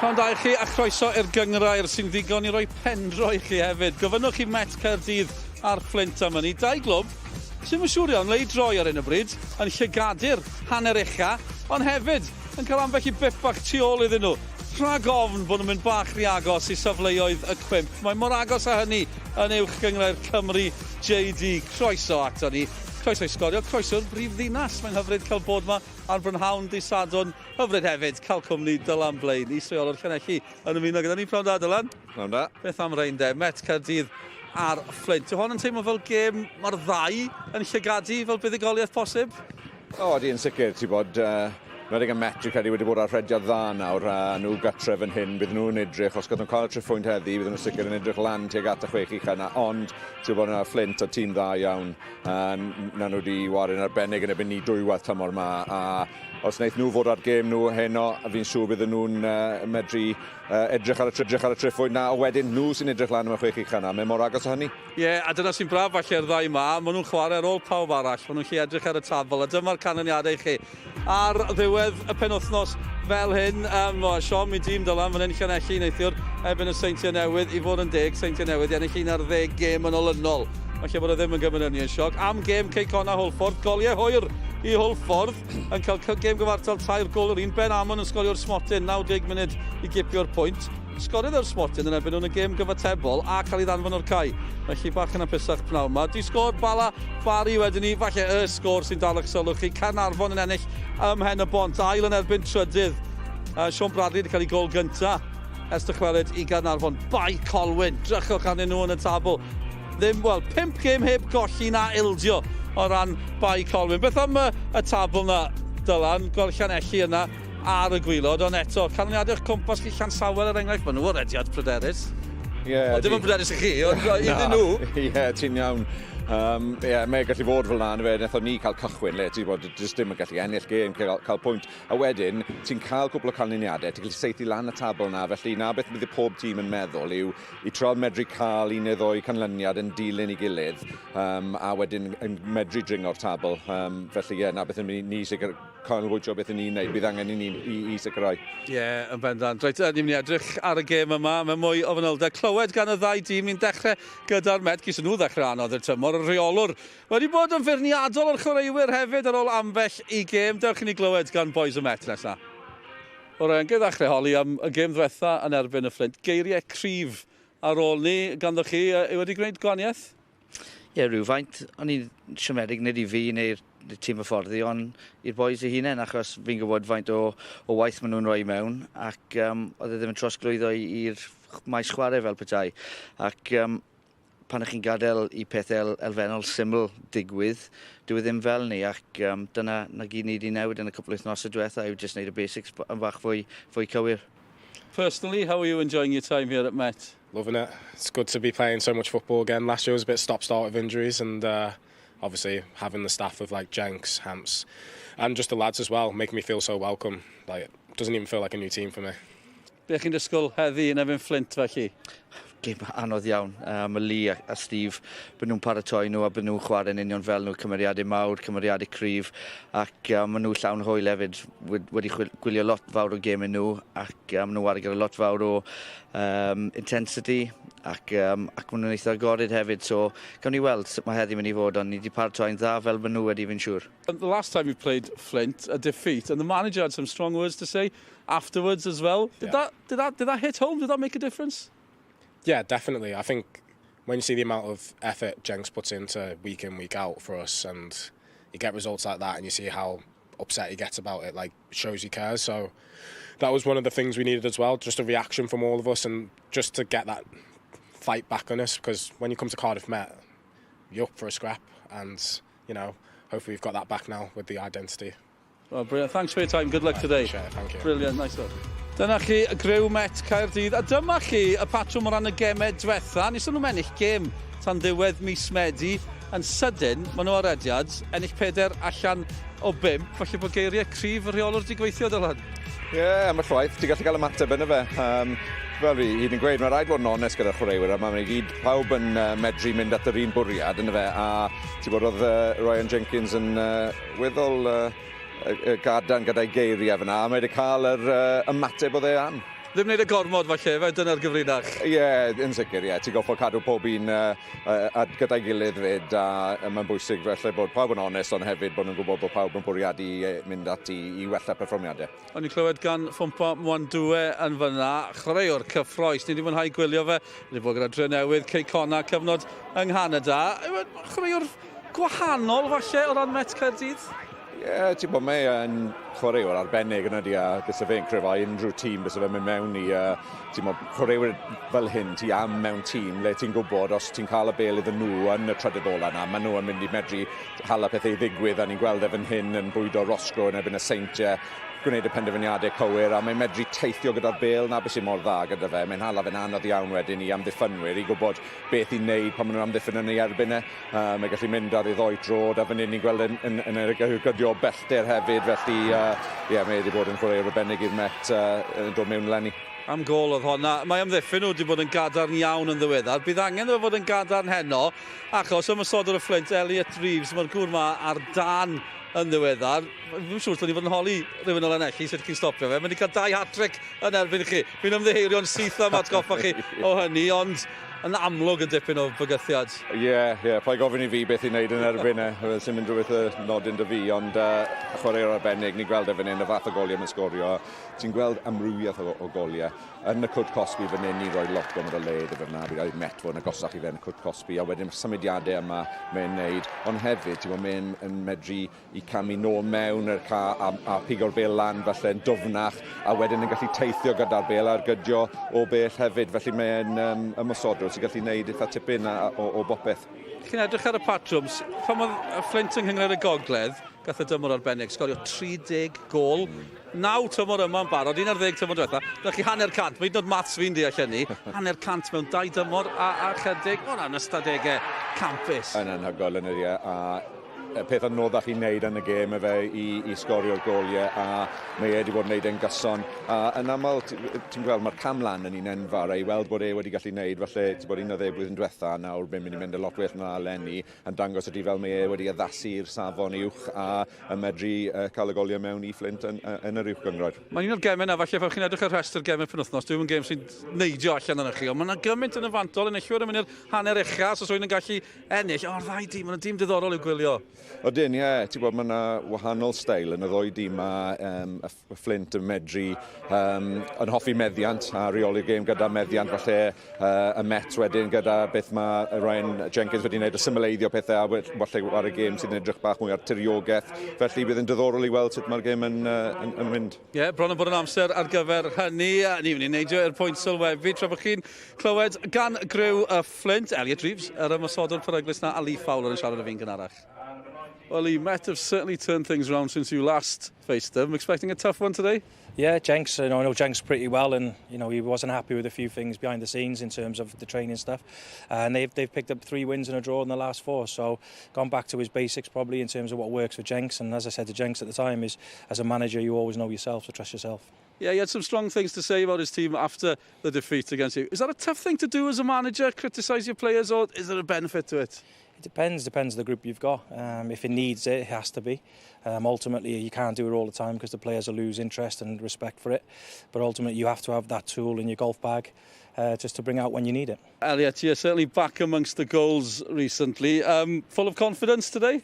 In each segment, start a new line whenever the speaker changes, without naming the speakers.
Pnawn da i chi a chroeso i'r Gymraeg sy'n ddigon i roi pendro i chi hefyd. Gofynnwch chi Met Caerdydd a'r Fflint am hynny. Dau glwb sy'n yn siŵr iawn le i droi ar hyn o bryd yn llygadu'r hanner ucha, ond hefyd yn cael ambell i bip bach tu ôl iddyn nhw. Rhag ofn bod nhw'n mynd bach rhy agos i safleoedd y cwimp. Mae mor agos â hynny yn uwch Gymraeg Cymru JD. Croeso ato ni. Croeso i Sgorio, croeso'r brif ddinas. Mae'n hyfryd cael bod yma ar brynhawn dy Sadwrn. Hyfryd hefyd cael cwmni Dylan Blaen. Is reolwr Llanelli yn ymuno gyda ni. Pnawn da, Dylan.
Pnawn da.
Beth am rein de? Met Caerdydd a'r Fflint. Yw hon yn teimlo fel gêm mae'r ddau yn llygadu fel buddigoliaeth posib?
O, di yn sicr, ti bod... Nwedig y Met, dwi'n credu wedi bod ar rhediad dda nawr, nhw gytref yn hyn, bydd nhw'n edrych, os gyda'n cael y triffwynt heddi, bydd nhw'n sicr yn edrych lan tuag at y chwech ucha yna, ond ti'n bod yna Fflint a tîm dda iawn, na nhw wedi warin arbennig yn ebyn ni dwywaith tymor yma, a os wnaeth nhw fod ar gêm nhw heno, a fi'n siŵr bydd nhw'n medru edrych ar y triffwynt na, a wedyn nhw sy'n edrych lan am y chwech ucha yna, mae mor agos o hynny.
Ie, a dyna sy'n braf falle'r ddau yma, maen nhw'n chwarae ar ôl pawb arall, maen nhw'n lle edrych ar y tabl, a dyma'r canlyniadau chi. Ar ddiwedd y penwythnos fel hyn, Sean, mi dîm Dylan, fan hyn Llanelli neithiwr ebyn y Seintiau Newydd, i fod yn 10, Seintiau Newydd, i ennill un ar 10 gêm yn olynol. Falle bod e ddim yn gymryd yn sioc. Am gêm Ceicona Hwlffordd, goliau hwyr i Hwlffordd, yn cael gêm gyfartal 3 gol yr un. Ben Amon yn sgorio'r smotyn, 90 munud i gipio'r pwynt. Sgoriodd yr smotyn yn ebyn nhw'n y gêm gyfatebol a cael ei ddanfon o'r cae. Felly bach yn apusach pnawn yma. Di sgor Bala Bari wedyn ni, falle y sgor sy'n dal eich sylw chi. Caernarfon yn ennill ymhen y bont, ail yn erbyn trydydd. Sean Bradley wedi cael ei gol gynta. Ers dychwelyd i Caernarfon. Bai Colwyn, drychwch arnyn nhw yn y tabl. Ddim, wel, 5 gêm heb golli na ildio o ran Bai Colwyn. Beth am y tabl na, Dylan, gweld Llanelli yna ar y gwylod, ond eto, canlyniadau'ch cwmpas chi Llansawer er enghraifft, maen nhw o rediad pryderus. Ie. Dim yn pryderus i chi, ond iddyn nhw.
Ie, ti'n iawn. Mae'n gallu fod fel na, wnaethon ni cael cychwyn le, ti'n bod, jyst ddim yn gallu ennill gêm, cael pwynt. A wedyn, ti'n cael cwbl o canlyniadau, ti'n gallu seithi lan y tabl na, felly na beth bydd y pob tîm yn meddwl yw i tro medru cael un neu ddwy canlyniad yn dilyn i gilydd, a wedyn yn medru dringo'r tabl. Felly, na beth yn ni sicr canolbwyntio beth yn ni'n neud, bydd angen i sicrhau.
Ie, yn bendant. Reit, ni'n mynd i edrych ar y gêm yma, mae mwy o fanylder. Clywed gan y ddau dîm, ni'n dechrau gyda'r Met, gys nhw ddechrau anodd i'r tymor, y reolwr. Wedi bod yn feirniadol o'r chwaraewyr hefyd ar ôl ambell i gêm. Dewch i ni glywed gan boys y Met nesaf. O'r engydd ddechrau holi am y gêm ddiwetha yn erbyn y Fflint. Geiriau cryf ar ôl ni, ganddo chi, wedi gwneud gwaniaeth?
Ie, rhywfaint. O'n i'n siomedig nid i fi neu'r tîm y fforddi, ond i'r boys eu hunain, achos fi'n gwybod faint o waith maen nhw'n rhoi mewn, ac oedd e ddim yn trosglwyddo i'r maes chwarae fel petai. Ac pan ych chi'n gadael i pethau elfennol syml digwydd, dyw e ddim fel ni, ac dyna na gyd ni wedi newid yn y cwpl wythnosau diwetha yw just wneud y basics yn bach fwy cywir.
Personally, how are you enjoying your time here at Met?
Loving it. It's good to be playing so much football again. Last year was a bit stop-start with injuries, and obviously having the staff of like Jenks, Hamps, and just the lads as well make me feel so welcome. Like, it doesn't even feel like a new team for me.
Be chi'n disgwyl heddi yn erbyn Fflint felly?
Gêm anodd iawn. Mae Lee a Steve, byd nhw'n paratoi nhw a byd nhw'n chwarae'n union fel nhw, cymeriadau mawr, cymeriadau cryf, ac maen nhw llawn hwyl hefyd wedi gwylio lot fawr o gêm nhw, ac maen nhw wedi gyda lot fawr o intensity, ac maen nhw'n eitha agored hefyd, so gawn ni weld sut mae heddi mynd i fod, ond ni wedi paratoi'n dda fel maen nhw wedi fi'n siŵr.
The last time you played Flint, a defeat, and the manager had some strong words to say afterwards as well. Did that hit home? Did that make a difference?
Yeah, definitely. I think when you see the amount of effort Jenks puts into week in, week out for us, and you get results like that and you see how upset he gets about it, like, it shows he cares. So that was one of the things we needed as well, just a reaction from all of us and just to get that fight back on us, because when you come to Cardiff Met, you're up for a scrap, and, you know, hopefully we've got that back now with the identity.
Well, brilliant. Thanks for your time. Good luck today.
Sure, thank you.
Brilliant, nice one. Dyna chi y grew Met Caerdydd, a dyma chi y patrwm o ran y gemau diwetha. Nes nhw'n ennill gêm tan ddiwedd mis Medi, yn sydyn, maen nhw ar ediad, ennill 4 allan o 5, falle bod geiriau cryf y rheolwr di gweithio, Dylan.
Ie, am y chwaith, ti'n gallu cael ymateb yna fe. Fel fi, hyd yn gweud, mae rhaid fod yn onest gyda'r chwaraewyr, a mae'n gyd pawb yn medru mynd at yr un bwriad yna fe, a ti'n bod oedd Ryan Jenkins yn weddol gadarn gyda'i geiriau fyna, a mae wedi cael yr ymateb o dde an.
Ddim wneud y gormod falle, fe dyna'r gyfrinach.
Ie, yn sicr, ie. Ti'n goffo cadw pob un gyda'i gilydd fyd, a mae'n bwysig felly bod pawb yn onest, ond hefyd bod nhw'n gwybod bod pawb yn bwriadu mynd ati i wella perfformiadau.
O'n i'n clywed gan Ffwmpa Mwandwe yn fyna, chreuwr cyffroes, ni wedi mwynhau gwylio fe, ni wedi bod gyda dre newydd, Ceicona, cyfnod yng Nghanada. Chreuwr gwahanol falle o ran Met Caerdydd?
Ie, ti'n bod mae yn chwaraewr arbennig yn ydy, a gyda fe'n cryfau unrhyw tîm bysa fe'n mynd mewn i, ti'n bod chwaraewr fel hyn, ti am mewn tîm le ti'n gwybod os ti'n cael y bel iddyn nhw yn y trydydd ola yna, maen nhw yn mynd i medru hala pethau i ddigwydd, a ni'n gweld efo'n hyn yn bwydo Roscoe yn ebyn y Seintiau, gwneud y penderfyniadau cywir, a mae'n medru teithio gyda'r bel na beth sy'n mor dda gyda fe. Mae'n hala fe'n anodd iawn wedyn i amddiffynwyr i gwybod beth i wneud pan maen nhw'n amddiffyn yn ei erbyn e. Mae'n gallu mynd ar ei ddoi droed, a fan hyn ni'n gweld yn y gydio bellter hefyd, felly mae wedi bod yn chwaraewr arbennig i'r Met yn dod mewn lenni.
Am gol oedd honna. Mae amddiffyn nhw wedi bod yn gadarn iawn yn ddiweddar. Bydd angen o fod yn gadarn heno, achos ymysodwr y Fflint, Elliot Reeves, mae'r gŵr ma ar dan yn ddiweddar. Fi'n siŵr bod ni fod yn holi rhywun o'r enellu sut chi'n stopio fe. Mae wedi cael 2 hat-trick yn erbyn chi. Fi'n ymddeheirio'n syth am atgoffa chi o hynny, ond yn amlwg yn dipyn o bygythiad.
Ie, pa'i gofyn i fi beth i wneud yn erbyn e. Sy'n mynd rhywbeth y nodyn dy fi, ond chwaraewr arbennig, ni'n gweld efo'n un y fath o goliau mae'n sgorio. Ti'n gweld amrywiaeth o goliau. Yn y Cwt Cosby fan hyn, ni'n rhoi lot gormod o led efo'r na, bydd rhaid Met fod yn agosach i fe yn y Cwt Cosby, a wedyn symudiadau yma mae'n wneud. Ond hefyd, ti'n gwybod, mae'n medru i camu nôl mewn a pigo'r bel lan falle yn dwfnach, a wedyn yn gallu teithio gyda'r bel a'r gydio o bell hefyd. Felly mae'n ymosodwr sy'n gallu gwneud eitha tipyn o bopeth.
Chi'n edrych ar y patrwms, pan oedd Fflint yng Nghymru y Gogledd, gath y dymor arbennig, sgorio 30 gol, 9 tymor yma yn barod, 11 tymor diwetha, ddech chi hanner cant, mae'n dod maths fi'n deall hynny, hanner cant mewn 2 dymor a chydig, hwnna'n ystadegau campus.
Yn anhygoel yn ydy, a y peth anoddach i wneud yn y gêm y fe i sgorio'r goliau, a mae wedi bod yn wneud e'n gyson. Yn aml, ti'n gweld, mae'r camlan yn un enfawr, a i weld bod wedi gallu wneud, falle, ti'n bod un o blwyddyn diwetha, nawr mae'n mynd i mynd y lot well na lenni, yn dangos ydy fel mae wedi addasu'r safon uwch a yn medru cael y goliau mewn i Fflint yn yr uwch gyngroed.
Mae'n un o'r gemau na, falle, fel chi'n edrych ar rhestr gemau penwythnos, dwi'n gêm sy'n neidio allan yn chi, ond mae'n gymaint yn y fantol, yn eillwyr yn mynd i'r hanner uchas, os wy'n gallu ennill, o'r ddau dîm, mae'n dîm diddorol i'w gwylio.
Odyn, ie, ti'n bod, mae yna wahanol steil yn y ddoi dîm a y Fflint yn medru yn hoffi meddiant a reoli'r gêm gyda meddiant, falle y Met wedyn gyda beth mae Ryan Jenkins wedi wneud y symleiddio pethau a falle ar y gêm sydd yn edrych bach mwy ar tiriogaeth, felly bydd yn diddorol i weld sut mae'r gêm yn mynd.
Ie, bron yn bod yn amser ar gyfer hynny, ni wedi neidio i'r pwynt sylwebu, tra bod chi'n clywed gan gryw y Fflint, Elliot Reeves, yr ymosodwr peryglus na, a Lee Fowler yn siarad y fi'n gynharach. Well, Lee, Met have certainly turned things around since you last faced them. Expecting a tough one today?
Yeah, Jenks, I know Jenks pretty well, and he wasn't happy with a few things behind the scenes in terms of the training stuff. And they've picked up 3 wins and a draw in the last 4, so gone back to his basics probably in terms of what works for Jenks. And as I said to Jenks at the time, is as a manager you always know yourself, so trust yourself.
Yeah, he had some strong things to say about his team after the defeat against you. Is that a tough thing to do as a manager, criticise your players, or is there a benefit to it?
It depends on the group you've got. If it needs it, it has to be. Ultimately, you can't do it all the time because the players will lose interest and respect for it. But ultimately, you have to have that tool in your golf bag just to bring out when you need it.
Elliot, you're certainly back amongst the goals recently. Full of confidence today?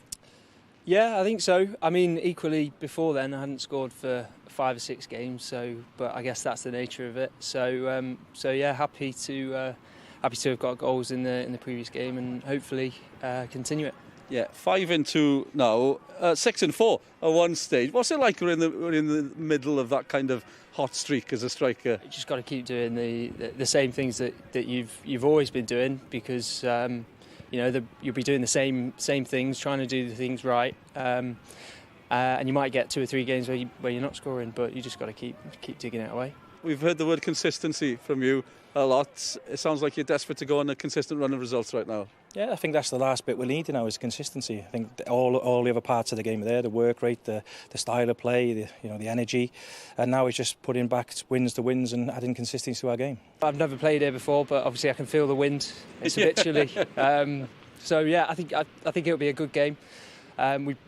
Yeah, I think so. I mean, equally before then, I hadn't scored for 5 or 6 games. But I guess that's the nature of it. So yeah, happy to have got goals in the previous game and hopefully continue it.
Yeah, 5-2 now, 6-4 at one stage. What's it like we're in the middle of that kind of hot streak as a striker?
You just got to keep doing the same things that you've always been doing, because you'll be doing the same things, trying to do the things right, and you might get 2 or 3 games where you're not scoring, but you just got to keep digging it away.
We've heard the word consistency from you a lot. It sounds like you're desperate to go on a consistent run of results right now.
Yeah, I think that's the last bit we need now is consistency. I think all the other parts of the game are there, the work rate, the style of play, the energy, and now it's just putting back wins to wins and adding consistency to our game.
I've never played here before, but obviously I can feel the wind. It's a bit chilly. So yeah, I think it'll be a good game.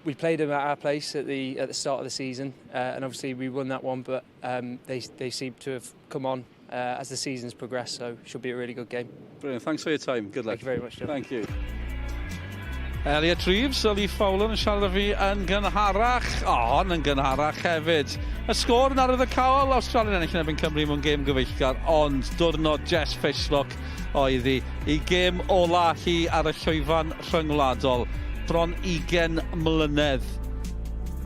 We played them at our place at the start of the season, and obviously we won that one. But they seem to have come on as the season's progressed, so it should be a really good game.
Brilliant. Thanks for your time. Good luck.
Thank you very much, Jeff.
Thank you. Elliot Reeves, Lee Fowler yn siarad â fi yn gynharach, yn gynharach hefyd. Y sgôr yn arwydd y cael, Australia'n ennill yn erbyn Cymru mewn gêm gyfeillgar, ond diwrnod Jess Fishlock oedd hi gêm ola hi ar y llwyfan rhyngwladol bron 20 mlynedd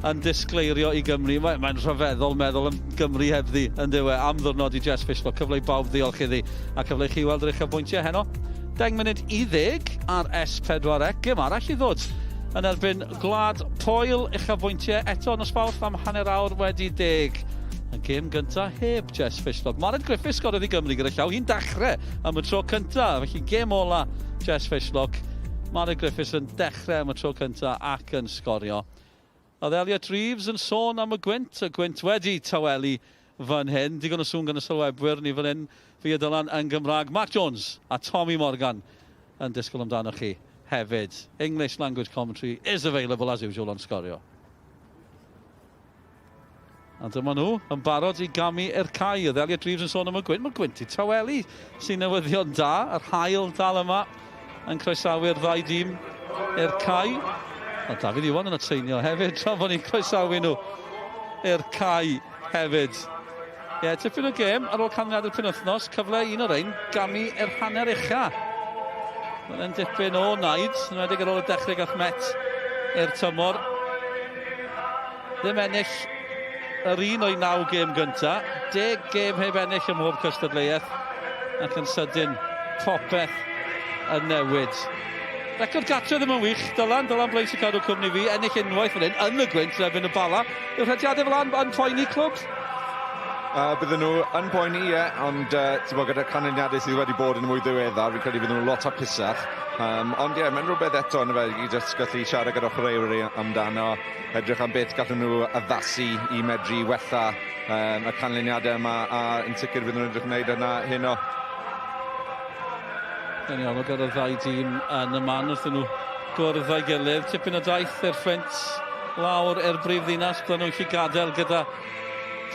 yn disgleirio i Gymru. Mae'n rhyfeddol meddwl am Gymru hebddi yn diwe am ddiwrnod i Jess Fishlock. Cyfle i bawb ddiolch iddi a cyfle i chi weld yr eich bwyntiau heno. 10 munud i 10 ar S4C, gym arall i ddod yn erbyn Gwlad Pwyl, uchafbwyntiau eto yn ysbawth am hanner awr wedi 10. Y gym gyntaf heb Jess Fishlock. Mared Griffiths sgoriodd i Gymru gyda llaw, hi'n dechrau am y tro cyntaf, felly gym ola Jess Fishlock. Mared Griffiths yn dechrau am y tro cyntaf ac yn sgorio. Oedd Elliot Reeves yn sôn am y gwynt wedi tawelu fan hyn. Digon o sŵn gan y sylwebwyr ni fan hyn fi y dylan yn Gymraeg. Mark Jones a Tommy Morgan yn disgwyl amdano chi hefyd. English language commentary is available as usual on Sgorio. A dyma nhw yn barod i gamu i'r cae. Oedd Elliot Reeves yn sôn am y gwynt. Mae'r gwynt i tawelu sy'n newyddion da. Yr haul dal yma yn croesawu'r ddau dîm i'r cae. A Dafydd Iwan yn ateinio hefyd tra bod ni'n croesawu nhw i'r cae hefyd. Ie, tipyn o gêm ar ôl canlyniad y penwythnos, cyfle un o'r ein gamu i'r hanner ucha. Mae'n dipyn o naid, yn wedig ar ôl y dechrau gath Met i'r tymor. Ddim ennill yr un o'i 9 gêm gynta, 10 gêm heb ennill ym mhob cystadleuaeth, ac yn sydyn popeth yn newid. Record gatre ddim yn wych, Dylan Blaes i cadw cwmni fi, ennill unwaith fan hyn, yn y gwynt, erbyn y bala. Yw'r rhediadau fel yn poeni clwb?
Bydden nhw yn poeni, ond gyda'r canlyniadau sydd wedi bod yn mwy ddiweddar, fi'n credu bydden nhw lot hapusach. Ond mae'n rhywbeth eto yn y i just gallu siarad gyda chwaraewr amdano, edrych am beth gallwn nhw addasu i medru wella y canlyniadau yma, a yn sicr bydden nhw'n edrych wneud yna heno.
Deniol o gyda'r ddau dîm yn y man wrthyn nhw gwrdd â'i gilydd. Tipyn o daith i'r Fflint lawr i'r brifddinas, bydden nhw'n gallu gadael gyda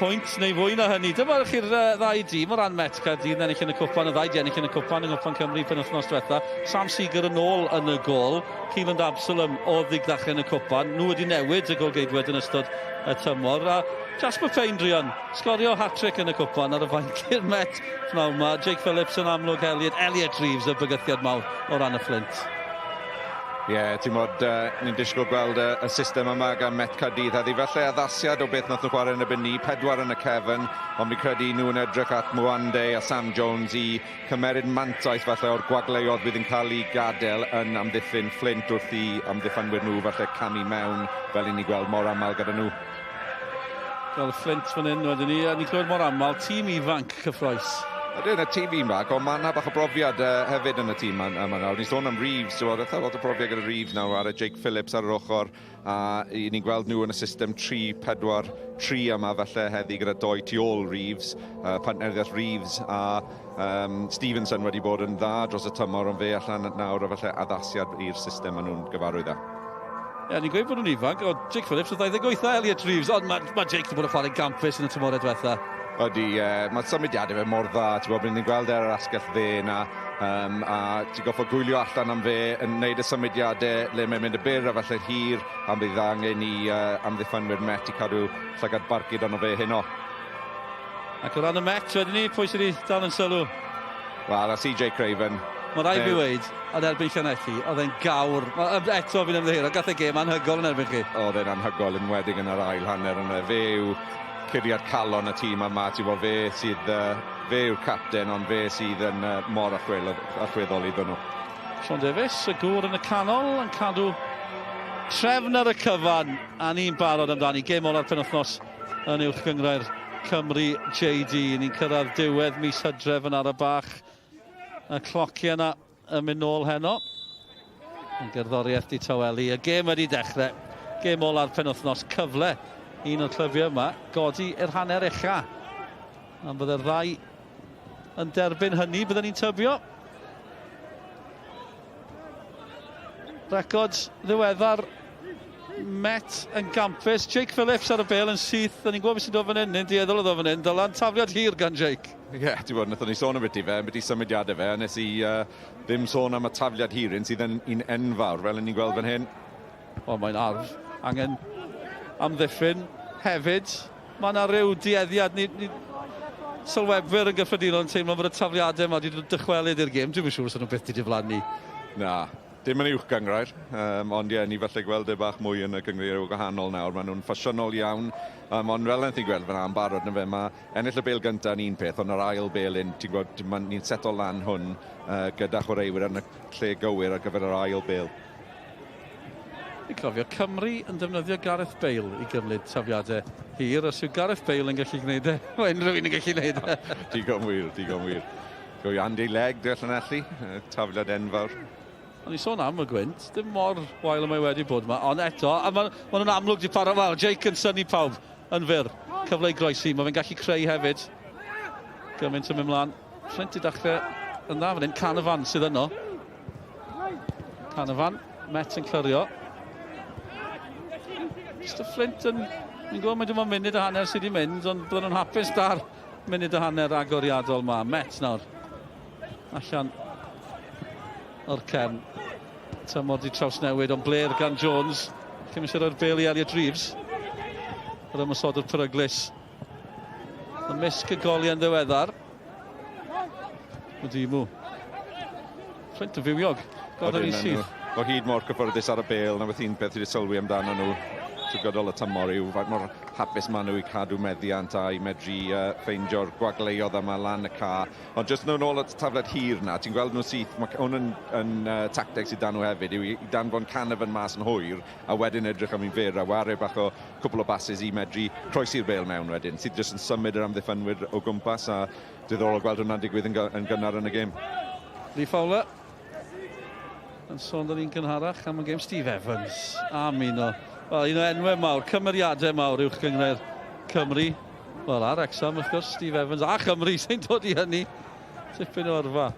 pwynt neu fwy na hynny. Dyma chi'r ddau dîm o ran Met Caerdydd ennill yn y cwpan, y ddau di ennill yn y cwpan yng Nghwpan Cymru penwythnos diwetha. Sam Seeger yn ôl yn y gôl. Keelan Absalom o ddigdach yn y cwpan. Nhw wedi newid y gôl-geidwyd yn ystod y tymor. A Jasper Pêl-droed, sgorio hat-trick yn y cwpan ar y fainc i'r Met pnawn yma. Jake Phillips yn amlwg Elliot Reeves y bygythiad mawr o ran y Fflint.
Ie, ti'n modd, ni'n disgwyl gweld y system yma gan Met Caerdydd heddi. Felly addasiad o beth nath nhw chwarae yn y byn ni, 4 yn y cefn, ond mi credu nhw'n edrych at Mwande a Sam Jones i cymeryd mantaeth falle o'r gwagleoedd bydd yn cael ei gadael yn amddiffyn Fflint wrth i amddiffynwyr nhw falle camu mewn fel i ni gweld mor aml gyda nhw.
Fel Fflint fan hyn wedyn ni, a ni'n clywed mor aml, tîm ifanc cyffroes.
Ydyn y tîm ifanc, ond mae yna bach o brofiad hefyd yn y tîm yma nawr. Ni'n sôn am Reeves, eitha lot o brofiad gyda Reeves nawr ar y Jake Phillips ar yr ochr, a ni'n gweld nhw yn y system 3-4-3 yma falle heddi gyda 2 tu ôl Reeves, partneriaeth Reeves a Stevenson wedi bod yn dda dros y tymor, ond fe allan nawr o falle addasiad i'r system maen nhw'n gyfarwydd â.
Ie, ni'n gweud bod nhw'n ifanc, o Jake Phillips o 28 Elliot Reeves, ond mae Jake wedi bod yn chwarae gampus yn y tymorau diwetha.
Ydy, mae symudiadau fe mor dda, ti'n gwybod, ni'n gweld ar yr asgell fe yna, a ti'n goffo gwylio allan am fe yn gwneud y symudiadau le mae'n mynd y byr a falle hir, am bydd angen i amddiffynwyr Met i cadw llygad barcud ond o fe heno.
Ac o ran y Met, wedyn ni, pwy sydd wedi dal yn sylw?
Wel, a CJ Craven.
Mae rai fi weid, yn erbyn Llanelli, oedd e'n gawr. Eto fi'n ymddihiro, gath e gêm anhygol yn erbyn chi.
Oedd e'n anhygol yn wedig yn yr ail hanner yna. Fe yw curiad calon y tîm yma, ti'n bod fe yw'r capten, ond fe sydd yn mor allweddol iddyn nhw.
Sean Davies, y gŵr yn y canol, yn cadw trefn ar y cyfan, a ni'n barod amdani. Gêm ola'r penwythnos yn uwch gyngrair Cymru JD. Ni'n cyrraedd diwedd mis Hydref yn ar y bach. Y clociau yna yn mynd nôl heno. Yn gerddoriaeth di tawelu. Y gêm wedi dechrau. Gêm ola'r penwythnos, cyfle. Un o'r clybiau yma, godi i'r hanner ucha. A byddai'r ddau yn derbyn hynny, byddwn ni'n tybio. Record ddiweddar Met yn gampus. Jake Phillips ar y bêl yn syth. Da ni'n gwybod beth sy'n dod fan hyn. Ni'n dieddol o ddod fan hyn. Dylan tafliad hir gan Jake.
Ie, ti'n bod, nathon ni sôn am beth i fe, beth i symudiadau fe, nes i ddim sôn am y tafliad hir sydd yn un enfawr, fel ni'n gweld fan hyn.
O, mae'n arf. Angen amddiffyn hefyd. Mae yna ryw dueddiad. Sylwebwyr yn gyffredinol yn teimlo bod y tafliadau yma wedi dychwelyd i'r gêm. Dwi'n siŵr sy'n nhw byth wedi diflannu.
Na, dim yn uwch gyngrair, ond ie, ni falle gweld e bach mwy yn y gyngrair o gwahanol nawr. Maen nhw'n ffasiynol iawn, ond fel yn ti'n gweld fyna yn barod na fe, mae ennill y bêl gyntaf yn un peth, ond yr ail bêl un, ti'n gweld, ni'n seto lan hwn gyda chwaraewyr yn y lle gywir ar gyfer yr ail bêl.
Fi'n cofio, Cymru yn defnyddio Gareth Bale i gymryd tafliadau hir, os yw Gareth Bale yn gallu gwneud e, mae unrhyw un yn gallu gwneud e.
Digon wir. Go i Andy Legg, dwi'n Llanelli, tafliad enfawr.
Ond i sôn am y gwynt, dim mor wael y mae wedi bod yma, ond eto, a maen nhw'n amlwg di para wel, Jake yn syni pawb yn fyr, cyfle i groesi, mae fe'n gallu creu hefyd. Gymaint yn mynd mlaen, Fflint i dechrau yn dda fan hyn, Canafan sydd yno. Canafan, Met yn clyrio. Mr Fflint yn... Ni'n gwybod mae dim ond munud a hanner sydd wedi mynd, ond byddwn nhw'n hapus da'r munud a hanner agoriadol yma. Met nawr. Allan o'r cefn. Tymor di trawsnewid, ond Blair gan Jones. Cym eisiau rhoi'r bêl i Elliot Reeves. Yr ymwysodwr peryglus. Y misg y goli yn ddiweddar. Wdi'mw. Fflint yn fywiog. God yn ei sydd.
O hyd mor cyffyrddus ar y bêl, na beth un beth wedi sylwi amdano nhw. Trwy gydol y tymor yw, faint mor hapus maen nhw i cadw meddiant a i medru ffeindio'r gwagleoedd yma lan y car. Ond jyst nhw'n ôl y tafliad hir na, ti'n gweld nhw syth, mae hwn yn tactics i dan nhw hefyd, yw i danfon Canafan mas yn hwyr, a wedyn edrych am un fyr, a wario bach o cwbl o bases i medru croesi'r bêl mewn wedyn, sydd jyst yn symud yr amddiffynwyr o gwmpas, a diddorol gweld hwnna'n digwydd yn gynnar yn y gêm.
Lee Fowler. Yn sôn dan ni'n gynharach am y gêm Steve Evans. A Mino. Wel, un o enwau mawr, cymeriadau mawr uwch gyngrair Cymru. Wel, ar Exam, wrth gwrs, Steve Evans a Chymru sy'n dod i hynny. Tipyn o orfa.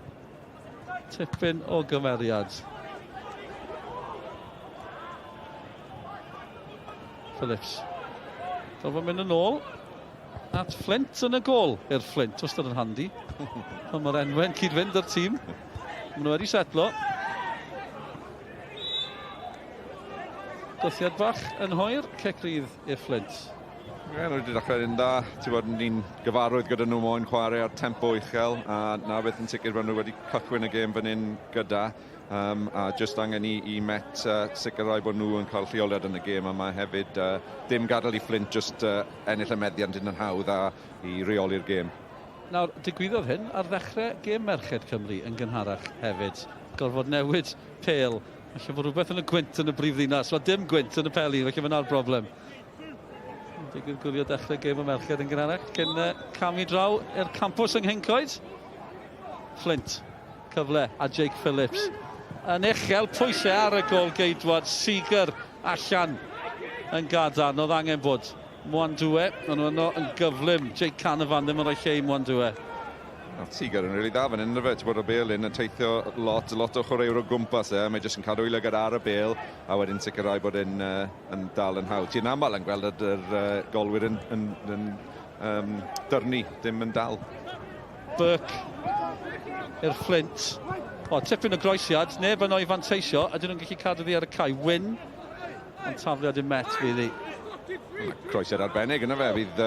Tipyn o gymeriad. Phillips. Gofyn mynd yn ôl. At Fflint yn y gol i'r Fflint. Wastad yn handi. Ond mae'r enwau'n cyd-fynd ar tîm. Maen nhw wedi setlo. Gwthiad bach yn hwyr, Caerdydd i'r Fflint.
Ie, nhw wedi dechrau un da. Ti'n bod, ni'n gyfarwydd gyda nhw moyn chwarae ar tempo uchel, a na beth yn sicr bod nhw wedi cychwyn y gêm fan hyn gyda. A just angen i Met sicrhau bod nhw yn cael lleoliad yn y gêm, a mae hefyd dim gadael i Fflint just ennill y meddiant yn hawdd a i reoli'r gêm.
Nawr, digwyddodd hyn ar ddechrau gêm Merched Cymru yn gynharach hefyd. Gorfod newid pêl. Felly bod rhywbeth yn y gwynt yn y brifddinas. Mae dim gwynt yn y peli, felly fyna'r broblem. Digwydd gwylio dechrau gêm y Merched yn gynharach. Cyn camu draw i'r campws yng Nghyncoed. Fflint, cyfle, a Jake Phillips. Yn uchel pwysau ar y gol geidwad, Seager allan yn gadarn, oedd angen bod. Mwandwe, ond nhw yn gyflym. Jake Canafan ddim yn rhoi lle i Mwandwe.
Seager yn rili da fan hyn, fe, ti'n bod o bêl yn teithio lot o chwaraewr o gwmpas mae jyst yn cadw i lygad ar y bêl, a wedyn sicrhau bod yn dal yn hawdd. Ti'n aml yn gweld yr golwyr yn dyrnu, dim yn dal.
Burke i'r Fflint. O, tipyn o groesiad, neb yn o'i fanteisio, a dyn nhw'n gallu cadw ddi ar y cae. Wyn, ond tafliad i Met fydd hi.
Croesiad arbennig yna fe, fydd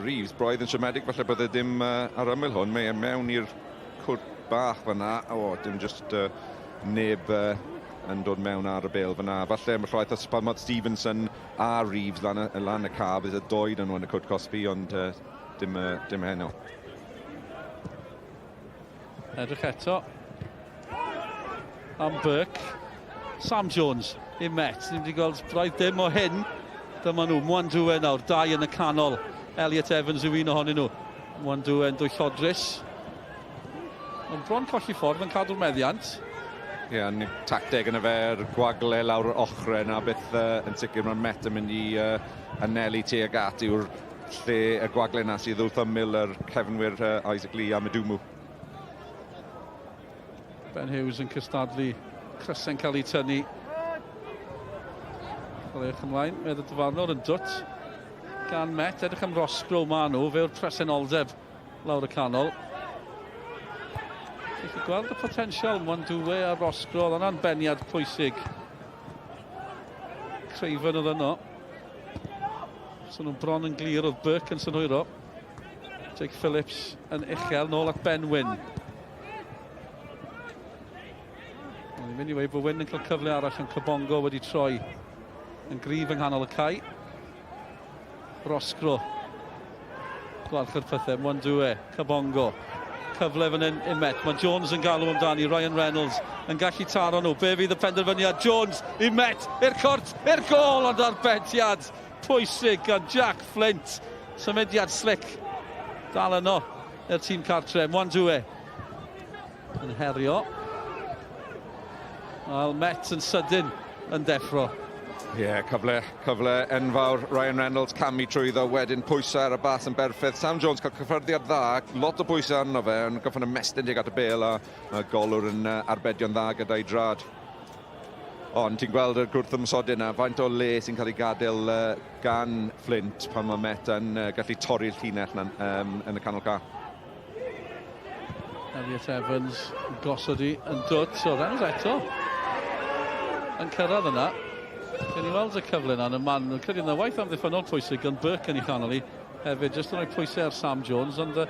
Reeves braidd yn siomedig, falle bod e dim ar ymyl hwn, mae mewn i'r cwrt bach fyna, dim just neb yn dod mewn ar y bêl fyna. Falle mae rhaid os mod Stevenson a Reeves lan y car, bydd y doed yn nhw yn y cwrt Cosby, ond dim heno.
Edrych eto am Burke. Sam Jones i Met. Ni'n wedi gweld braidd dim o hyn. Dyma nhw, Mwandwe nawr, dau yn y canol. Elliot Evans yw un ohonyn nhw. Mwandwe yn dwychodrus. Ond bron colli ffordd yn cadw'r meddiant.
Ie, tacteg yn y fe'r gwagle lawr yr ochrau na beth yn sicr mae'r Met yn mynd i anelu tuag at yw'r lle y gwagle na sydd wrth ymyl yr cefnwyr Isaac Lee a Medwmw. Ben Hughes yn cystadlu, crysau'n cael ei tynnu.
Chwaraewch ymlaen, meddwl dyfarnwr yn dwt. Gan Met, edrych am Rosgro ma nhw, fe yw'r presenoldeb lawr y canol. Chi'n chi gweld y potensial Mwandwe a Rosgro, oedd yna'n beniad pwysig. Creifen oedd yno. So nhw'n bron yn glir, oedd Burke yn synhwyro. Jake Phillips yn uchel, nôl at Ben Wyn. Mae'n mynd i weid bod Wyn yn cael cyfle arall yn Cybongo wedi troi yn gryf yng nghanol y cae. Rosgro. Gwarcho'r pethau, Mwandwe, Cybongo. Cyfle fan hyn i Met. Mae Jones yn galw amdani, Ryan Reynolds yn gallu taro nhw. Be fydd y penderfyniad? Jones i Met, i'r cort, i'r gol, ond arbediad pwysig gan Jack Fflint. Symudiad slick. Dal yno, i'r tîm cartre. Mwandwe yn herio. Wel, Met yn sydyn yn deffro.
Ie, cyfle enfawr. Ryan Reynolds camu trwyddo, wedyn pwysau ar y bas yn berffedd. Sam Jones cael cyffyrddiad dda, lot o bwysau arno fe, yn goffon ymestyn dig at y bêl a golwr yn arbedion dda gyda'i drad. Ond ti'n gweld y gwrthymsod yna, faint o le sy'n cael ei gadael gan Fflint pan mae Met yn gallu torri'r llinell yn y canol ca.
Elliot Evans yn gosod i yn dwt, so Reynolds eto yn cyrraedd yna. Gen i weld y cyfle yna, y man, yn credu yn y waith amddiffynol pwysig gan Burke yn ei chanol i hefyd, jyst yn rhoi pwysau ar Sam Jones, ond y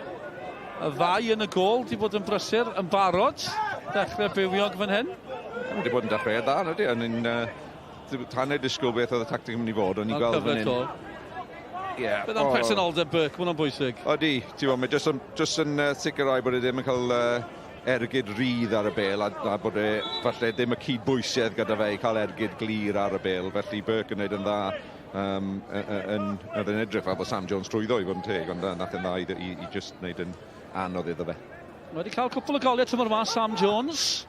ddau yn y gol di bod yn brysur, yn barod, dechrau bywiog fan hyn.
Wedi bod yn dechrau dda, ydy, yn tanau disgwyl beth oedd y tactig yn mynd i fod, ond i gweld fan hyn.
Bydd am presenoldeb Burke, mae'n bwysig.
Odi, ti'n gwybod, mae jyst yn sicrhau bod e ddim yn cael ergyd rydd ar y bêl a bod e falle ddim y cydbwysedd gyda fe i cael ergyd glir ar y bêl, felly Burke yn gwneud yn dda oedd yn edrych fel bod Sam Jones trwyddo i fod yn teg, ond nath yn dda i just wneud yn anodd iddo fe.
Wedi cael cwpl o goliau tymor yma Sam Jones.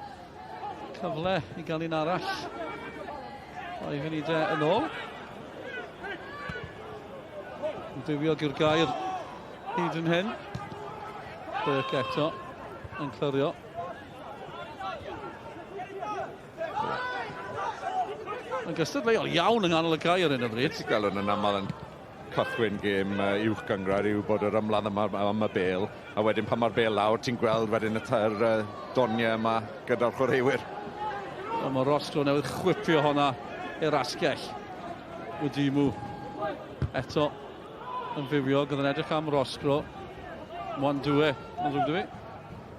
Cyfle i gael un arall. O'i fynide yn ôl. Yn bywiog i'r gair hyd yn hyn. Burke eto yn clyrio. Yn gystadleuol iawn yng nghanol y gair yn y bryd.
Ti'n gael yn aml yn cychwyn gêm uwch gyngrair yw bod yr ymladd yma am y bêl, a wedyn pan mae'r bêl lawr, ti'n gweld wedyn y doniau yma gyda'r chwaraewyr.
Mae Rosgro newydd chwipio honna i'r asgell. Wedi mw. Eto yn fywiog, oedd yn edrych am Rosgro. Mwandwe, yn rhywbeth fi.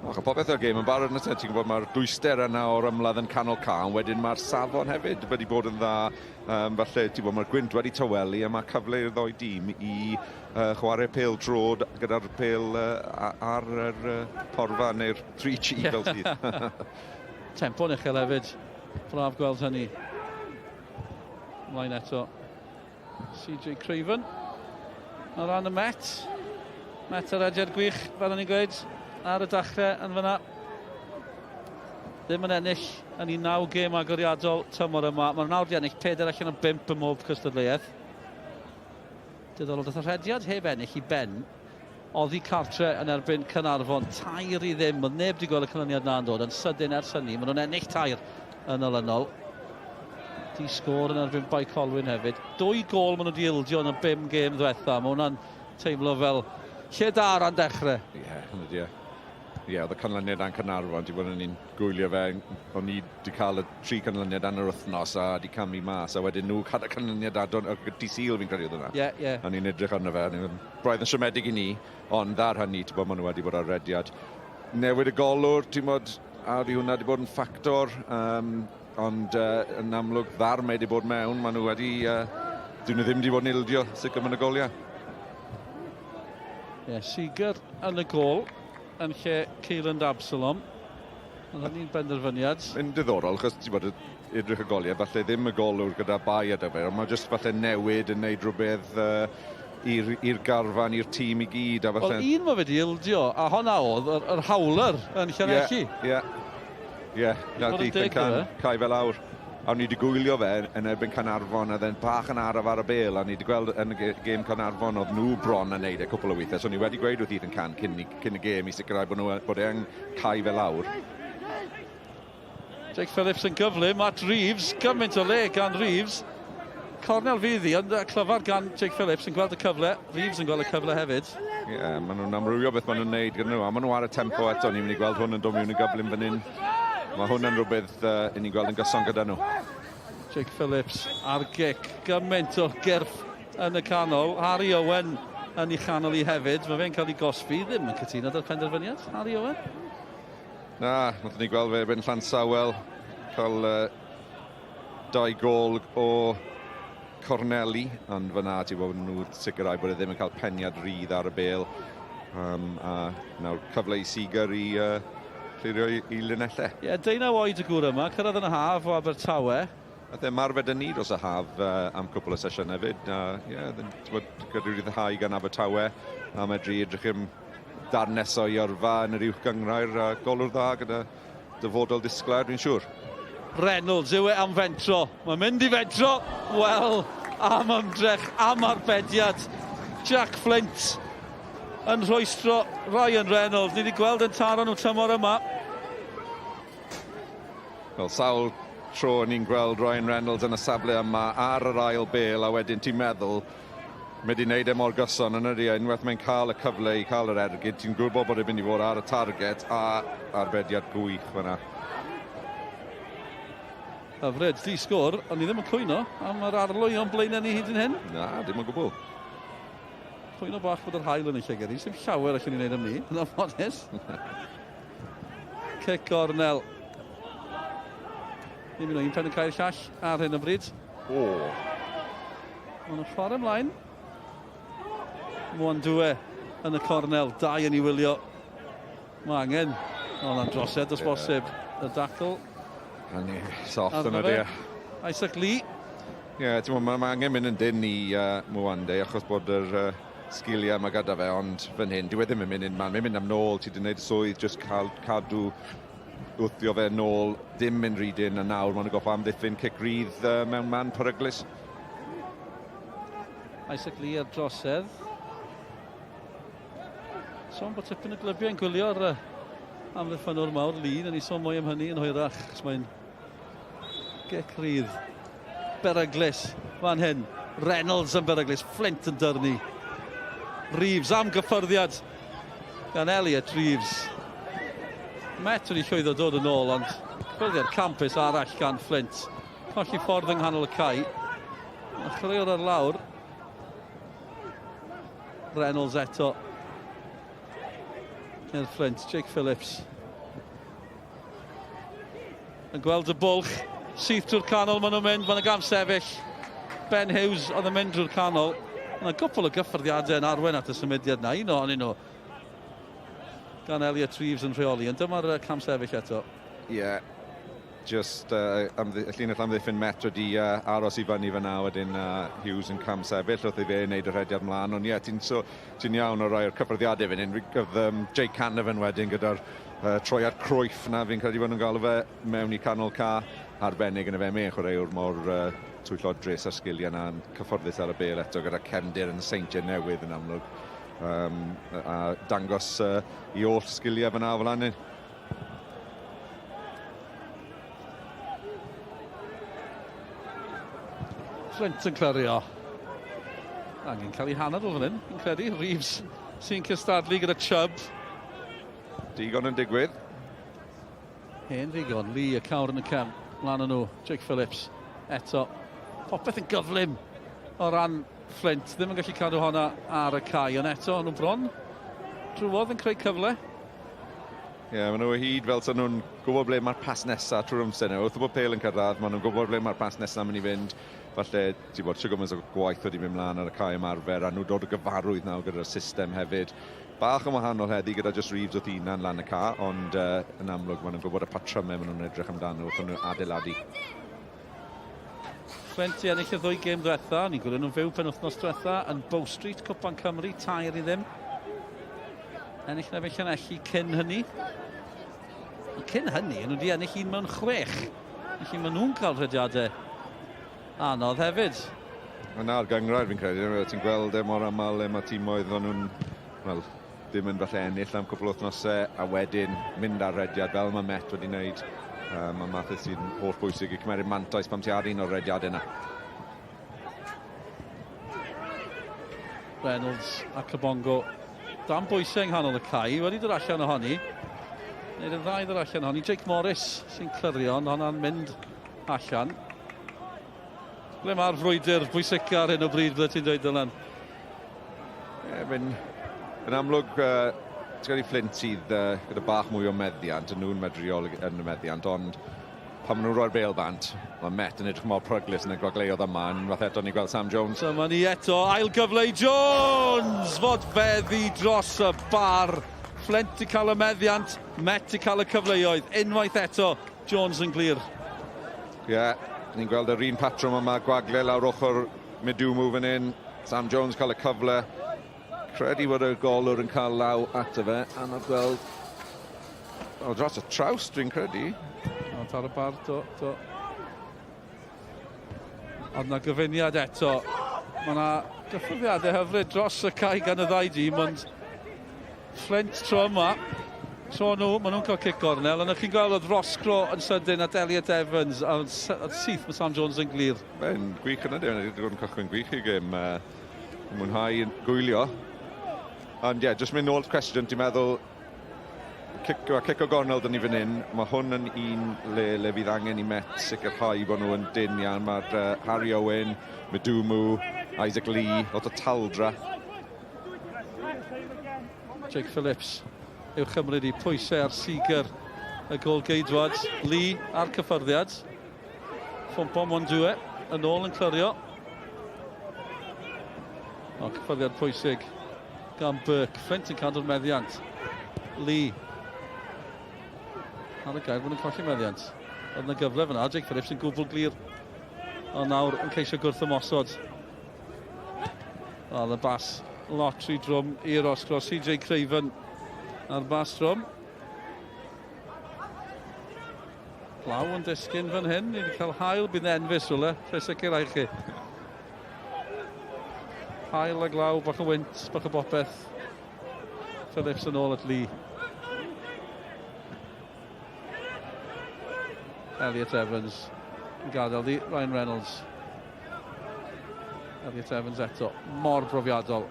Popeth o'r gêm yn barod yn y ti'n gwybod mae'r dwyster yna o'r ymladd yn canol can, wedyn mae'r safon hefyd wedi bod yn dda, falle ti'n gwybod mae'r gwynt wedi tywelu a mae cyfle i'r ddoi dîm i chwarae pêl-droed gyda'r pêl ar yr porfa neu'r 3G fel sydd.
Tempo'n uchel hefyd, braf gweld hynny. Mlaen eto, CJ Craven ar ran y Met. Met yr ediad gwych, fel o'n i'n gweud. Ar y dachrau yn fyna. Ddim yn ennill yn 9 gêm agoriadol tymor yma. Mae'n nawr di ennill 4 allan o 5 ym mob cystadleuaeth. Diddorol, dath y rhediad heb ennill i ben. Oddi cartre yn erbyn Caernarfon. 3 i ddim. Oedd neb di gweld y canlyniad na'n dod. Yn sydyn ers hynny. Maen nhw'n ennill 3 yn olynol. Di sgôr yn erbyn Bai Colwyn hefyd. 2 gol maen nhw di ildio yn y 5 gêm ddiwetha. Mae hwnna'n teimlo fel gyda'r a'n dechrau.
Ie, oedd y canlyniad a'n Caernarfon, di bod yn ni'n gwylio fe, o'n ni di cael y 3 canlyniad a'n yr wythnos a di camu mas, a wedyn nhw cael y canlyniad di Sul fi'n credu oedd yna.
Ie.
A ni'n edrych arno fe, braidd yn siomedig i ni, ond ar hynny, ti'n bod, maen nhw wedi bod ar rediad. Newid y golwr, ti'n bod, a di hwnna wedi bod yn ffactor, ond yn amlwg ddarm wedi bod mewn, maen nhw wedi, dyn nhw ddim wedi bod yn ildio sut gymaint y goliau.
Ie, Seager yn y gol. Yn lle Caerdydd Absalom. Oedd hynny'n benderfyniad.
Yn diddorol, achos ti'n bod edrych y goliau, falle ddim y golwr gyda bai yda fe, ond mae jyst falle newid yn neud rhywbeth i'r garfan, i'r tîm i gyd.
Wel, un mae wedi ildio, a honna oedd yr hawler yn Llanelli.
Ie, nath Ethan Can cael fel awr. A ni wedi gwylio fe yn erbyn Caernarfon a dden bach yn araf ar y bêl, a ni wedi gweld yn y gêm Caernarfon oedd nhw bron yn neud cwpl o weithiau, so ni wedi gweud wrth Ethan Can cyn y gêm i sicrhau bod e'n cael fel awr.
Jake Phillips yn gyflym at Reeves, gymaint o le gan Reeves. Cornel fydd hi, ond clyfar gan Jake Phillips yn gweld y cyfle. Reeves yn gweld y cyfle hefyd.
Ie, maen nhw'n amrywio beth maen nhw'n neud gyda nhw. A maen nhw ar y tempo eto, ni'n mynd i gweld hwn yn dod mewn i gyflym fan hyn. Mae hwn yn rhywbeth i ni'n gweld yn gyson gyda nhw.
Jake Phillips ar gic, gymaint o gyrff yn y canol. Harry Owen yn ei chanol i hefyd. Mae fe'n cael ei gosbi, ddim yn cytuno dy'r penderfyniad. Harry Owen?
Na, nath ni gweld fe Ben Llansawel cael 2 gol o Corneli, ond fyna ti bod nhw sicrhau bod e ddim yn cael peniad rydd ar y bêl. A nawr cyfle i Seeger i clirio i linellau.
Ie, 19 oed y gŵr yma, cyrraedd yn y haf o Abertawe.
A ddim marfer yn ni dros y haf am cwpl o sesiwn hefyd. Ie, gyda ryddhau gan Abertawe, a medru edrych am darnes o iorfa yn yr uwch gyngrair, a golwr dda gyda dyfodol disglair, dwi'n siŵr.
Reynolds yw e am fentro. Mae'n mynd i fentro. Wel, am ymdrech, am arbediad. Jack Fflint yn rhwystro Ryan Reynolds. Ni wedi gweld yn taro nhw tymor yma.
Wel, sawl tro ni'n gweld Ryan Reynolds yn y safle yma ar yr ail bêl, a wedyn ti'n meddwl mae wedi gwneud e mor gyson yn yr unwaith mae'n cael y cyfle i cael yr ergyd. Ti'n gwybod bod e'n mynd i fod ar y target a arbediad gwych fyna.
Hyfryd, di sgwr, ond ni ddim yn cwyno am yr arlwy o'n blaenau ni hyd yn hyn.
Na, dim yn gwbl.
Cwyno bach bod yr hael yn ei llygad. Dim llawer allan ni'n neud am ni, yn anffodus. Cic Cornel. Dim un o'n pen yn cael llall ar hyn o bryd. Mae'n nhw'n chwarae ymlaen. Mwan dwe yn y Cornel, 2 yn ei wylio. Mae angen, ond am drosed os bosib, y dacl.
A ni, soft yna di.
Isaac Lee.
Ie, mae angen mynd yn dyn i Mwande, achos bod yr sgiliau yma gyda fe, ond fan hyn, dyw e ddim yn mynd yn man. Mae'n mynd am nôl, ti wedi gwneud y swydd, jyst cadw wthio fe nôl, dim mynd rydyn, a nawr maen nhw'n goffo amddiffyn cic rydd mewn man peryglus.
Isaac Lee ar drosedd. Sôn bod tipyn y glybiau'n gwylio'r amddiffynwr mawr Lee, a ni sôn mwy am hynny yn hwyrach, chos mae'n gic rydd. Beryglus fan hyn. Reynolds yn beryglus, Fflint yn dyrnu. Reeves am gyffyrddiad gan Elliot Reeves. Met wedi llwyddo dod yn ôl, ond gyffyrddiad campus arall gan Fflint. Colli ffordd yng nghanol y cae. A chreuwr ar lawr. Reynolds eto. I'r Fflint, Jake Phillips. Yn gweld y bwlch, syth drwy'r canol maen nhw'n mynd, fan y gam sefyll. Ben Hughes oedd yn mynd drwy'r canol. Yna gwpl o gyffyrddiadau yn arwen at y symudiad na, un ohonyn nhw. Gan Elliot Reeves yn rheoli, ond dyma'r cam sefyll eto.
Ie, just y llinell amddiffyn Met wedi aros i fyny fyna wedyn Hughes yn cam sefyll wrth i fe wneud y rhediad mlaen, ond ie, ti'n iawn o roi'r cyffyrddiadau fan hyn. Gyda Jake Canavan wedyn gyda'r troi ar Cruyff na, fi'n credu bod nhw'n galw fe mewn i canol ca arbennig yn y fe mewn chwaraewr mor twyllodrus ar sgiliau na'n cyfforddus ar y bêl eto gyda cefndir yn seintiau newydd yn amlwg. A dangos i oll sgiliau fyna fel hynny.
Fflint yn clyrio. Angen cael ei hanad o fan hyn, fi'n credu. Reeves sy'n cystadlu gyda Chubb.
Digon yn digwydd.
Hen ddigon, Lee y cawr yn y cam. Mlaen nhw, Jake Phillips. Eto, popeth yn gyflym o ran Fflint. Ddim yn gallu cadw honna ar y cae, ond eto, nhw'n bron. Drwodd yn creu cyfle.
Ie, maen nhw o hyd fel sy'n nhw'n gwybod ble mae'r pas nesaf trwy'r amser nhw. Wrth bod Pêl yn cyrraedd, maen nhw'n gwybod ble mae'r pas nesaf yn mynd i fynd. Falle, ti'n bod, siw gymaint o gwaith wedi mynd mlaen ar y cae ymarfer, a nhw'n dod o gyfarwydd nawr gyda'r system hefyd. Bach yn wahanol heddi gyda just Reeves wrth unan lan y ca, ond yn amlwg maen nhw'n gwybod y patrymau maen nhw'n edrych amdano wrth nhw'n adeiladu.
Fflint i ennill y 2 gêm diwetha, ni'n gwylio nhw'n fyw penwythnos diwetha yn Bow Street, Cwpan Cymru, 2 i ddim. Ennill na fe Llanelli cyn hynny. Cyn hynny, nhw wedi ennill 1 mewn 6. Felly maen nhw'n cael rhediadau anodd hefyd.
Yna'r gyngrair fi'n credu, ti'n gweld mor aml mae tîmoedd o'n nhw'n, wel, ddim yn falle ennill am cwpl o wythnosau, a wedyn mynd ar rediad fel mae Met wedi wneud. Mae math sy'n holl bwysig i cymeryd mantais pam ti ar un o'r rediad yna.
Reynolds a Cabongo. Dan bwysau yng nghanol y cae, wedi dod allan ohoni. Nid y ddau dod allan ohoni. Jake Morris sy'n clirio, ond hwnna'n mynd allan. Ble mae'r frwydr bwysicar hyn o bryd, ble ti'n dweud Dylan?
Yn amlwg, ti'n cael ei Fflint sydd gyda bach mwy o meddiant, yn nhw'n medriol yn y meddiant, ond pan maen nhw'n rhoi'r bêl bant, mae Met yn edrych mor pryglus yn y gwagleoedd yma, yn fath eto ni gweld Sam Jones.
Dyma ni eto, ail gyfle i Jones! Fod feddi dros y bar. Fflint i cael y meddiant, Met i cael y cyfleoedd. Unwaith eto, Jones yn glir.
Ni'n gweld yr un patrwm yma, gwagle lawr ochr Midwmu fan hyn. Sam Jones cael y cyfle. Credu bod y golwr yn cael law ato fe. Anodd gweld. Dros y traws, dwi'n credu.
Ar y bar, do. Ond na gyfuniad eto. Mae yna gyffyrddiadau hyfryd dros y cae gan y ddau dîm, ond Fflint tro yma. Tro nhw, maen nhw'n cael cic gornel, ond chi'n gweld oedd Roscro yn sydyn at Elliot Evans, a syth mae Sam Jones yn glir.
Fe'n gwych yna, wedi bod yn cychwyn gwych i gym. Mwynhau yn gwylio. Ond jyst mynd nôl cwestiwn, ti'n meddwl, cic o gornel dyn ni fan hyn, mae hwn yn un le fydd angen i Met sicrhau bod nhw yn dyn iawn. Mae'r Harry Owen, Midwmu, Isaac Lee, lot o taldra.
Jake Phillips yw chymryd i pwysau ar Seager y gol geidwad. Lee ar cyffyrddiad. Ffwmpo Mwandwe yn ôl yn clirio. Cyffyrddiad pwysig gan Burke. Fflint yn cadw'r meddiant. Lee. Ar y gair bod nhw'n colli meddiant. Oedd yna gyfle fyna. Jake Phillips yn gwbl glir. Ond nawr yn ceisio gwrth ymosod. Oedd y bas lotri drwm i'r Roscro. CJ Craven ar bas drwm. Glaw yn disgyn fan hyn. Ni wedi cael hael bydd enfus rhywle. Lle sicrhau chi. Hael a glaw, bach o wynt, bach o bopeth. Phillips yn ôl at Lee. Elliot Evans yn gadael di. Ryan Reynolds. Elliot Evans eto. Mor brofiadol.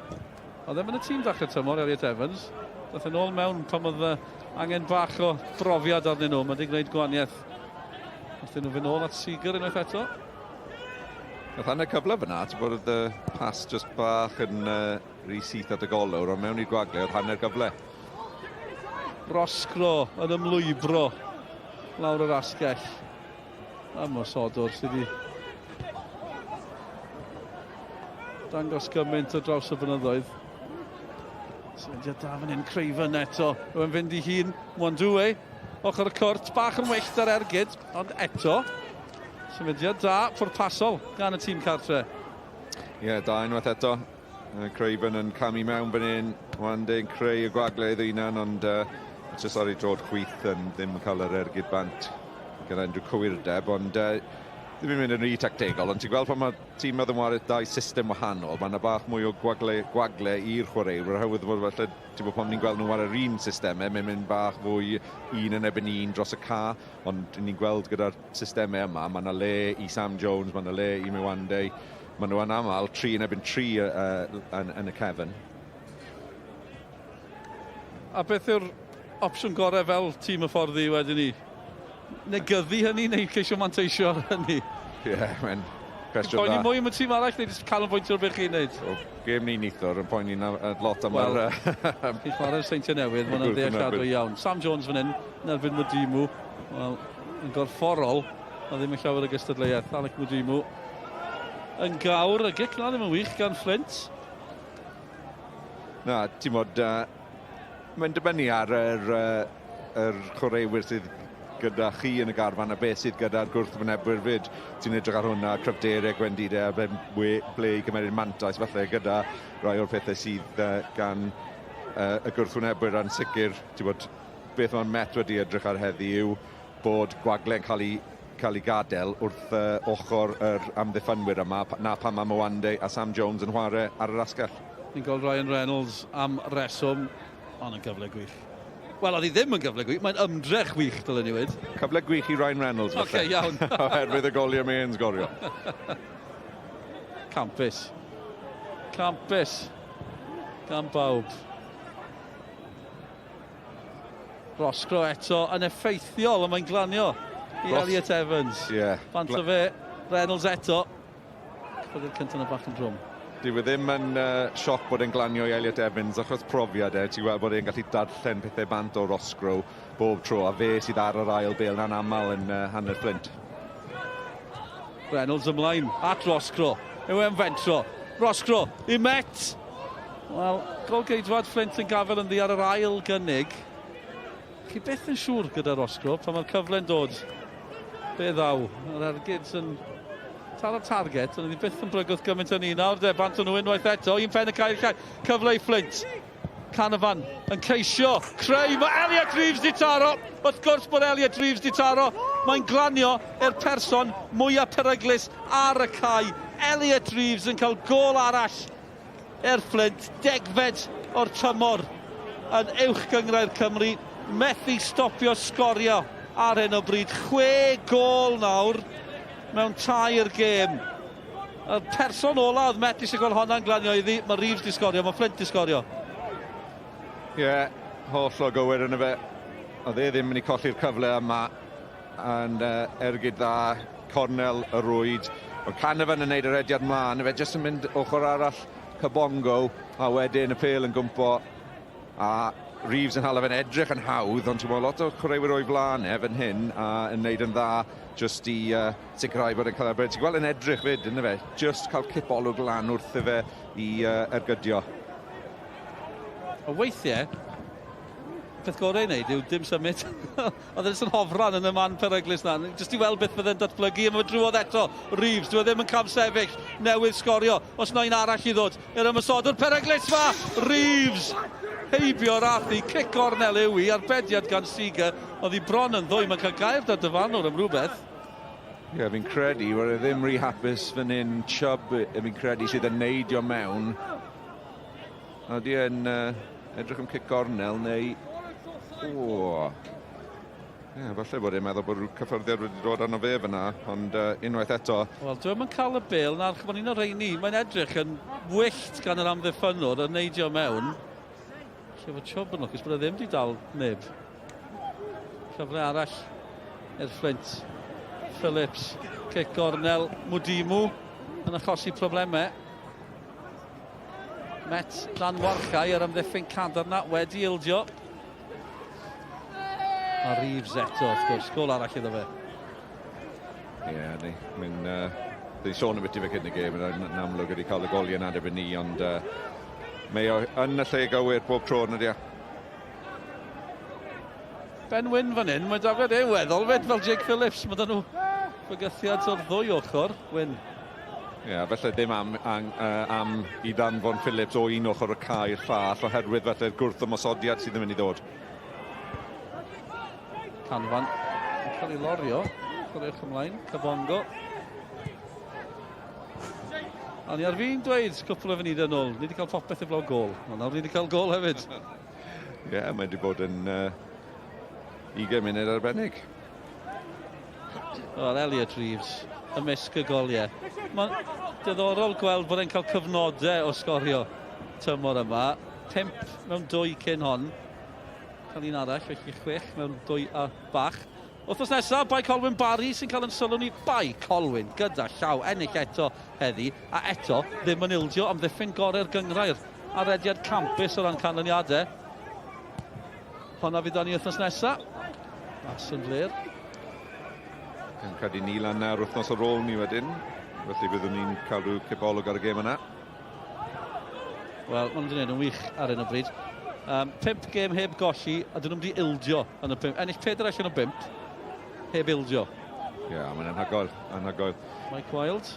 Oedd ddim yn y tîm ddechrau tymor, Elliot Evans. Dath yn ôl mewn pan oedd angen bach o brofiad arnyn nhw. Mae wedi gwneud gwaniaeth. Dath nhw fynd ôl at Seager unwaith eto.
Nath anna cyfle fyna, ti'n bod y pas just bach yn rhy-syth at y golwr, ond mewn i'r gwagle oedd hanner gyfle.
Roscro yn ymlwybro lawr yr asgell. Ymosodwr sydd wedi dangos gymaint o draws y blynyddoedd. Syniad da fan hyn, Craven eto. Rwy'n fynd i hun, Mwandwe, ochr y cwrt, bach yn wyllt ar ergyd, ond eto. Symudiad da, pwrpasol gan y tîm cartre.
Da unwaith eto. Craven yn camu mewn fan hyn. Mwandwe yn creu y gwagle iddo unan, ond jyst ar ei drod chwith yn ddim yn cael yr ergyd bant gyda unrhyw cywirdeb, ond ddim yn mynd yn rhy tactegol, ond ti'n gweld pan mae tîm oedd yn wario dau system wahanol, mae yna bach mwy o gwagle i'r chwaraewyr, oherwydd bod falle, ti'n bod pan ni'n gweld nhw ar yr un systemau, mae'n mynd bach fwy un yn ebyn un dros y ca, ond ni'n gweld gyda'r systemau yma, mae yna le i Sam Jones, mae yna le i Mwandwe, mae nhw yn aml 3 yn ebyn 3 yn y cefn.
A beth yw'r opsiwn gorau fel tîm y fforddi wedyn ni? Negyddu hynny neu ceisio manteisio hynny?
Mae'n cwestiwn da.
Poeni mwy am y tîm arall neu jyst cael yn bwyntio'r beth chi'n neud?
Gêm ni nithwr yn poeni lot am
yr... Chi chwarae'r Seintiau Newydd, mae'n ddealladwy iawn. Sam Jones fan hyn, yn erbyn Midwmu. Wel, yn gorfforol, a ddim yn llawer y gystadleuaeth. Alec Midwmu yn gawr, y gic na ddim yn wych gan Fflint.
Na, ti'n modd, mae'n dibynnu ar yr chwaraewyr sydd gyda chi yn y garfan a beth sydd gyda'r gwrthwynebwyr fyd. Ti'n edrych ar hwnna, cryfderau, gwendidau, ble i gymeryd mantais, falle gyda rai o'r pethau sydd gan y gwrthwynebwyr yn sicr. Ti'n bod, beth mae'n Met wedi edrych ar heddi yw bod gwagle'n cael ei gadael wrth ochr yr amddiffynwyr yma, na pan mae Mwandwe a Sam Jones yn chwarae ar yr asgell.
Ni'n gweld Ryan Reynolds am reswm, ond yn gyfle gwych. Wel, oedd hi ddim yn gyfle gwych, mae'n ymdrech wych, dylen ni wedi.
Cyfle gwych i Ryan Reynolds, falle.
Oce, iawn.
Oherwydd y goliau mae yn Sgorio.
Campus. gan bawb. Roscoe eto yn effeithiol, a mae'n glanio i Elliot Evans. Bant o fe, Reynolds eto. Cyffordd cyntaf yn y bach yn drwm.
Dyw e ddim yn sioc bod e'n glanio i Elliot Evans achos profiad ti'n gweld bod e'n gallu darllen pethau bant o Roscoe bob tro, a fe sydd ar yr ail bêl na'n aml yn hanner Fflint.
Reynolds ymlaen at Roscoe, yw e'n fentro. Roscoe i Met. Wel, golgeidwad Fflint yn gafel yn ddi ar yr ail gynnig. Chi beth yn siŵr gyda Roscoe pan mae'r cyfle'n dod. Be ddaw, yr ergyds yn tal y target, ond ydi byth yn brygwth gymaint yn un nawr, de, bant o'n unwaith eto, un pen y cael llai, cyfle i Fflint. Canafan yn ceisio, creu, mae Elliot Reeves di taro, wrth gwrs bod Elliot Reeves di taro, mae'n glanio i'r person mwyaf peryglus ar y cae. Elliot Reeves yn cael gol arall i'r Fflint, degfed o'r tymor yn uwch gyngrair Cymru, methu stopio Sgorio ar hyn o bryd. 6 gol nawr mewn 2 gêm. Y person ola oedd Met eisiau gweld hwnna'n glanio iddi, mae Reeves di sgorio, mae Fflint di sgorio.
Holl o gywir yn y fe. Oedd e ddim yn ei colli'r cyfle yma. Yn ergyd dda, cornel y rwyd. Oedd Canafan yn neud yr ediad mlaen, fe jyst yn mynd ochr arall Cybongo, a wedyn y pêl yn gwmpo. A Reeves yn hala fe'n edrych yn hawdd, ond ti'n meddwl lot o chwaraewyr o'i flaen fan hyn a yn neud yn dda just i sicrhau bod e'n cael arbed. Ti'n gweld yn edrych fyd, yna fe, just cael cipolwg lan wrth i fe i ergydio.
O weithiau, peth gorau i wneud yw dim symud. Oedd e'n hofran yn y man peryglus na. Just i weld beth byddai'n datblygu, a mae drwodd eto Reeves, dwi ddim yn cam sefyll, newydd Sgorio, os na un arall i ddod. I'r ymysodwr peryglus fa, Reeves! Heibio Rathi, cic cornel yw i, arbediad gan Seager, oedd hi bron yn ddwy, mae'n cael gair da dyfanwr am rhywbeth.
Fi'n credu, were ddim rhy hapus fan hyn, Chubb, fi'n credu sydd yn neidio mewn. Oedd hi yn edrych am cic cornel, neu... falle bod e'n meddwl bod rhyw cyffyrddiad wedi dod arno fe fyna, ond unwaith eto...
Wel, dwi'n yn cael y bil, na'r chymod un o'r reini, mae'n edrych yn wyllt gan yr amddiffynwr yn neidio mewn. Lle fod Chubb yn lwcus bod e ddim wedi dal neb. Cyfle arall i'r Fflint. Phillips, cic gornel, Mwdimu yn achosi problemau. Met dan warchau ar amddiffyn cadarna wedi ildio. A Reeves eto, wrth gwrs, gol arall iddo fe.
Dwi'n sôn yn bit i fe cyn y gêm, yn amlwg wedi cael y goliau nad efo ni, ond mae o yn y lle gywir bob tro yn ydi.
Ben Wyn fan hyn, mae Dafod e'n weddol fed fel Jake Phillips. Mae nhw bygythiad o'r ddwy ochr, Wyn.
Felly ddim am i ddanfon Phillips o un ochr y cae i'r llall, oherwydd felly'r gwrth ymosodiad sydd yn mynd i ddod.
Canfan yn cael ei lorio, chwaraewch ymlaen, Cybongo. A ni ar fi'n dweud cwpl o funudau yn ôl, ni wedi cael popeth i blaw gol, ond nawr ni wedi cael gol hefyd.
Mae wedi bod yn 20 munud arbennig.
Elliot Reeves, ymysg y goliau. Mae'n diddorol gweld bod e'n cael cyfnodau o sgorio tymor yma. 5 mewn 2 cyn hon. Cael un arall, felly 6 mewn 2 a bach. Wrthnos nesaf, Bai Colwyn Barry sy'n cael yn sylw ni. Bai Colwyn gyda llaw ennill eto heddi, a eto ddim yn ildio am ddiffyn gorau'r gyngrair ar ediad campus o ran canlyniadau. Honna fydd ni wrthnos nesaf. Bas yn flir.
Yn cadw ni lan nawr wrthnos ar ôl ni wedyn, felly byddwn ni'n cael rhyw cipolwg ar y gêm yna.
Wel, maen nhw'n gwneud yn wych ar un o bryd. 5 gêm heb golli, a dyn nhw'n wedi ildio yn y 5. Ennill 4 allan o 5, heb ildio.
Mae'n anhygoel.
Mike Wilde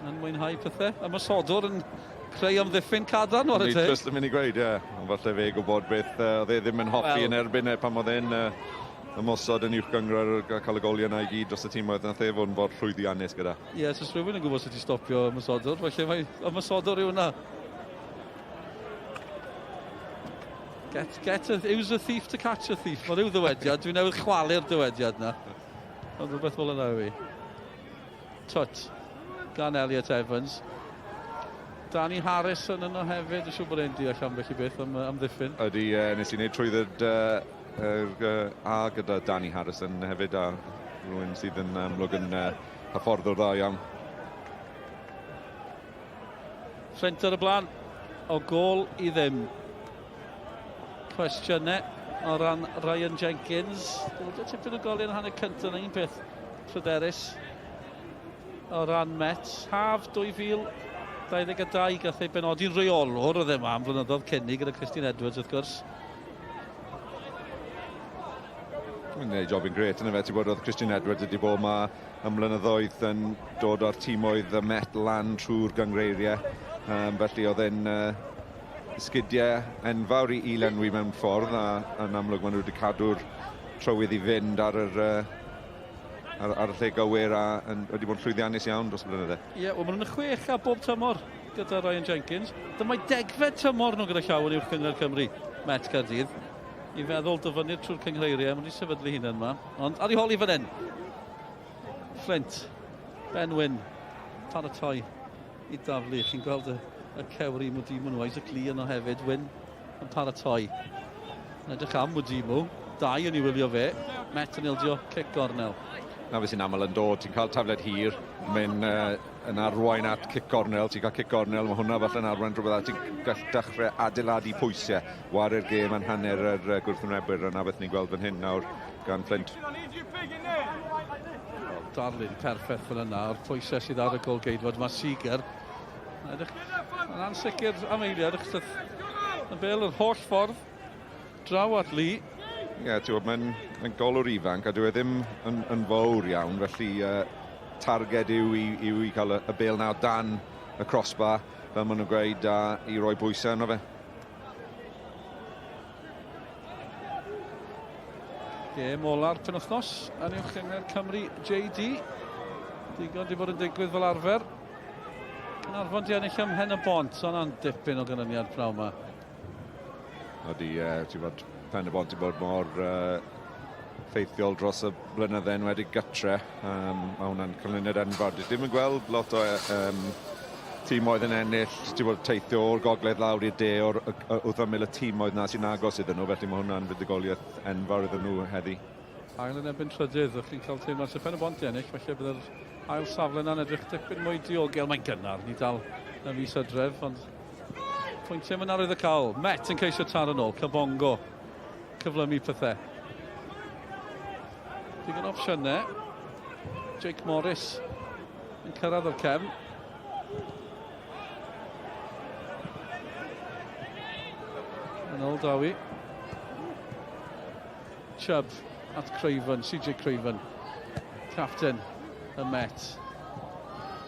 yn mwynhau pethau. Ymysodwr yn creu amddiffyn cadarn o'r y te.
Just yn mynd i gweud, ond falle fe gwybod beth oedd e ddim yn hoffi yn erbyn pan oedd e'n ymosod yn uwch gyngor cael y goliau yna i gyd dros y tîm oedd nath e fod yn fod llwyddiannus gyda.
Os rhywun yn gwybod sut i stopio ymysodwr, felly mae ymysodwr yw hwnna. Use a thief to catch a thief. Mae rhyw ddywediad, dwi'n newydd chwalu'r dywediad na. Ond rhywbeth fel yna yw i. Twt gan Elliot Evans. Danny Harris yn yno hefyd, yn siŵr bod e'n deall am felly beth am ddiffyn.
Ydy, nes i wneud trwyddyd a gyda Danny Harrison hefyd, a rhywun sydd yn amlwg yn hyfforddwr dda iawn.
Fflint ar y blaen, o gol i ddim. Cwestiynau o ran Ryan Jenkins. Dwi'n tipyn o gol yn hanner cyntaf yn un peth pryderus o ran Met. Haf 2022 gath ei benodi'n reolwr oedd yma am flynyddoedd cynnig gyda Christine Edwards wrth gwrs.
Dwi'n gwneud job yn gret yn y fe, ti'n bod oedd Christine Edwards wedi bod yma am blynyddoedd yn dod o'r tîmoedd y Met lan trwy'r gyngreiriau. Felly oedd e'n sgidiau enfawr i lenwi mewn ffordd, a yn amlwg maen nhw wedi cadw'r trywydd i fynd ar y lle gywir, a wedi bod yn llwyddiannus iawn dros y blynydde.
Ie, wel maen nhw'n 6 a bob tymor gyda Ryan Jenkins. Dyma'i 10fed tymor nhw gyda llawn i'w Cyngor Cymru, Met Caerdydd. I feddwl dyfynu'r trwy'r cyngreiriau, maen nhw'n sefydlu hunan yma. Ond ar ei holi fan hyn. Fflint, Ben Wyn, paratoi i daflu. Chi'n gweld y cewri Mwdimu nhw, Isaac Lee yno hefyd, Wyn yn paratoi. Yn edrych am Mwdimu, 2 yn ei wylio fe. Met yn ildio cic gornel.
Na fe sy'n aml yn dod, ti'n cael tafled hir, mae'n yn arwain at cic gornel, ti'n cael cic gornel, mae hwnna falle yn arwain rhywbeth a ti'n gallu dechrau adeiladu pwysau, waru'r gêm yn hanner yr gwrthwynebwyr, a na beth ni'n gweld fan hyn nawr gan Fflint.
Darlun perffaith fan yna, o'r pwysau sydd ar y golgeidfod, mae Seeger. Yn ansicr am eiliad, y bel yr holl ffordd, draw at Lee.
Ie, mae'n golwr ifanc, a dyw e ddim yn fawr iawn, felly targed yw i cael y bel nawr dan y crossbar, fel maen nhw'n gweud, a i roi bwysau yno fe.
Gêm ola'r penwythnos yn uwch Cyngor Cymru JD. Digon di bod yn digwydd fel arfer. Arfon di ennill am Hen y Bont, so yna'n dipyn o gynlyniad praw yma.
Ydy, ti'n bod Pen y Bont i bod mor ffeithiol dros y blynydde enwedig gytre. Mae hwnna'n canlyniad enfawr. Ddim yn gweld lot o tîmoedd yn ennill, ti'n bod teithio o'r gogledd lawr i'r de wrth ymyl y tîmoedd na sy'n agos iddyn nhw, felly mae hwnna'n fuddugoliaeth enfawr iddyn nhw heddi.
Ail yn ebyn trydydd, o'ch chi'n cael teimlo sy'n Pen y Bont i ennill, felly byddai'r ail safle yna'n edrych dipyn mwy diogel. Mae'n gynnar, ni dal y fis Hydref, ond pwyntiau mynd arwydd y cael. Met yn ceisio taro nôl, Cabongo cyflymu pethau. Digon opsiynau. Jake Morris yn cyrraedd o'r cefn. Yn ôl Dawi. Chubb at Craven, CJ Craven. Captain y Met.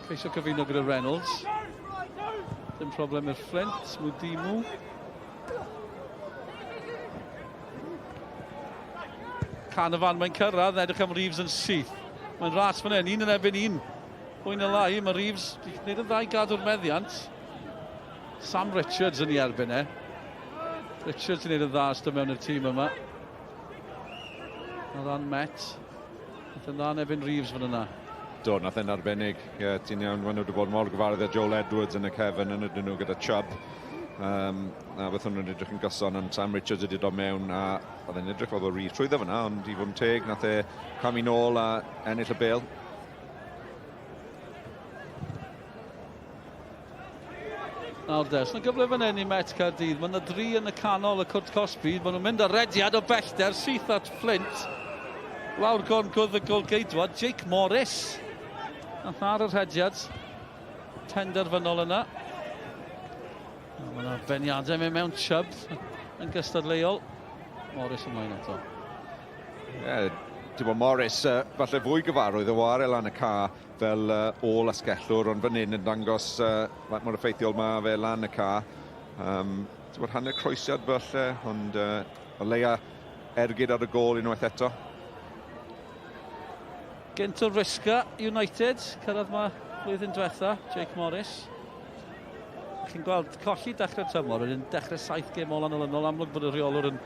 Ceisio cyfuno gyda Reynolds. Dim problem i'r Fflint, Mwdimu. Canafan mae'n cyrraedd, edrych am Reeves yn syth. Mae'n ras fan hyn, 1 yn ebyn 1. Pwy'n y lai, mae Reeves wedi gwneud y ddau gadw'r meddiant. Sam Richards yn ei erbyn e. Richards yn gwneud y dda ystod mewn i'r tîm yma. O ran Met. Nath yn dda yn ebyn Reeves fan yna.
Do, nath e'n arbennig. Ie, ti'n iawn, maen nhw wedi bod mor gyfarwydd â Joel Edwards yn y cefn, yn ydyn nhw gyda Chubb. A beth hwnnw'n edrych yn gyson, ond Sam Richards wedi dod mewn, a oedd e'n edrych oedd o Reeves trwyddo fyna, ond i fod yn teg, nath e camu nôl a ennill y bel.
Nawr des, na gyfle fan hyn i Met Caerdydd. Mae yna 3 yn y canol y Cwrt Cosby. Maen nhw'n mynd ar rediad o bellter, syth at Fflint. Lawr gorngwdd y golgeidwad, Jake Morris. Nath ar yr rediad penderfynol yna. Mae yna beniadau mewn Chubb yn gystadleuol. Morris ymlaen eto.
Ie, ti'n bod Morris, falle fwy gyfarwydd o war lan y ca fel ôl asgellwr, ond fan hyn yn dangos faint mor effeithiol mae fe lan y ca. Ti'n bod hanner croesiad falle, ond o leia ergyd ar y gol unwaith eto.
Gynt o Risga United, cyrraedd yma flwyddyn diwetha, Jake Morris. Chi'n gweld colli dechrau tymor, yn dechrau 7 gêm ôl anolynol, amlwg bod y rheolwr yn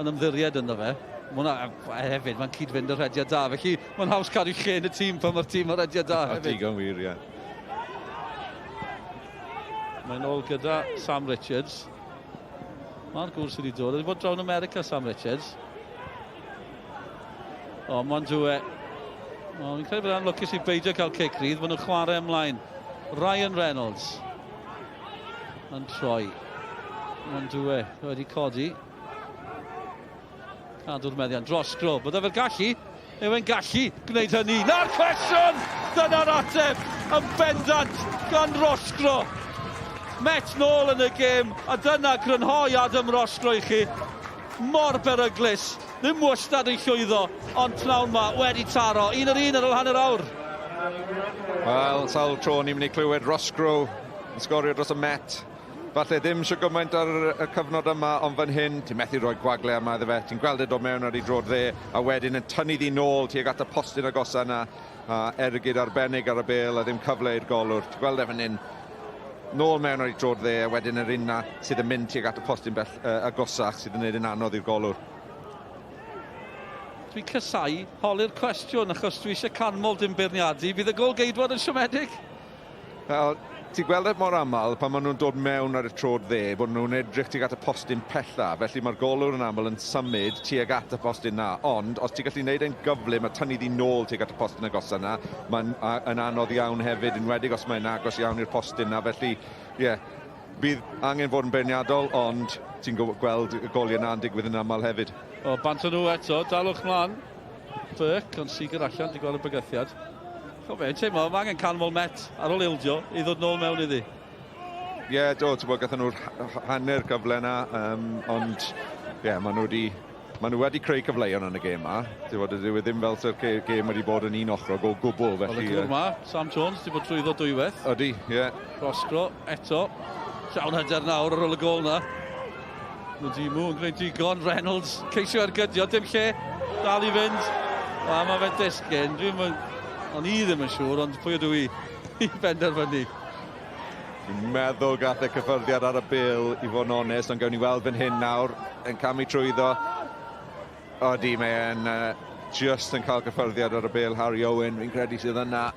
ymddiried ynddo fe. Hwna hefyd, mae'n cyd-fynd y rediad da, felly mae'n haws cadw lle yn y tîm pan mae'r tîm o rediad da hefyd.
Digon wir, ie.
Mae'n ôl gyda Sam Richards. Mae'r gwrs wedi dod. Wedi bod drawn America, Sam Richards. O, mae'n dwe. O, fi'n credu bod e'n lwcus i beidio cael Caerdydd. Maen nhw'n chwarae ymlaen. Ryan Reynolds. Yn troi. Mae'n dwe. Wedi codi. Cadw'r meddiant. Rosgro. Bydde fe'r gallu. Yw e'n gallu gwneud hynny. Na'r cwestiwn! Dyna'r ateb yn bendant gan Rosgro. Met nôl yn y gêm, a dyna grynhoi Adam Rosgro i chi. Mor beryglus. Ddim wastad yn llwyddo, ond pnawn ma wedi taro. 1-1 ar ôl hanner awr.
Wel, sawl tro ni'n mynd i clywed Rosgro yn sgorio dros y Met. Falle ddim eisiau gymaint ar y cyfnod yma, ond fan hyn, ti'n methu rhoi gwagle yma iddo fe. Ti'n gweld e dod mewn ar ei droed dde, a wedyn yn tynnu ddi nôl tuag at y postyn agosa yna. A ergyd arbennig ar y bêl, a ddim cyfle i'r golwr. Ti'n gweld e fan hyn, nôl mewn ar ei droed dde, a wedyn yr unna sydd yn mynd tuag at y postyn agosach sydd yn gwneud yn anodd i'r golwr.
Dwi'n cysau holi'r cwestiwn, achos dwi eisiau canmol dim beirniadu. Bydd y gol geidwad yn siomedig?
Wel, ti'n gweld e mor aml pan maen nhw'n dod mewn ar y troed dde, bod nhw'n edrych tuag at y postyn pella, felly mae'r golwr yn aml yn symud tuag at y postyn na. Ond, os ti'n gallu gwneud e'n gyflym a tynnu ddi nôl tuag at y postyn agosa na, mae'n anodd iawn hefyd, yn wedig os mae'n agos iawn i'r postyn na. Felly, ie, bydd angen fod yn beirniadol, ond ti'n gweld y goliau na'n digwydd yn aml hefyd.
O, bant nhw eto, dalwch mlaen. Burke, ond Seager allan, ti'n gweld y bygythiad. Fe'n teimlo, mae angen canmol Met ar ôl ildio i ddod nôl mewn iddi.
Ie, do, ti'n bod gathen nhw'r hanner cyfle yna, ond ie, maen nhw wedi creu cyfleuon yn y gêm yma. Ti'n bod, ydy ddim fel sy'r gêm wedi bod yn un ochrog o gwbl.
Wel, y gwr yma, Sam Jones, ti'n bod trwyddo dwywaith.
Ydy, ie.
Rosgro, eto. Llawn hyder nawr ar ôl y gol na. Nadimu yn gwneud digon, Reynolds, ceisio ar gydio, dim lle, dal i fynd. A mae fe'n disgyn, ond i ddim yn siŵr, ond pwy ydw i benderfynu.
Dwi'n meddwl gath e cyffyrddiad ar y bil i fod yn onest, ond gawn ni weld fan hyn nawr, yn camu trwyddo. Odi, mae'n just yn cael cyffyrddiad ar y bil, Harry Owen, fi'n credu sydd yna.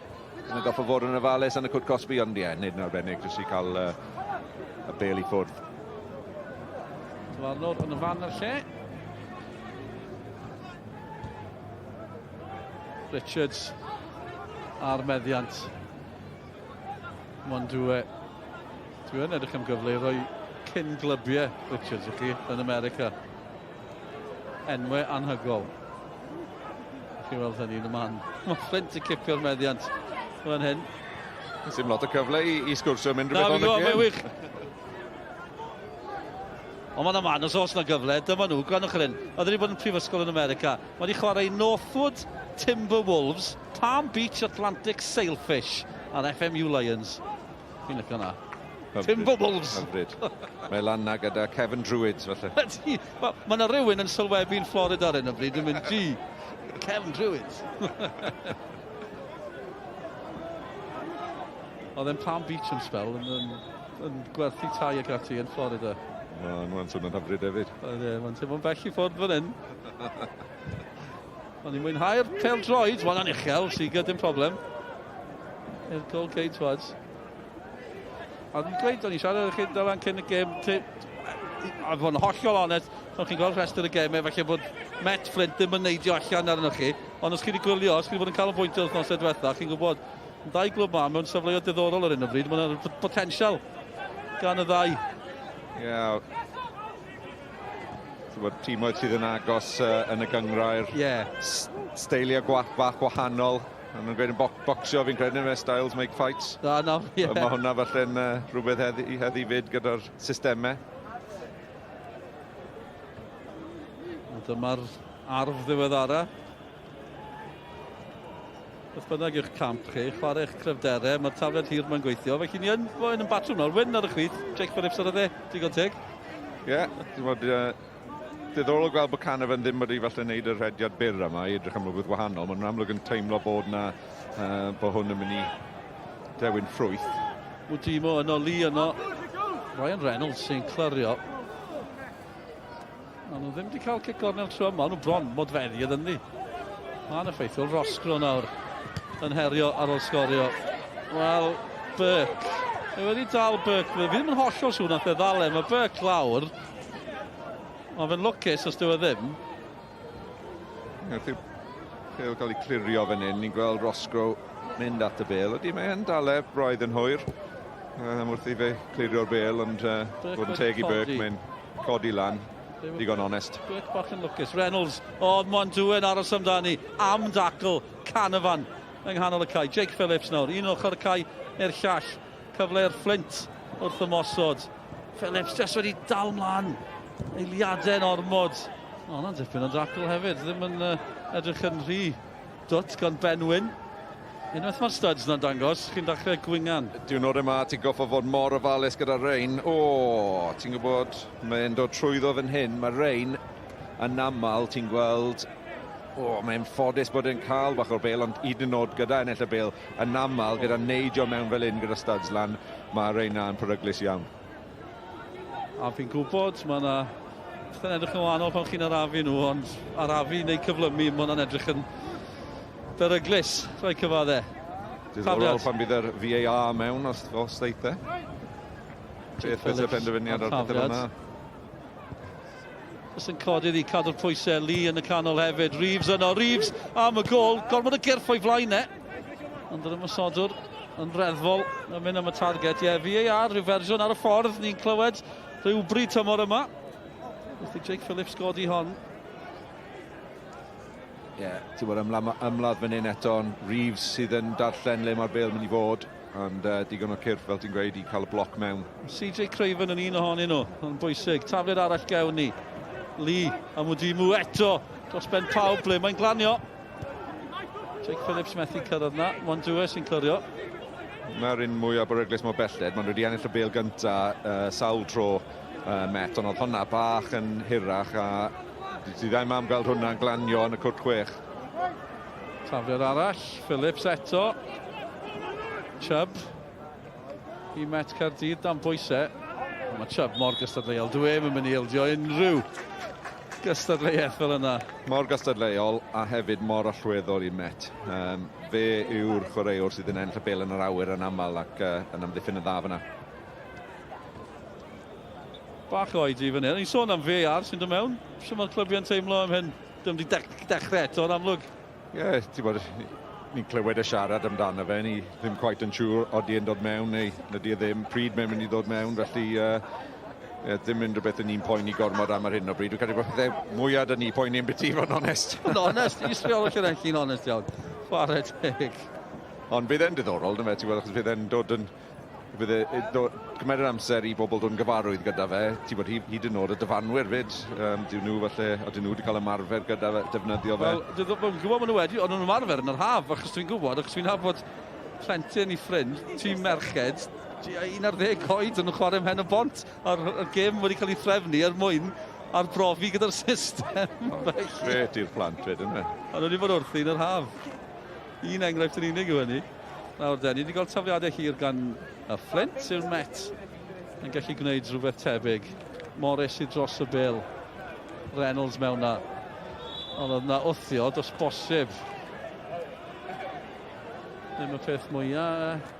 Yn goffa fod yn ofalus yn y cwt Cosby, ond ie, nid yn arbennig, jyst i cael y bil i ffwrdd.
Dyfarnod yn y fan ar lle. Richards ar meddiant. Mae'n dwe. Dwi'n edrych am gyfle i roi cyn glybiau Richards i chi yn America. Enwau anhygol. Chi weld hynny yn y man. Mae Fflint i cipio'r meddiant fan hyn.
Sim lot o cyfle i sgwrsio mynd rhywbeth o'n y gêm.
Mae'n wych. Ond mae'n man, os oes yna gyfle, dyma nhw, gwannwch yr un. Oedd wedi bod yn prifysgol yn America. Mae wedi chwarae Northwood Timberwolves, Palm Beach Atlantic Sailfish a'r FMU Lions. Fi'n lyco na. Timberwolves. Hyfryd.
Mae lan na gyda Kevin Druids, felly.
Mae yna rhywun yn sylwebu'n Florida ar hyn o bryd yn mynd, gee, Kevin Druids. Oedd e'n Palm Beach yn spel yn gwerthu tai ag ati yn Florida.
Mae'n swnio'n hyfryd hefyd.
Mae'n teimlo'n bell i ffwrdd fan hyn. Ond ni'n mwynhau'r pêl-droed, wan uchel, Seager, dim problem. I'r gol geidwad. A dwi'n gweud, o'n i siarad â chi dylan cyn y gêm, a fo'n hollol onest, ond chi'n gweld rhestr y gemau, falle bod Met Fflint ddim yn neidio allan arno chi, ond os chi wedi gwylio, os chi wedi bod yn cael y bwyntio wythnos diwetha, chi'n gwybod, dau glwb ma mewn safleoedd diddorol ar hyn o bryd, mae'n potensial gan y ddau.
Ie, tîmoedd sydd yn agos yn y gyngrair. Steiliau bach wahanol. Mae'n gweud yn bocsio, fi'n credu yn styles make fights. Mae hwnna falle'n rhywbeth heddi fyd gyda'r systemau.
Dyma'r arf ddiweddara. Beth bynnag yw'ch camp chi, chwarae eich cryfderau, mae'r taflen hir mae'n gweithio. Felly ni yn batrwm nawr, wyn ar y chwith. Jake Phillips ar y dde, digon teg.
Ie, diddorol gweld bod Canavan ddim wedi falle wneud yr rhediad byr yma i edrych am rhywbeth wahanol. Mae'n amlwg yn teimlo bod hwn yn mynd i dewin ffrwyth.
Wdimo yno, Lee yno. Ryan Reynolds sy'n clyrio. Nhw ddim wedi cael cic gornel trwy yma, nhw bron modfeddiad yn ddi. Mae'n effeithiol, Rosgro nawr yn herio ar ôl Sgorio. Wel, Burke Fe wedi dal Burke, fi ddim yn hollol siŵr nath e ddal e, mae Burke lawr. Mae fe'n lwcus os dyw e ddim.
Pêl cael ei clirio fan hyn, ni'n gweld Roscoe mynd at y bêl. Ydy, mae e'n dal e braidd yn hwyr. Wrth i fe clirio'r bêl, ond bod yn teg i Burke, mae'n codi lan. Digon onest.
Burke bach yn lwcus. Reynolds, mae'n dwy'n aros amdani. Am dacl, Canavan yng nghanol y cae. Jake Phillips nawr, un ochr y cae i'r llall. Cyfle'r Fflint wrth ymosod. Phillips just wedi dal mlaen. Eiliadau'n ormod. Na'n dipyn o dacl hefyd. Ddim yn edrych yn rhy dwt gan Ben Wyn. Unwaith mae'r studs na'n dangos, chi'n dechrau gwyngan.
Diwrnod yma, ti'n goffo fod mor ofalus gyda Rein. Ti'n gwybod, mae'n dod trwyddo fan hyn. Mae Rein yn aml, ti'n gweld... mae'n ffodus bod e'n cael bach o'r bêl, ond hyd yn oed gyda ennill y bêl. Yn aml, gyda neidio mewn fel un gyda studs lan, mae Rein na'n peryglus iawn.
A fi'n gwybod, mae yna... Fy'n edrych yn wahanol pan chi'n arafu nhw, ond arafu neu cyflymu, mae yna'n edrych yn... beryglus, rhoi cyfaddau.
Diddorol pan bydd yr VAR mewn os ddeitha. Beth fydd y penderfyniad o'r pethau yna.
Ys yn codydd i cadw'r pwysau, Lee yn y canol hefyd. Reeves yno, Reeves am y gol. Gormod y gyrff o'i flaen e. Ond yr ymwysodwr yn reddfol yn mynd am y target. VAR, rhyw fersiwn ar y ffordd, ni'n clywed rhywbryd tymor yma. Wrth i Jake Phillips godi hon.
Ti'n bod ymladd fan hyn eto, Reeves sydd yn darllen le mae'r bêl mynd i fod, ond digon o cyrff, fel ti'n gweud, i cael y bloc mewn.
CJ Craven yn un ohonyn nhw, yn bwysig. Taflid arall gewn ni. Lee, am Wdimu eto, dros ben pawb ble, mae'n glanio. Jake Phillips methu cyrraedd na, Mon Dwys sy'n cyrrio.
Mae'r un mwy o beryglus mor belled, mae'n wedi ennill y bêl gynta sawl tro met, ond oedd hwnna bach yn hirach, a ti ddim am gweld hwnna'n glanio yn y cwrt chwech.
Tafliad arall, Phillips eto. Chubb. I met Caerdydd dan bwysau. Mae Chubb mor gystadleuol. Dwi'n mynd i ildio unrhyw gystadleuaeth fel yna.
Mor gystadleuol a hefyd mor allweddol i met. Fe yw'r chwaraewr sydd yn ennill y bêl yn yr awyr yn aml ac yn amddiffyn y dda fyna.
Bach oedi fan hyn. Ni'n sôn am VAR sy'n dod mewn. Sio mae'r clybiau'n teimlo am hyn. Dim di dechrau eto, yn amlwg.
Ti'n bod, ni'n clywed y siarad amdano fe. Ni ddim quite yn siŵr odi yn dod mewn neu ydy e ddim. Pryd mae'n mynd i ddod mewn, felly ddim yn rhywbeth yn un poeni gormod am ar hyn o bryd. Dwi'n credu bod pethau mwyad yn un poeni yn biti fo'n onest.
Yn onest, i sriol o'ch yn onest iawn. Chwarae teg.
Ond bydd e'n diddorol, dyma, ti'n gweld, achos bydd e'n dod yn... Gymer yr amser i bobl dod yn gyfarwydd gyda fe, ti'n bod hyd yn oed y dyfanwyr fyd, dyn nhw wedi cael ymarfer gyda fe, defnyddio fe.
Wel, dwi'n gwybod maen nhw wedi, ond nhw'n ymarfer yn yr haf, achos dwi'n gwybod, achos dwi'n nabod plentyn i ffrind, tîm merched, 11 coed yn chwarae ymhen y bont, a'r gêm wedi cael ei threfnu er mwyn arbrofi gyda'r system.
Gret i'r plant fyd, yna.
A nhw wedi bod wrthi yn yr haf. Un enghraifft yn unig yw hynny. Nawr den, ni wedi cael tafliadau hir gan y Fflint yw'r Met yn gallu gwneud rhywbeth tebyg. Morris i dros y bil. Reynolds mewn na. Ond oedd na wthio, dos bosib. Ddim y peth mwyaf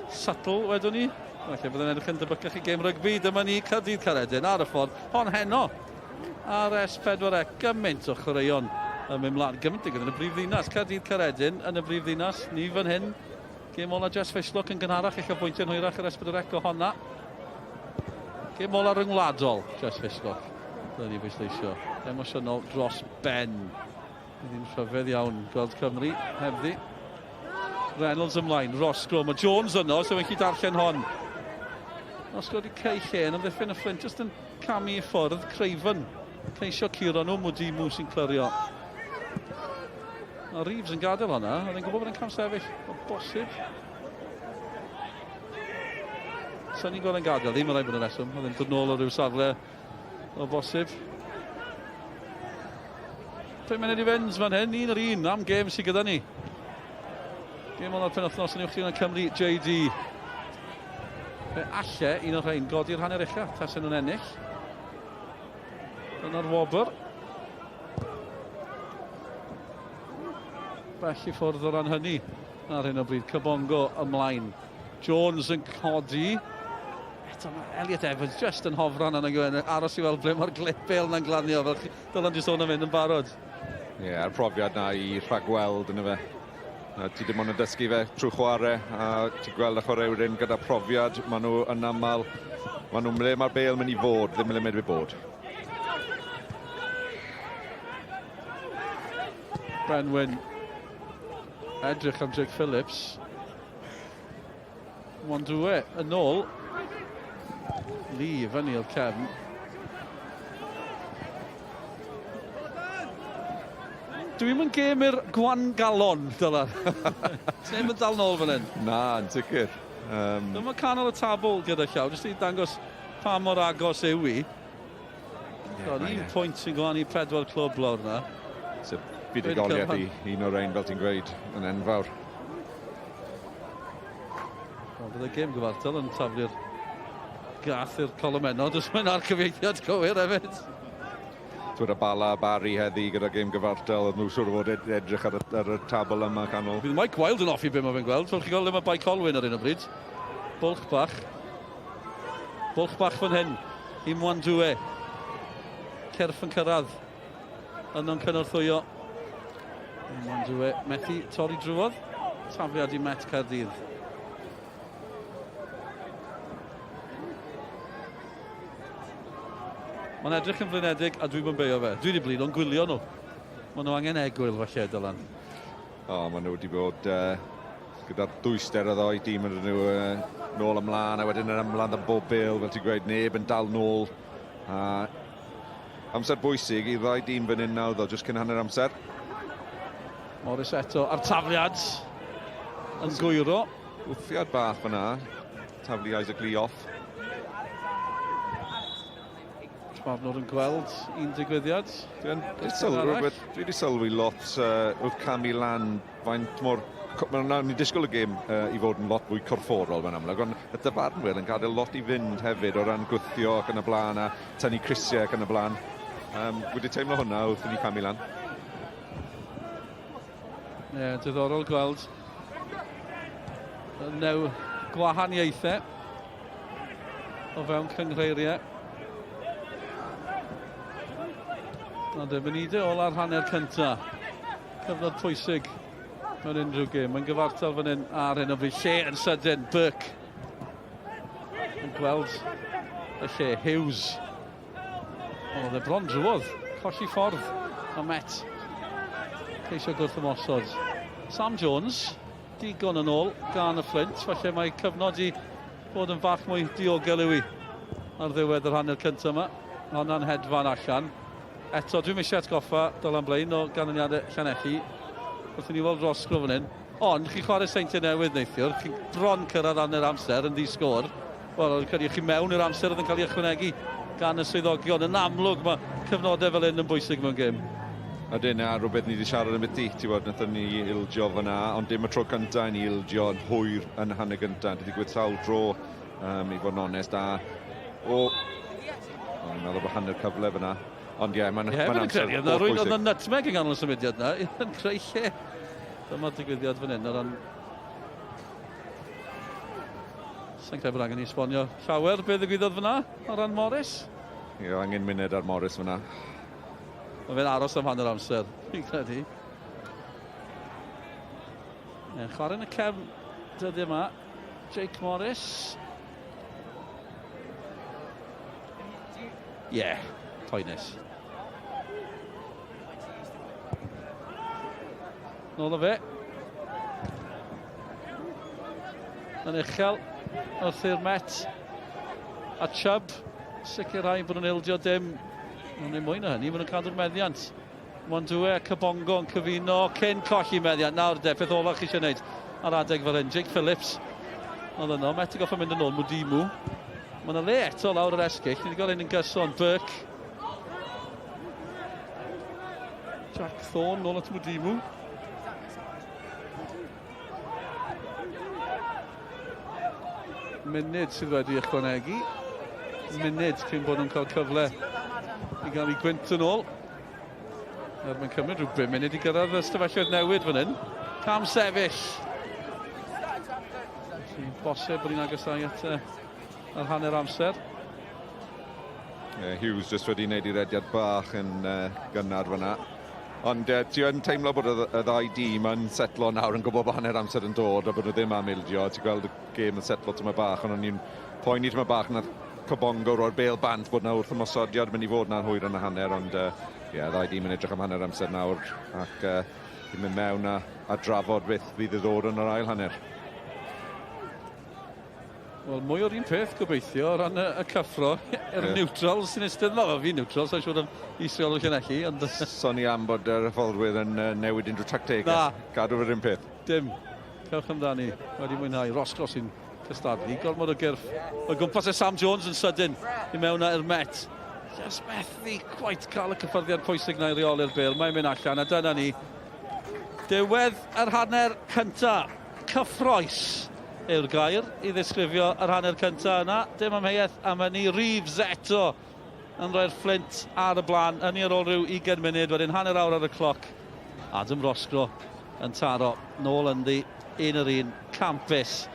subtle, wedwn ni. Felly byddai'n edrych yn debycach i gêm rygbi. Dyma ni Caerdydd Caeredin ar y ffordd. Hon heno ar S4C. Gymaint o chwaraeon yn mynd mlaen. Gymaint yn y brif ddinas. Caerdydd Caeredin yn y brif ddinas. Ni fan hyn. Gêm ola Jess Fishlock yn gynharach eich o bwyntiau'n hwyrach yr S4C o honna. Gêm ola ryngwladol Jess Fishlock. Dyna ni bwysleisio. Emosiynol dros ben. Ddim rhyfedd iawn gweld Cymru hebddi. Reynolds ymlaen, Roscoe. Mae Jones yno, so fe'n chi darllen hon. Roscoe wedi ceu lle yn ymddiffyn y Fflint, jyst yn camu i ffwrdd. Craven. Ceisio curo nhw, Wdimu sy'n clyrio. A Reeves yn gadael hwnna, oedd e'n gwybod bod e'n cam sefyll. O bosib. Sa'n ni'n gweld e'n gadael, ddim yn rhaid bod yn reswm. Oedd e'n dod nôl o ryw safle o bosib. 5 munud i fynd fan hyn, 1-1 am gêm sydd gyda ni. Gêm o'n o'r penwthnos yn uwch yn Cymru JD. Fe alle un o'r rhain godi'r hanner ucha, tasen nhw'n ennill. Dyna'r wobr. Bell i ffwrdd o ran hynny ar hyn o bryd. Cybongo ymlaen Jones yn codi. Eto mae Elliot Evans just yn hofran yna gwyn. Aros i weld ble mae'r glipel yna'n glanio. Fel dylan di sôn am hyn yn barod.
Ie, a'r profiad na i rhagweld yn y fe. Ti dim ond yn dysgu fe trwy chwarae, a ti gweld y chwaraewr gyda profiad. Maen nhw yn aml, maen nhw ble mae'r bêl mynd i fod, ddim ble mynd i bod.
Brenwyn edrych am Jake Phillips. Mwandwe yn ôl. Lee fyny o'r cefn. Dwi'n mynd gêm i'r Gwan Galon, Dylan. Ti'n mynd dal nôl fan hyn?
Na, yn sicr.
Dyma canol y tabl gyda llaw, jyst i dangos pa mor agos yw i. Un pwynt sy'n gwan i 4 clwb lawr yna.
So, buddugoliaeth i un o'r ein fel ti'n gweud yn enfawr.
Bydd y gêm gyfartal yn taflu'r gath i'r colomennod, os mae'n ar cyfeithiad cywir hefyd.
Twyd y Bala, Barry heddi gyda gêm gyfartal, oedd nhw siwr o fod edrych ar y tabl yma canol.
Bydd Mike Wilde yn offi beth mae fe'n gweld, fel chi'n gweld yma Bai Colwyn ar un o bryd. Bwlch bach fan hyn i Mwandwe. Cerff yn cyrraedd yn o'n cynorthwyo. Mwandwe methu torri drwodd. Tafiad i Met Caerdydd. Mae'n edrych yn flinedig a dwi'n beio fe. Dwi wedi blin o'n gwylio nhw. Maen nhw angen egwyl falle, Dylan.
Maen nhw wedi bod gyda'r dwyster o ddoi dîm yn nhw nôl ymlaen, a wedyn yn ymlaen am bob bêl, fel ti'n gweud, neb yn dal nôl. Amser bwysig i ddoi dîm fan hyn nawr, ddo, jyst cyn hanner amser.
Morris eto ar tafliad yn gwyro.
Wthiad bach fyna, taflu Isaac Lee off.
Marnwr yn gweld un digwyddiad.
Dwi wedi sylwi lot wrth camu lan faint mor... Ni'n disgwyl y gêm i fod yn lot fwy corfforol fan amlwg, ond y dyfarnwyr yn gadael lot i fynd hefyd o ran gwythio ac yn y blaen a tynnu crisiau ac yn y blaen. Wedi teimlo hwnna wrth i ni camu lan.
Ie, diddorol gweld new gwahaniaethau o fewn cyngreiriau. Ond y munudau ôl ar hanner cynta. Cyfnod pwysig mewn unrhyw gêm. Mae'n gyfartal fan hyn ar hyn o fi. Lle yn sydyn, Burke. Yn gweld y lle, Hughes. Oedd e bron drwodd. Colli ffordd a Met. Ceisio gwrthymosod. Sam Jones, digon yn ôl gan y Fflint. Falle mae cyfnod i bod yn fach mwy diogel yw i ar ddiwedd yr hanner cynta yma. Hwnna'n hedfan allan. Eto, dwi'n eisiau atgoffa Dylan Blaen o ganlyniadau Llanelli. Wrth i ni weld rosgro fan hyn. Ond, chi'n chwarae seintiau newydd neithiwr. Chi'n bron cyrraedd anner amser yn di-sgôr. Wel, chi mewn i'r amser oedd yn cael ei ychwanegu gan y swyddogion. Yn amlwg, mae cyfnodau fel hyn yn bwysig mewn gêm.
A dyna rhywbeth ni wedi siarad yn byti, ti'n bod, nathon ni ildio fyna, ond dim y tro cyntaf ni ildio yn hwyr yn hanner gyntaf. Wedi gweud sawl dro, i fod yn onest, O'n meddwl bod hanner cyfle fyna. Ond ie, mae'n amser
bwysig. Rwy'n oedd yn nutmeg yn ganol y symudiad yna, yn creu lle. Dyma digwyddiad fan hyn, o ran... Sa'n credu bod angen i esbonio llawer beth ddigwyddodd fyna, o ran Morris.
Ie, angen munud ar Morris fyna.
Mae fe'n aros am hanner amser, fi'n credu. Chwarae yn y cefn dyddiau yma, Jake Morris. Poenus. Nôl o fe. Yn uchel wrth i'r Met a Chubb sicrhau bod nhw'n ildio dim. Nhw'n ei mwy na hynny, maen nhw'n cadw'r meddiant. Mwandwe a Cabongo yn cyfuno cyn colli meddiant. Nawr de, peth ola chi eisiau gwneud ar adeg fel hyn. Jake Phillips oedd yno, Met i goffa mynd yn ôl, Mwdimu. Mae yna le eto lawr yr esgyll, ni wedi gael un yn gyson, Burke. Jack Thorne nôl at Mwdimu. Munud sydd wedi ychwanegu. Munud cyn bod nhw'n cael cyfle i gael ei gwynt yn ôl. Mae'n cymryd rhyw 5 munud i gyrraedd y stafelloedd newid fan hyn. Cam sefyll. Felly bosib bod ni'n agosáu at yr hanner amser.
Hughes just wedi wneud i'r ediad bach yn gynnar fyna. Ond ti yn teimlo bod y ddau dîm yn setlo nawr yn gwybod bod hanner amser yn dod a bod nhw ddim am ildio. Ti'n gweld y gêm yn setlo tyma bach, ond o'n i'n poeni tyma bach na cobongo roi'r bêl bant bod na wrth ymosodiad mynd i fod na'n hwyr yn y hanner, ond ddau dîm yn edrych am hanner amser nawr ac i'n mynd mewn a drafod beth fydd i ddod yn yr ail hanner.
Wel, mwy o'r un peth gobeithio o ran y cyffro. Neutrals sy'n eisteddfod. Fi neutrals, sa'n siŵr am Israel o Llanelli. Ond...
Soni am bod yr hyfforddwyr yn newid unrhyw tactegau.
Na.
Gadw fy'r un peth.
Dim. Cewch amdani. Wedi mwynhau. Rosgro sy'n cystadlu. Gormod o gyrff. O gwmpas Sam Jones yn sydyn i mewn i'r Met. Just methu gwaith cael y cyffyrddiad pwysig na i reoli'r bêl. Mae'n mynd allan. A dyna ni. Diwedd yr hanner cynta. Cyffroes yw'r gair i ddisgrifio yr hanner cynta yna. Dim amheuaeth am hynny. Reeves eto yn rhoi'r Fflint ar y blaen. Yn i'r ôl rhyw 20 munud, wedyn hanner awr ar y cloc. Adam Rosgro yn taro nôl ynddi, un yr un, campus.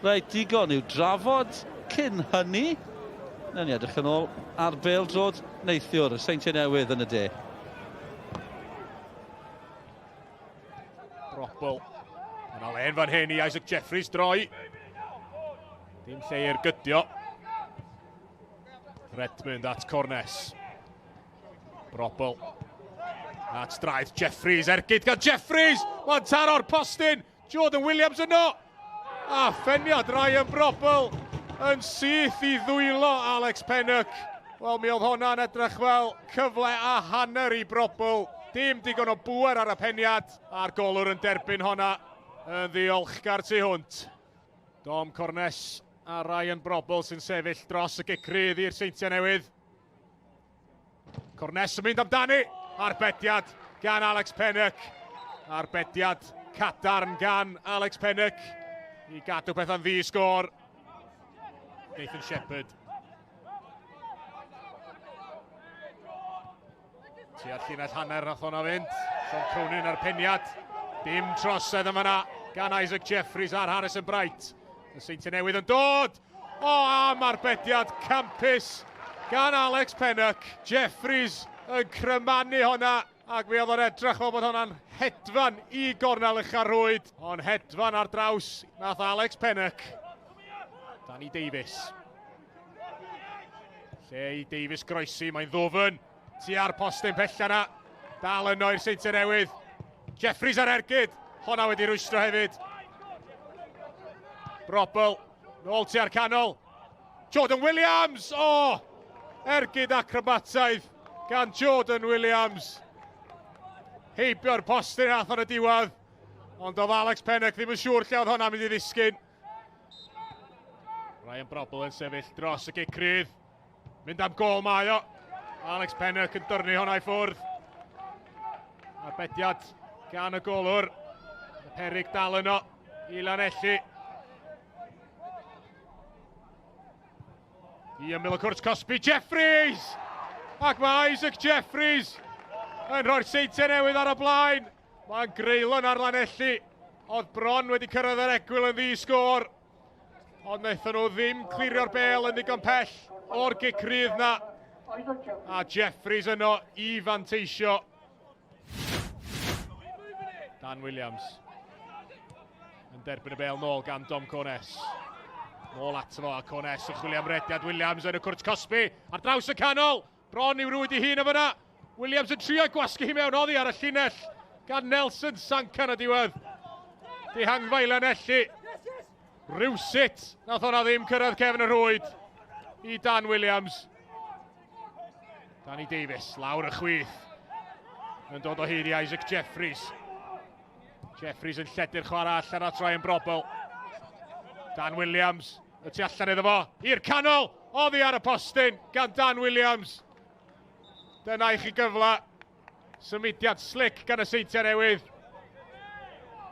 Reit, digon i'w drafod cyn hynny. Nawn ni edrych yn ôl ar Pêl-droed neithiwr, y Seintiau Newydd yn y de.
Robl. Yna len fan hyn i Isaac Jeffries droi. Dim lle i'r gydio. Redmond at Cornes. Robl. At draeth Jeffries. Ergyd gan Jeffries. Mae'n taro'r postyn. Jordan Williams yno. A ffeniad Ryan Brobl yn syth i ddwylo Alex Pennock. Wel, mi oedd hwnna'n edrych fel cyfle a hanner i Brobl. Dim digon o bŵer ar y peniad. A'r golwr yn derbyn honna. Yn ddiolchgar tu hwnt. Dom Cornes a Ryan Brobl sy'n sefyll dros y gicrydd i'r Seintiau Newydd. Cornes yn mynd amdani. Arbediad gan Alex Pennock. Arbediad cadarn gan Alex Pennock. I gadw peth yn ddi-sgôr. Nathan Shepherd. Tua'r llinell hanner nath hwnna fynd. Sean Cronin ar peniad. Dim trosedd yma na gan Isaac Jeffries ar Harrison Bright. Y Seintiau Newydd yn dod. O, am arbediad campus gan Alex Pennock. Jeffries yn crymanu honna. Ac mi oedd o'r edrych o bod hwnna'n hedfan i gornel ucharwyd. Ond hedfan ar draws nath Alex Pennock. Danny Davies. Lle i Davies groesi, mae'n ddwfn. Tu ar postyn pella na. Dal yno i'r Seintiau Newydd. Jeffries ar ergyd. Honna wedi rwystro hefyd. Brobl. Nôl tu ar canol. Jordan Williams. O! Ergyd acrobataidd gan Jordan Williams. Heibio'r postyn ath o'n y diwedd. Ond oedd Alex Pennock ddim yn siŵr lle oedd honna mynd i ddisgyn. Ryan Brobl yn sefyll dros y gicrydd. Mynd am gol mae o. Alex Pennock yn dyrnu honna i ffwrdd. Arbediad gan y golwr. Y peryg dal yno i Lanelli. Ian Miller-Cwrs-Cosby, Jeffries! Ac mae Isaac Jeffries yn rhoi'r Seintiau Newydd ar y blaen. Mae'n greulon ar Lanelli. Oedd bron wedi cyrraedd yr egwyl yn ddi-sgôr. Ond wnaethon nhw ddim clirio'r bêl yn ddigon pell o'r gicrydd na. A Jeffries yno i fanteisio. Dan Williams. Yn derbyn y bêl nôl gan Dom Cornes. Nôl ato fo a Cornes yn chwilio am rediad. Williams yn y Cwrs-Cosby ar draws y canol. Bron i'w rwyd i hun o fyna. Williams yn trio gwasgu hi mewn oddi ar y llinell. Gan Nelson Sancan y diwedd. Dihangfa i Lanelli. Rywsut nath hwnna ddim cyrraedd cefn y rwyd i Dan Williams. Danny Davies, lawr y chwith. Yn dod o hyd i Isaac Jeffries. Jeffries yn lledu'r chwarae allan at Ryan Brobl. Dan Williams, y tu allan iddo fo. I'r canol, oddi ar y postyn gan Dan Williams. Dyna i chi gyfle. Symudiad slick gan y Seintiau Newydd.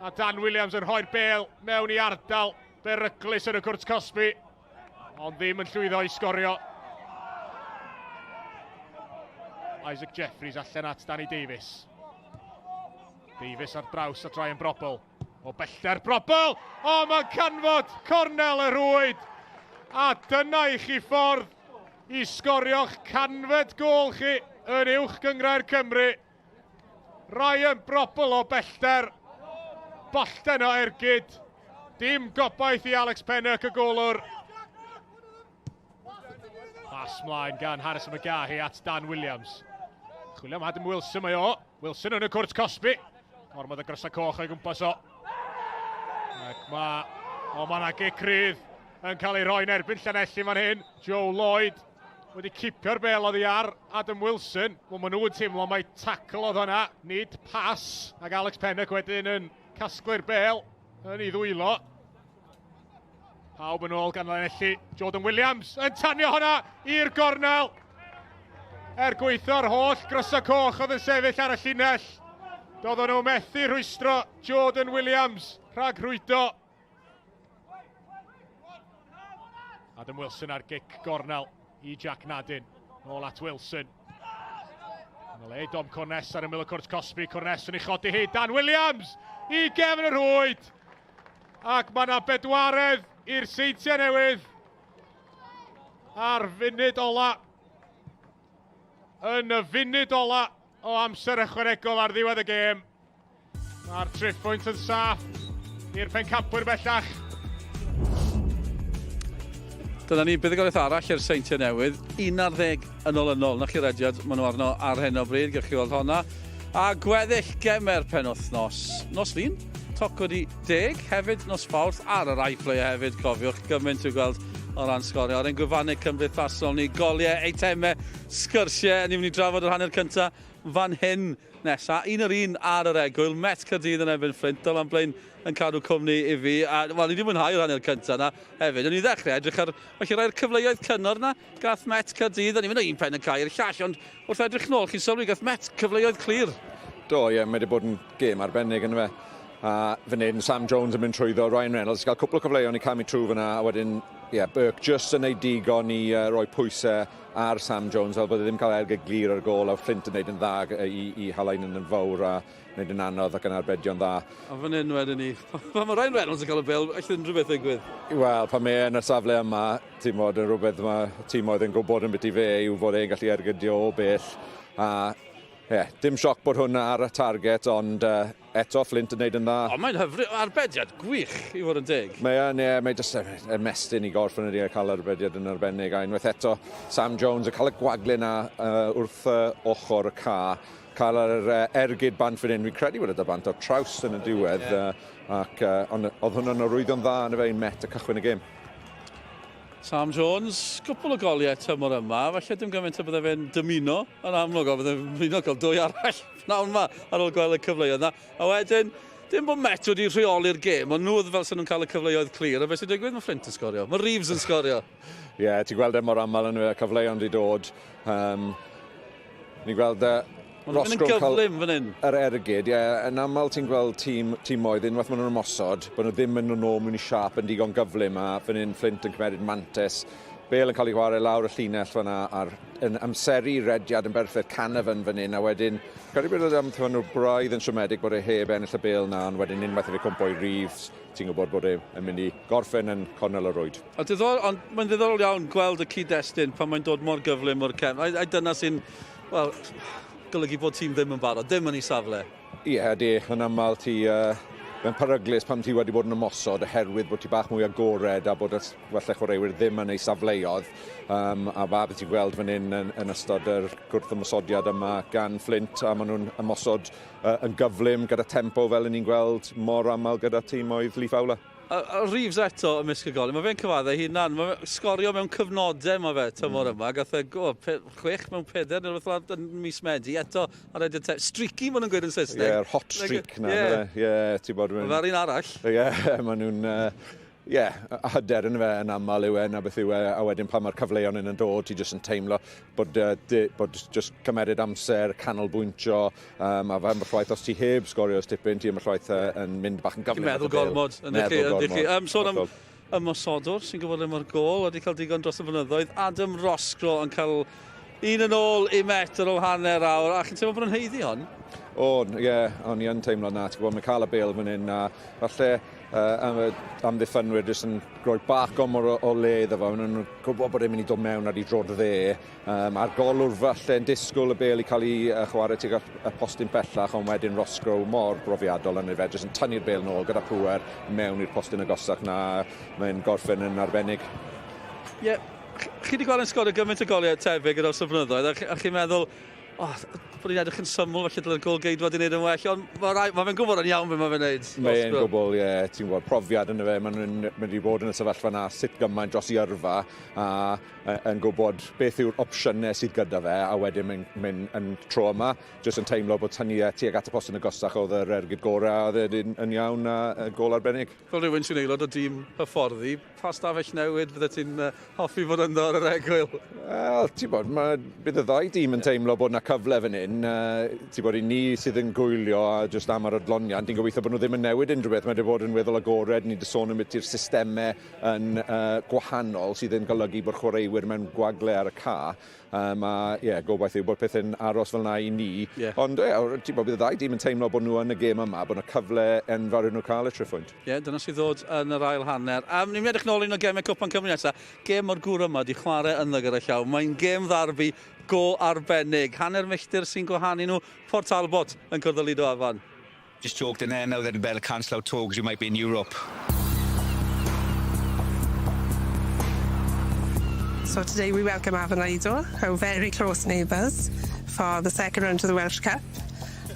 A Dan Williams yn rhoi'r bêl mewn i ardal beryglus yn y Cwrs-Cosby. Ond ddim yn llwyddo i sgorio. Isaac Jeffries allan at Danny Davies. Davies ar draws at Ryan Brobl. O bellter Brobl. O, mae'n canfod cornel y rwyd. A dyna i chi ffordd i sgorio'ch canfed gol chi yn uwch Gyngrair Cymru. Ryan Brobl o bellter. Bollten o ergyd. Dim gobaith i Alex Pennock y golwr. Pas mlaen gan Harrison McGahey at Dan Williams. Chwilio am Adam Wilson mae o. Wilson yn y cwrt Cosby. Gormod y grysa coch o'i gwmpas o. Ac mae'na Caerdydd yn cael ei roi'n erbyn Llanelli fan hyn. Joe Lloyd wedi cipio'r bel oddi ar Adam Wilson. Wel, maen nhw'n teimlo mai tackle oedd hwnna, nid pas. Ac Alex Pennock wedyn yn casglu'r bel yn ei ddwylo. Pawb yn ôl gan Llanelli. Jordan Williams yn tanio hwnna i'r gornel. Gweithio'r holl grysa coch oedd yn sefyll ar y llinell. Doedden nhw methu rhwystro Jordan Williams rhag rhwydo. Adam Wilson ar gic gornel i Jack Nadin. Nôl at Wilson. Yn y le Dom Cornes ar ymyl y cwrt Cosby. Cornes yn ei chodi hi. Dan Williams i gefn y rwyd. Ac mae yna bedwaredd i'r seintiau newydd. Ar funud ola. Yn y funud ola o amser ychwanegol ar ddiwedd y gêm. Mae'r triffwynt yn saff i'r pencampwyr bellach.
Dyna ni buddigoliaeth arall i'r seintiau newydd. 11 yn ôl. Na chi rediad, maen nhw arno ar hyn o bryd, gewch chi weld honna. A gweddill gemer penwythnos. Nos Lun, toc wedi 10, hefyd nos Fawrth ar yr iPlayer hefyd, cofiwch, gymaint i'w gweld o ran sgorio. Ar ein gwefannau cymdeithasol ni, goliau, eitemau, sgyrsiau. Ni'n mynd i drafod yr hanner cyntaf fan hyn nesaf. Un ar yr egwyl, Met Caerdydd yn erbyn Fflint, Dylan Blaen yn cadw cwmni i fi. A wel, ni wedi mwynhau yr hanner cyntaf na hefyd. O'n i ddechrau edrych ar, felly rhai'r cyfleoedd cynnar na, gath Met Caerdydd. O'n i'n mynd o un pen yn cael i'r llall, ond wrth edrych nôl, chi'n sylwi gath Met cyfleoedd clir.
Do, ie, mae wedi bod yn gêm arbennig yn fe. A fan hyn, Sam Jones yn mynd trwyddo, Ryan Reynolds, gael cwpl o cyfleoedd i camu trwy fyna, a wedyn, Burke just yn neud digon i roi pwysau ar Sam Jones, fel bod e ddim cael ergyd glir ar gol, a Fflint yn neud yn dda i halain yn fawr, a neud yn anodd ac yn arbedion dda.
A fan hyn wedyn ni, pan mae Ryan Reynolds yn cael y bil, eich yn rhywbeth ddigwydd?
Wel, pan mae yn y safle yma, ti'n modd yn rhywbeth mae tîm oedd yn gwybod yn beth i fe yw fod e'n gallu ergydio o bell. A dim sioc bod hwnna ar y target, ond eto Fflint yn neud yn dda.
O, mae'n hyfryd, arbediad gwych i fod yn dig.
Mae jyst ymestyn i gorffen ydi cael arbediad yn arbennig. A unwaith eto, Sam Jones yn cael y gwagle na wrth ochr y ca. Cael yr ergyd bant fan hyn. Fi'n credu bod y bant o traws yn y diwedd. Ond oedd hwnna'n arwyddo'n dda yn y fe'n Met y cychwyn y gêm.
Sam Jones, cwpl o goliau tymor yma, falle dim gymaint o bydde fe'n dymuno yn amlwg, o bydde'n dymuno cael 2 arall nawn yma ar ôl gweld y cyfleoedd yna. A wedyn, dim bod Met wedi rheoli'r gêm, ond nhw fel sy'n nhw'n cael y cyfleoedd clir, a beth sy'n digwydd mae Fflint yn sgorio, mae Reeves yn sgorio.
Ti'n gweld e mor aml yn y cyfleoedd wedi dod. Ni'n gweld
Mae'n gyflym fan hyn.
Yr ergyd, yn aml ti'n gweld tîm oedd, unwaith maen nhw'n ymosod, bod nhw ddim yn nhw mewn i siap yn digon gyflym, a fan hyn Fflint yn cymeryd mantes. Bale yn cael ei chwarae lawr y llinell fan'na, yn amseru rediad yn berffaith Canavan fan hyn, a wedyn, credu bod am nhw braidd yn siomedig bod e heb ennill y Bale na, ond wedyn unwaith i fe cwmpo i Reeves, ti'n gwybod bod e'n mynd i gorffen yn cornel y rwyd.
Ond mae'n ddiddorol iawn gweld y cyd-destun pan mae'n dod mor gyflym o'r cefn. A dyna sy'n, wel, golygu bod tîm ddim yn barod, ddim yn ei safle.
Yn aml mae'n peryglus pan ti wedi bod yn ymosod oherwydd bod ti bach mwy agored a bod falle chwaraewyr ddim yn ei safleoedd. A beth ti'n gweld fan hyn yn ystod yr gwrth ymosodiad yma gan Fflint, a maen nhw'n ymosod yn gyflym gyda tempo fel ni'n gweld mor aml gyda tîm oedd Lee Fowler.
A Reeves eto ymysg y gol, mae fe'n cyfaddau hunan, mae sgorio mewn cyfnodau mae fe tymor yma, gath e 6 mewn 4 neu rhywbeth yn mis Medi, eto ar edrych streaky maen nhw'n gweud yn Saesneg.
Hot streak na, ti'n bod...
Mae'r un arall.
Maen nhw'n... a hyder yn fe yn aml yw na beth yw a wedyn pan mae'r cyfleon yn dod, ti jyst yn teimlo bod jyst cymeryd amser, canolbwyntio, a fe am llwaith os ti heb sgorio stipyn, ti am llwaith yn mynd bach yn gyflym.
Meddwl gormod. Sôn am ymosodwr sy'n gwybod am o'r gol, wedi cael digon dros y flynyddoedd. Adam Roscro yn cael Un yn ôl i metr o hanner awr, a chi'n teimlo bod yn heiddi hon?
O, ie, o'n i yn teimlo na. Ti'n gwybod, mae cael y bêl fan hyn, a falle amddiffynwyr jyst yn rhoi bach o le iddo fo. Maen nhw'n gwybod bod e'n mynd i dod mewn ar ei drod dde. A'r golwr falle yn disgwyl y bêl i cael ei chwarae tuag y postyn bellach, ond wedyn Roscoe mor brofiadol yn ei fe, jyst yn tynnu'r bêl nôl gyda pŵer mewn i'r postyn agosach na mae'n gorffen yn arbennig.
Ie, chi wedi gweld yn Sgorio gymaint o goliau tebyg yn ôl blynyddoedd, a chi'n meddwl, bod ni'n edrych yn syml, falle dyle'r gol geidfa wedi gwneud yn well, ond mae'n gwybod yn iawn beth mae'n gwneud.
Mae'n gwybod, ie, ti'n gwybod, profiad yn y fe, mae'n mynd i bod yn y sefyllfa na sut gymaint dros i yrfa, a yn gwybod beth yw'r opsiynau sydd gyda fe, a wedyn mynd yn tro yma, jyst yn teimlo bod tynnu tuag at y postyn agosach oedd yr ergyd gorau, a oedd yn iawn a gol arbennig. Fel
rhywun sy'n aelod o dîm hyfforddi, pa stafell newid fydde ti'n hoffi fod ynddo ar yr egwyl?
Wel, ti'n bod, bydd y ddau dîm yn teimlo bod yna cyfle fan hyn. Ti'n bod, i ni sydd yn gwylio a jyst am yr adloniant, ni'n gobeithio bod nhw ddim yn newid unrhyw beth. Mae wedi bod yn weddol agored, ni wedi sôn am ydy'r systemau yn gwahanol sydd yn golygu bod chwaraewyr mewn gwagle ar y ca. Gobeithio bod pethau'n aros fel yna i ni. Ond ti'n bod, bydd y ddau dîm yn teimlo bod nhw yn y gêm yma, bod yna cyfle enfawr yn nhw cael y triffwynt. Dyna sydd ddod yn yr ail hanner. Ni'n mynd edrych nôl un o gemau Cwpan Cymru nesaf. Gêm o'r gŵr yma di chwarae yn gyda llaw. Mae'n gêm ddarbu go arbennig. Hanner milltir sy'n gwahanu nhw. Port Talbot yn cwrdd y Lido Afan.
Just joked in there now that you'd better cancel out talks, you might be in Europe.
So today we welcome Afan Lido, our very close neighbours, for the second round of the Welsh Cup.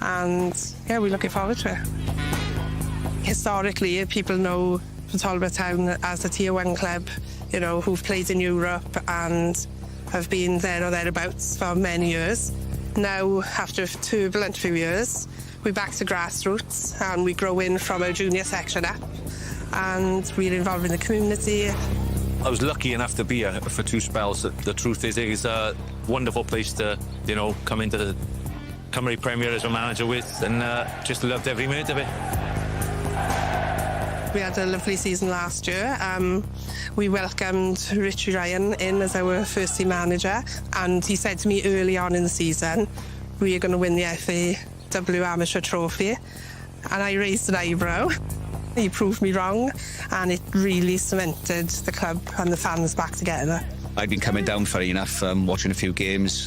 And yeah, we're looking forward to it. Historically, people know Talbot Town as a Tier 1 club, you know, who've played in Europe and have been there or thereabouts for many years. Now, after a turbulent few years, we're back to grassroots and we grow in from our junior section up and we're involved in the community.
I was lucky enough to be here for 2 spells. The truth is, it's a wonderful place to, you know, come into the Cymru Premier as a manager with, and just loved every minute of it.
We had a lovely season last year. We welcomed Richie Ryan in as our first team manager, and he said to me early on in the season, we're going to win the FAW Amateur Trophy. And I raised an eyebrow. He proved me wrong, and it really cemented the club and the fans back together.
I'd been coming down, funny enough, watching a few games,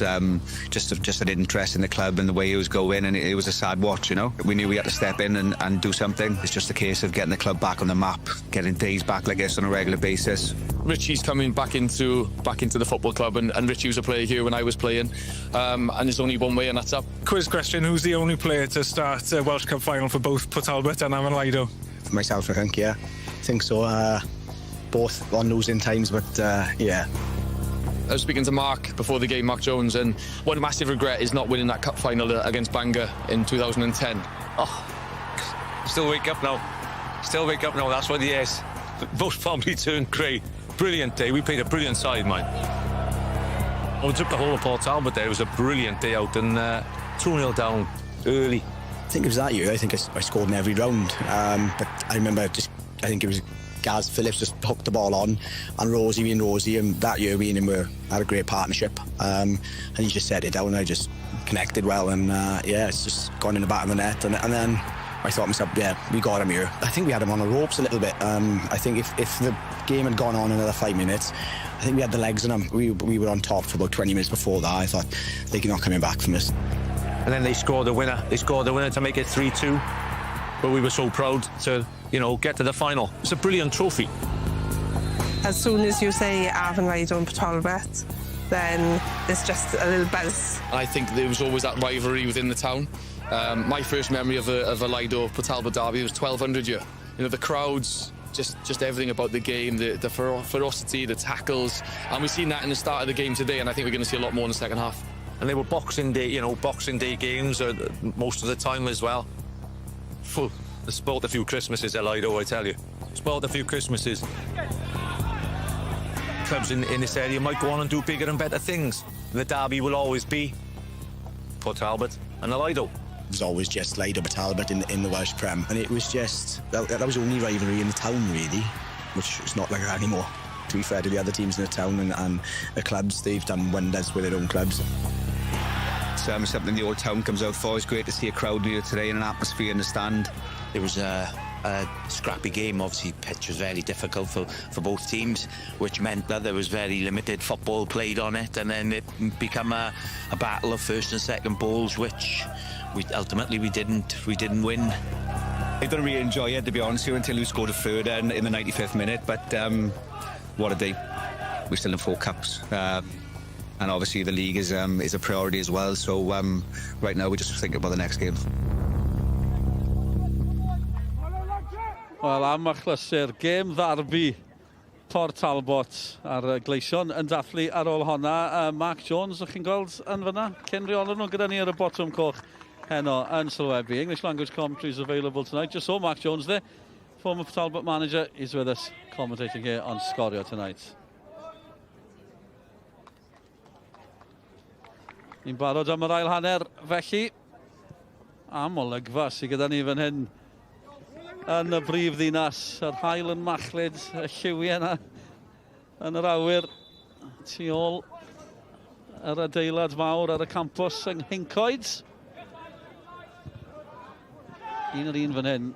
just an interest in the club and the way it was going, and it was a sad watch, you know. We knew we had to step in and do something. It's just a case of getting the club back on the map, getting days back like this on a regular basis.
Richie's coming back into the football club, and Richie was a player here when I was playing, and there's only one way, and that's up.
Quiz question: who's the only player to start a Welsh Cup final for both Port Talbot and Afan Lido?
Myself, I think, yeah. I think so. Both on losing times, but yeah.
I was speaking to Mark before the game, Mark Jones, and one massive regret is not winning that cup final against Bangor in 2010.
Oh, still wake up now. That's what it is. Both family turned grey. Brilliant day. We played a brilliant side, man. We took the whole of Port Talbot there. It was a brilliant day out, and 2-0 down early.
I think it was that year. I think I scored in every round. But I remember I think it was Gaz Phillips just hooked the ball on, and Rosie being Rosie, and that year we and him had a great partnership. And he just set it down, and I just connected well, and it's just gone in the back of the net. And then I thought to myself, yeah, we got him here. I think we had him on the ropes a little bit. I think if the game had gone on another 5 minutes, I think we had the legs in them. We were on top for about 20 minutes before that. I thought, they're not coming back from this.
And then they scored the winner. They scored the winner to make it 3-2. But we were so proud to, you know, get to the final. It's a brilliant trophy.
As soon as you say Afan Lido and Port Talbot, then there's just a little buzz.
I think there was always that rivalry within the town. My first memory of a Lido Port Talbot derby was 1200 year. You know, the crowds, just everything about the game, the ferocity, the tackles, and we've seen that in the start of the game today, and I think we're going to see a lot more in the second half.
And they were Boxing Day games most of the time as well. They spoiled a few Christmases at Lido, I tell you. Spoiled a few Christmases. Clubs in this area might go on and do bigger and better things. The derby will always be Port Talbot and the Lido.
It was always just Lido Port Talbot in the Welsh Prem, and it was just that was the only rivalry in the town really, which is not like that anymore. to be fair to the other teams in the town and the clubs, they've done wonders with their own clubs.
It's something the old town comes out for. It's great to see a crowd here today and an atmosphere in the stand.
It was a scrappy game. Obviously, pitch was very difficult for both teams, which meant that there was very limited football played on it, and then it became a battle of first and second balls, which ultimately we didn't win.
I didn't really enjoy it, to be honest with you, until we scored a third in the 95th minute. But what a day! We're still in 4 cups, and obviously the league is a priority as well. So right now we're just thinking about the next game.
Wel, am achlysur, gêm ddarbu Port Talbot ar gleision yn dathlu ar ôl honna. Mark Jones, ydych chi'n gweld yn fyna? Cyn reolwr nhw gyda ni ar y botwm coch heno yn sylwebu. English language commentary is available tonight. Just saw Mark Jones there, former Talbot manager. He's with us commentating here on Sgorio tonight. Ni'n barod am yr ail hanner felly. Am olygfa sydd gyda ni fan hyn yn y brif ddinas, yr haul yn machlyd, y lliwiau yna yn yr awyr tu ôl yr adeilad mawr ar y campws yng Nghyncoed. Un fan hyn,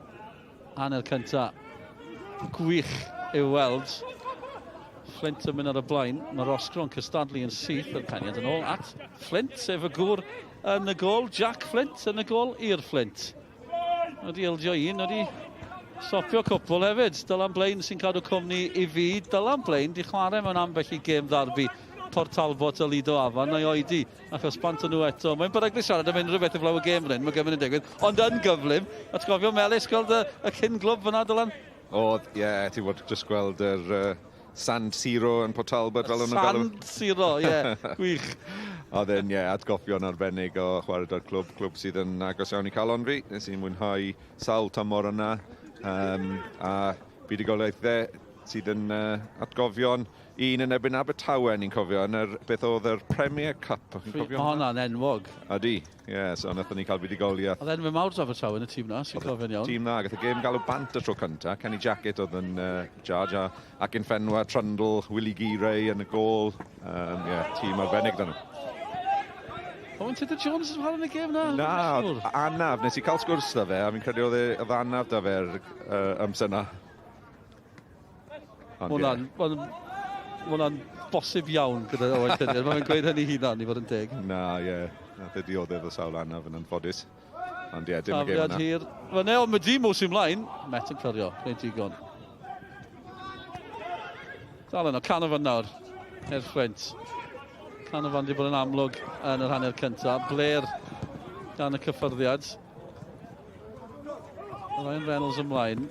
hanner cynta, gwych i'w weld. Fflint yn mynd ar y blaen, mae Rosgro yn cystadlu yn syth yr peniad yn ôl at Fflint, sef y gŵr yn y gol, Jack Fflint yn y gol i'r Fflint. Wedi ildio un, wedi stopio cwpl hefyd. Dylan Blaen sy'n cadw cwmni i fi. Dylan Blaen di chwarae mewn ambell i gêm ddarbu Port Talbot a Lido Afan neu oedi, achos bant nhw eto. Mae'n beryglus siarad am unrhyw beth y flaw y gêm ryn, mae gyfyn yn digwydd, ond yn gyflym. A ti'n gofio Melys gweld y cyn glwb fyna, Dylan?
Oedd, ie, ti'n bod jyst gweld yr Sand Siro yn Port Talbot fel nhw'n galw.
Sand Siro, ie, gwych.
Oedd e'n, ie, atgoffion arbennig o chwarae'r clwb sydd yn agos iawn i calon fi. Nes i'n mwynhau sawl tymor yna. A buddugoliaeth sydd yn atgofion un yn ebyn Abertawe, ni'n cofio, yn beth oedd yr Premier Cup.
Mae hwnna'n enwog.
Ydi, ie, so nathon ni cael buddugoliaeth.
Oedd enw mawr Abertawe yn y tîm na, sy'n cofio'n iawn.
Tîm na, gath y gêm galw bant y tro cynta. Kenny Jacket oedd yn charge, ac yn ffenwa Trundle, Willie Giray yn y gol. Ie, tîm arbennig dan nhw.
Owen Tudor Jones yn rhan yn y gêm na?
Na, anaf. Nes i cael sgwrs da fe, a fi'n credu oedd anaf da fe'r amser na.
Hwna'n bosib iawn gyda Owen Tudor. Mae'n gweud hynny hunan i fod yn deg.
Na, ie. Nath e dioddef o sawl anaf yn anffodus. Ond ie, dim y gêm yna.
Hir. Fyne, ond mae di mwys ymlaen. Met yn clyrio, gwneud digon. Dalen o, canofan nawr. Fflint. Canofan di bod yn amlwg yn yr hanner cyntaf. Blair gan y cyffyrddiad. Ryan Reynolds ymlaen.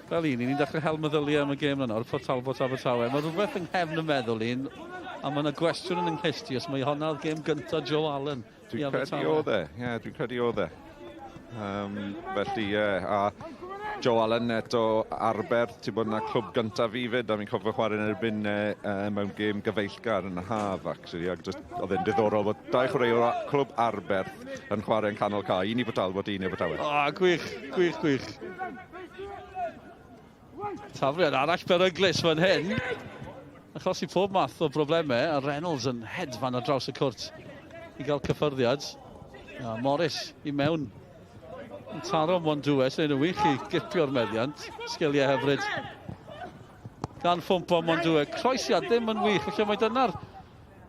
Fel ni'n dechrau hel meddyliau am y gêm yna, Port Talbot Abertawe. Mae rhywbeth yng nghefn y meddwl un, a mae yna gwestiwn yn ynghysgu os mae hwnna'r gêm gyntaf Joe Allen.
Dwi'n credu o dde, ie, dwi'n credu o dde. Felly, ie, a Joe Allen eto Arber, ti'n bod yna clwb gyntaf fi fyd, a mi'n cofio chwarae yn erbyn mewn gêm gyfeillgar yn y haf, actually, ac oedd e'n diddorol bod dau chwaraewr clwb Arber yn chwarae yn canol cae, un i Port Talbot, un i Abertawe.
Gwych, gwych, gwych. Tafriad arall beryglus fan hyn. Achos i pob math o broblemau, a Reynolds yn hedfan ar draws y cwrt i gael cyffyrddiad. Morris i mewn. Yn taro Mwandwe, sy'n yn wych i gipio'r meddiant. Sgiliau hyfryd. Gan ffwmpo Mwandwe. Croesiad ddim yn wych, felly mae dyna'r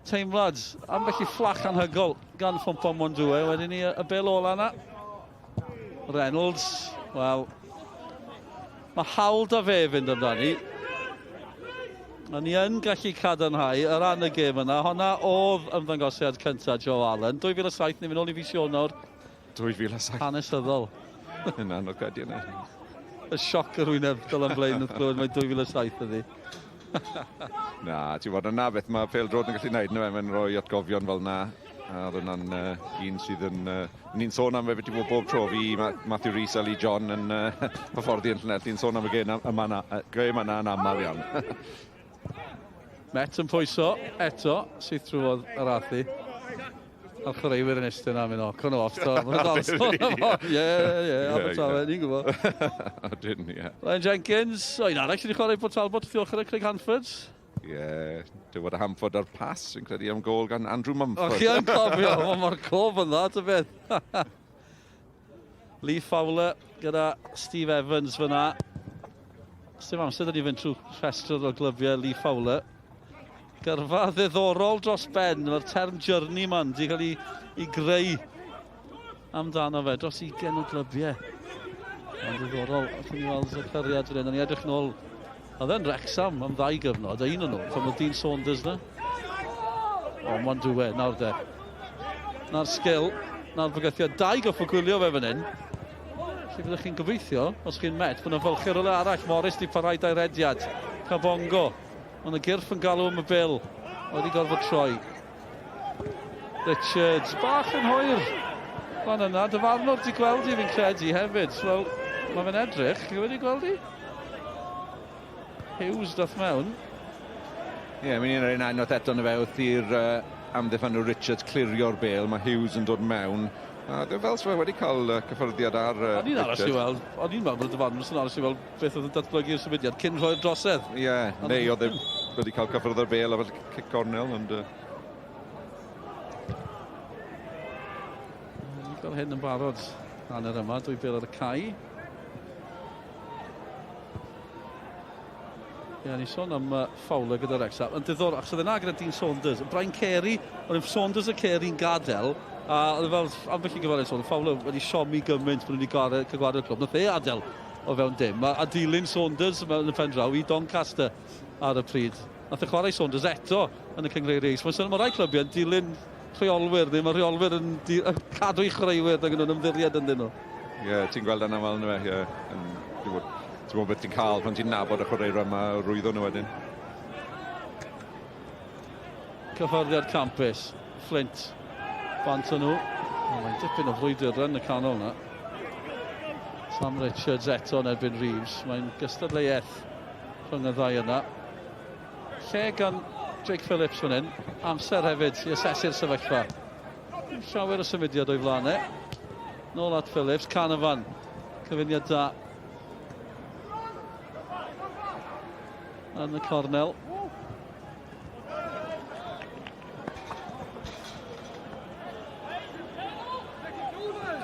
teimlad. Ambell i fflach anhygol gan ffwmpo Mwandwe. Wedyn ni y bel ola yna. Reynolds, wel, mae hawl da fe fynd amdani. A ni yn gallu cadarnhau yr ran y gêm yna. Honna oedd ymddangosiad cyntaf Joe Allen. 2007, ni'n mynd ôl i fis Ionawr.
2007.
Hanesyddol.
Yna, no gedi yna.
Y sioc yr wyneb Dylan Blaen wrth glywed mae 2007 ydi.
Na, ti'n bod yna beth mae Pêl-droed yn gallu gwneud, mae'n rhoi atgofion fel na. A oedd yna'n un sydd yn... Ni'n sôn am fe beth i bod bob tro fi, Matthew Rees a Lee John yn hyfforddi internet. Ni'n sôn am y gêm yna yn aml iawn.
Met yn pwyso, eto, sydd trwodd yr athu. A'r chwaraewyr yn estyn am un o, con off. Ie, Abertawe, ni'n gwybod.
Ydyn, ie.
Ryan Jenkins, un arall sydd wedi chwarae bod Talbot wrth ochr Craig Hanford.
Ie, dwi fod y Hanford ar pas, yn credu am gol gan Andrew Mumford.
Och, ia'n cofio, mae'r cof yn dda, ty beth. Lee Fowler gyda Steve Evans fyna. Dim amser da ni fynd trwy rhestr o glybiau Lee Fowler. Gyrfa ddiddorol dros ben, mae'r term journey man di cael ei greu amdano fe dros 20 o glybiau. Mae'n ddiddorol, allwn ni weld y cariad fan hyn, ni edrych nôl. Oedd e'n Wrexham am 2 gyfnod, un yn nhw, pan oedd Dean Saunders na. O, mae'n dwe, nawr de. Na'r sgil, na'r bygythiad, 2 goff o gwylio fe fan hyn. Lle byddwch chi'n gobeithio, os chi'n met, bod yna fylchur ole arall, Morris di parhau da'i rediad. Cabongo. Ond y gyrff yn galw am y bil. Wedi gorfod troi. Richards, bach yn hwyr. Fan yna, dyfarnwr di gweld i fi'n credu hefyd. Wel, mae fe'n edrych, chi wedi gweld i? Hughes dath mewn.
Ie, mae'n un anodd eto na fe wrth i'r amddiffyn o Richards clirio'r bel. Mae Hughes yn dod mewn. Dwi'n fel sef wedi cael cyffyrddiad ar Richards.
O'n i'n aros i weld, o'n i'n meddwl bod y dyfarnwr sy'n aros i weld beth oedd yn datblygu'r symudiad cyn rhoi'r drosedd.
Ie, neu oedd wedi cael cyffyrddiad ar bel a fel cic cornel.
Ni'n cael hyn yn barod hanner yma, 2 bel ar y cae. Ie, ni sôn am Fowler gyda'r Wrexham. Yn diddorol, achos oedd yna gyda Dean Saunders. Brian Carey, oedd Saunders a Carey'n gadael. A oedd fel, ambell i gyfariad sôn, Fowler wedi siomi gymaint bod nhw wedi cygwadu'r clwb. Nath e adael o fewn dim. A dilyn Saunders mewn y pen draw i Doncaster ar y pryd. Nath e chwarae Saunders eto yn y cyngreirio reis. Mae'n rai clybiau yn dilyn rheolwyr, neu mae rheolwyr yn cadw i chreuwyr ac yn ymddiried yn dyn nhw.
Ie, ti'n gweld yna fel yna fe. Ti'n gwybod beth ti'n cael pan ti'n nabod y chwaraewyr yma o rwyddo nhw wedyn.
Cyfforddiad campus, Fflint, bant nhw. Mae'n dipyn o frwydr yn y canol yna. Sam Richards eto yn erbyn Reeves. Mae'n gystadleuaeth rhwng y ddau yna. Lle gan Jake Phillips fan hyn. Amser hefyd i asesu'r sefyllfa. Llawer o symudiad o'i flanau. Nôl at Phillips, Canavan. Cyfuniad da. Yn y cornel.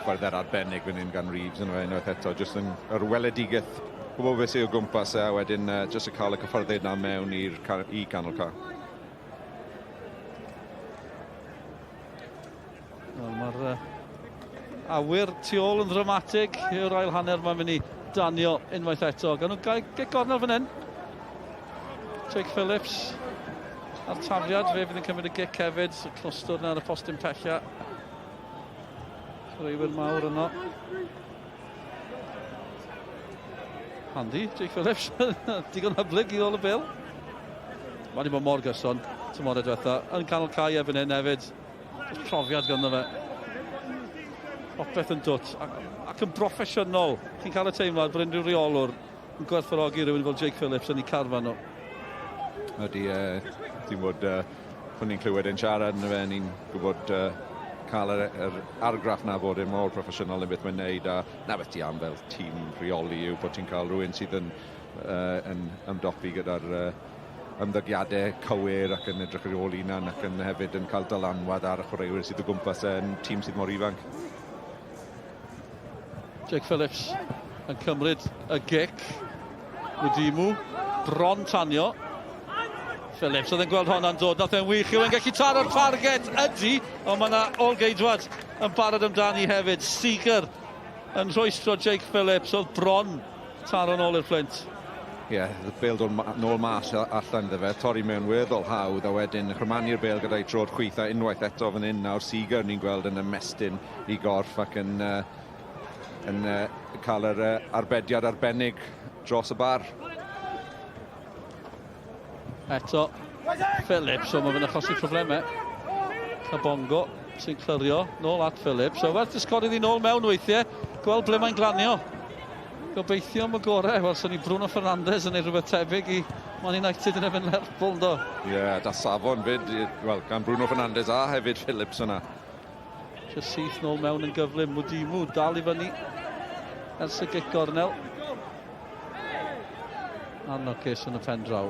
Chwarae'r arbennig fan hyn gan Reeves yn unwaith eto, jyst yn yr weledigaeth gwybod beth sy'n o gwmpas a wedyn jyst yn cael y cyffyrddiad na mewn i canol ca.
Mae'r awyr tu ôl yn ddramatig yw'r ail hanner mae'n mynd i danio unwaith eto. Gan nhw'n gael gornel fan hyn. Jake Phillips ar tafiad, fe fydd yn cymryd y gic hefyd, y clwstwr na ar y postyn pella. Chwaraewyr mawr yno. Handi, Jake Phillips, digon hyblyg i ôl y bil. Mae wedi bod mor gyson, tymor diwetha, yn canol cae efo'n hyn hefyd. Just profiad ganddo fe. Popeth yn dwt, ac yn broffesiynol. Chi'n cael y teimlad bod unrhyw reolwr yn gwerthfawrogi rhywun fel Jake Phillips yn ei carfan nhw.
Ydy, ti'n bod, pan ni'n clywed yn siarad yn fe, ni'n gwybod cael yr argraff na bod yn mor proffesiynol yn beth mae'n neud, a na beth ti am fel tîm rheoli yw bod ti'n cael rhywun sydd yn ymdopi gyda'r ymddygiadau cywir ac yn edrych ar ôl unan ac yn hefyd yn cael dylanwad ar y chwaraewyr sydd o gwmpas yn tîm sydd mor ifanc.
Jake Phillips yn cymryd y gic. Wedi'w bron tanio. Phillips oedd yn gweld hwnna'n dod, nath e'n wych, yw'n gallu taro'r target, ydy, ond mae yna Olgeidwad yn barod amdani hefyd. Seeger yn rhwystro Jake Phillips, oedd bron taro nôl i'r Fflint.
Ie, y bel dod nôl mas allan iddo fe, torri mewn weddol hawdd, a wedyn chrymanu'r bel gyda'i tro'r chwith a unwaith eto fan hyn nawr. Seeger ni'n gweld yn ymestyn i gorff ac yn cael yr arbediad arbennig dros y bar.
Eto, Phillips, o mae fe'n achosi problemau. Cabongo sy'n clirio, nôl at Phillips. So werth ysgorydd i nôl mewn weithiau, gweld ble mae'n glanio. Gobeithio am y gorau, wel, sy'n ni Bruno Fernandes yn ei rhywbeth tebyg i Man United yn efo'n Lerpwl, do.
Ie, da safon fyd, wel, gan Bruno Fernandes a hefyd Phillips yna.
Just syth nôl mewn yn gyflym. Mwdimu dal i fyny ers y gic gornel. Anlwcus yn y pen draw.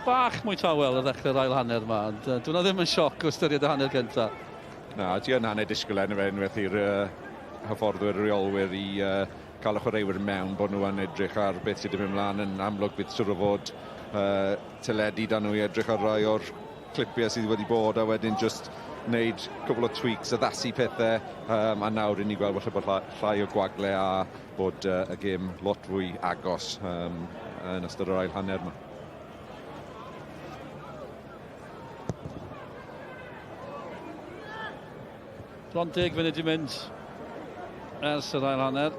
Bach mwy tawel ar ddechrau'r ail hanner yma, ond dwi'n ddim yn sioc o ystyried y hanner gyntaf.
Na, ti yn hanner disgwyl enw fe unwaith i'r hyfforddwyr reolwyr i cael y chwaraewyr mewn, bod nhw yn edrych ar beth sydd wedi mynd ymlaen yn amlwg bydd siŵr o fod teledu dan nhw i edrych ar rai o'r clipiau sydd wedi bod a wedyn just wneud cwbl o tweaks, addasu pethau a nawr i ni gweld falle bod llai o gwagle a bod y gêm lot fwy agos yn ystod yr ail hanner yma.
Bron 10 funud i mynd ers yr ail hanner.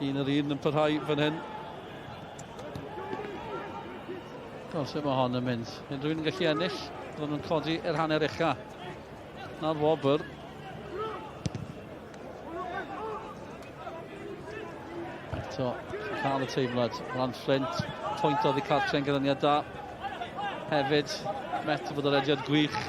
Un yn parhau fan hyn. Sut mae hon yn mynd. Unrhyw un yn gallu ennill, byddwn nhw'n codi i'r hanner ucha. Na'r wobr. Eto, cael y teimlad. Ran Fflint, pwyntodd i cartre'n gyrraniad da. Hefyd, met bod yr ediad gwych.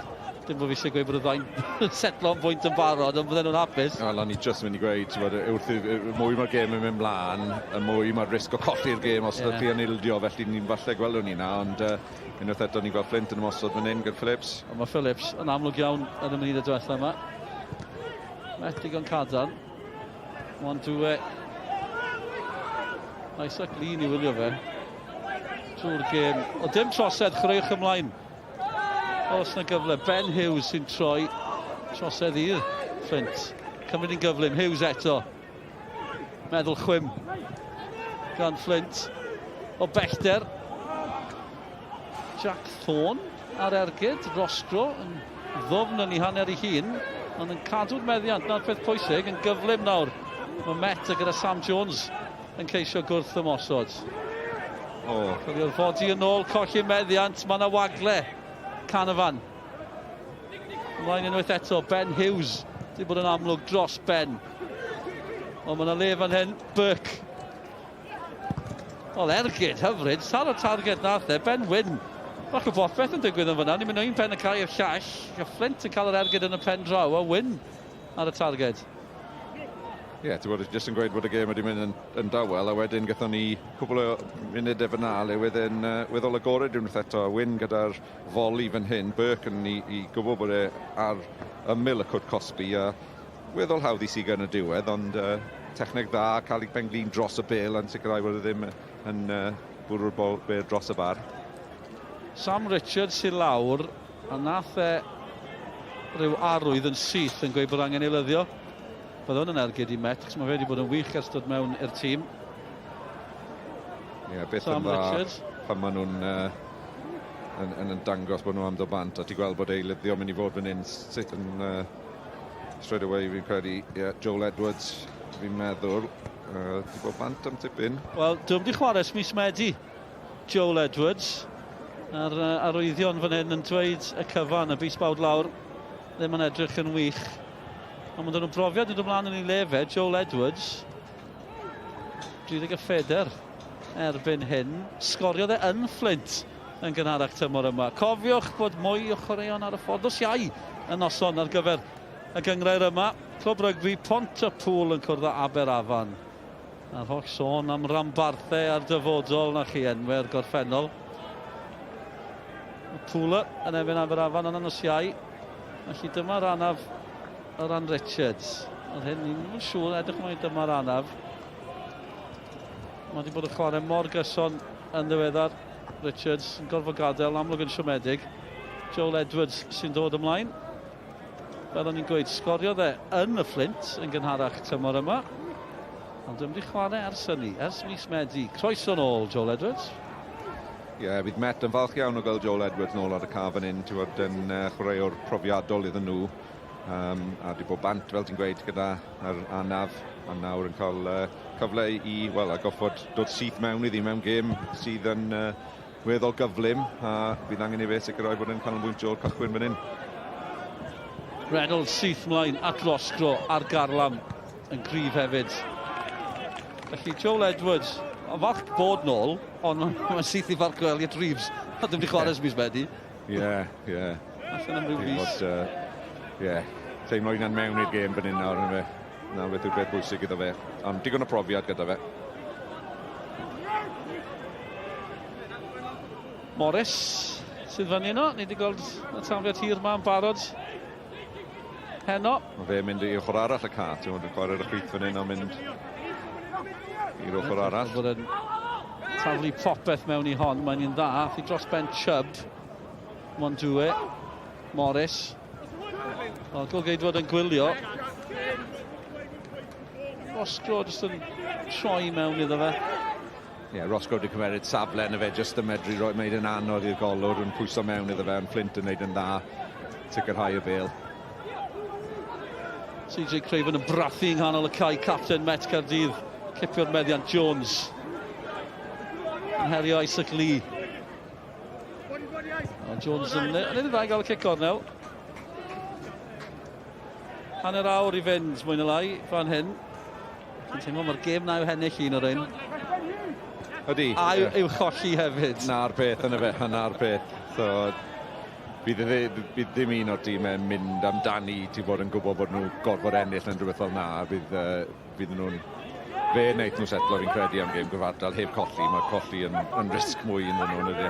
Dim bod fi eisiau gweud bod y ddau'n setlo yn pwynt yn barod, ond bydden nhw'n hapus.
Wel, o'n i just mynd i gweud, wrth mwy mae'r gêm yn mynd mlaen, y mwy mae'r risg o colli'r gêm os ydych chi yn ildio, felly ni'n falle gweld hwn i na, ond unwaith eto ni'n gweld Fflint yn ymosod fan hyn gyda Phillips.
Mae Phillips yn amlwg iawn yn y munud y diwethaf yma. Met digon cadarn. Ond dwi... Isaac Lean i wylio fe. Trwy'r gêm. O dim trosedd, chwaraewch ymlaen. Os na gyfle, Ben Hughes sy'n troi. Trosedd i'r Fflint. Cymryd i'n gyflym, Hughes eto. Meddwl chwym. Gan Fflint. O bellter. Jack Thorne ar ergyd. Rosgro yn ddofn yn ei hanner ei hun. Ond yn cadw'r meddiant, na'r peth pwysig, yn gyflym nawr. Mae Met gyda Sam Jones yn ceisio gwrth ymosod. Cofio'r fodi yn ôl, colli meddiant, mae yna wagle. Canafan. Ymlaen unwaith eto, Ben Hughes. Di bod yn amlwg dros Ben. O, mae yna le fan hyn, Burke. O, ergyd, hyfryd. Sar o targed nath e, Ben Wyn. Bach o bopeth yn digwydd yn fyna. Ni'n mynd o'n pen yn cael i'r llall. Fflint yn cael yr ergyd yn y pen draw, a Wyn ar y targed.
Ie, ti'n bod jyst yn gweud bod y gêm wedi mynd yn dawel, a wedyn gathon ni cwbl o munudau fyna le wedyn weddol agored unwaith eto, Wyn gyda'r foli fan hyn, Burke yn i gwybod bod e ar ymyl y Cwt Cosby, a weddol hawdd i sy'n gan y diwedd, ond techneg dda, cael ei benglin dros y bel, yn sicrhau bod e ddim yn bwrw'r bel dros y bar.
Sam Richards sy'n lawr, a nath e ryw arwydd yn syth yn gweud bod angen ei lyddio. Bydd hwn yn ergyd i Met, chos mae fe wedi bod yn wych ers dod mewn i'r tîm.
Ie, beth yn dda pan maen nhw'n yn dangos bod nhw am bant, a ti gweld bod ei lyddio mynd i fod fan hyn sut yn straight away fi'n credu Joel Edwards fi'n meddwl di bod bant am tipyn.
Wel, dwi'n wedi chwarae mis Medi Joel Edwards a'r arwyddion fan hyn yn dweud y cyfan, y bus bawd lawr ddim yn edrych yn wych. Ond mae nhw'n brofiad yn dod ymlaen yn ei lefe, Joel Edwards. 30 ffeder erbyn hyn. Sgoriodd e yn Fflint yn gynharach tymor yma. Cofiwch bod mwy o chwaraeon ar y ffordd. Os iau yn noson ar gyfer y gyngrair yma. Clwb rygbi Pontypool yn cwrdd â Aberafan. A'r holl sôn am rambarthau a'r dyfodol na chi enwau'r gorffennol. Pooler yn erbyn Aberafan yn os iau. Felly dyma'r anaf o ran Richards. Oedd hyn, ni'n siŵr edrych mai dyma'r anaf. Mae wedi bod yn chwarae mor gyson yn ddiweddar. Richards yn gorfod gadael, amlwg yn siomedig. Joel Edwards sy'n dod ymlaen. Fel o'n i'n gweud, sgoriodd e yn y Fflint yn gynharach tymor yma. Ond ddim wedi chwarae ers hynny, ers mis Medi. Croeso nôl, Joel Edwards.
Ie, bydd Met yn falch iawn o gael Joel Edwards nôl ar y caf yn un, ti'n bod yn chwaraewr profiadol iddyn nhw. A wedi bod bant, fel ti'n gweud, gyda'r anaf, a nawr yn cael cyfle i, wel, a goffod dod syth mewn iddi mewn gêm sydd yn weddol gyflym, a bydd angen i fe sicrhau bod yn canolbwyntio o'r cychwyn fan hyn.
Reynolds syth mlaen at Rosgro ar Garlam yn gryf hefyd. Felly Joel Edwards, yn falch bod nôl, ond mae'n syth i farcw Elliot Reeves Ddim wedi chwarae mis Medi.
Ie.
Allan am ryw fis.
Teimlo unan mewn i'r gêm fan hyn nawr yn fe. Na beth yw'r beth bwysig iddo fe. Am digon o profiad gyda fe.
Morris sydd fan yno. Ni wedi gweld y tanfiad hir ma'n barod. Heno.
Mae fe mynd i ochr arall y cat. Ti'n chwarae'r chwith fan hyn o mynd i'r ochr arall.
Bod yn taflu popeth mewn i hon. Mae'n un dda. Thi dros ben Chubb. Mondue. Morris. Golgeidfod yn gwylio. Roscoe jyst yn troi mewn iddo fe.
Roscoe wedi cymeryd safle yn y fe, jyst yn medru roi wneud yn anodd i'r golwr yn pwyso mewn iddo fe, yn Fflint yn wneud yn dda, sicrhau y bêl.
CJ Craven yn brathu yng nghanol y cae, capten Met Caerdydd, cipio'r meddiant Jones. Yn herio Isaac Lee. Jones yn ei dda i gael y cic ornel. Hanner awr i fynd, mwy na lai, fan hyn. Dwi'n teimlo mae'r gêm na yw hennill un o'r un.
Ydy.
A yw cholli hefyd.
Na'r peth yn y fe, na'r peth. So, bydd ddim un o'r tîm yn mynd amdani, ti'n bod yn gwybod bod nhw gorfod ennill yn rhywbeth fel na. Bydd nhw'n fe wneud nhw setlo fi'n credu am gêm gyfartal heb colli. Mae colli yn risg mwy yn nhw'n ydy.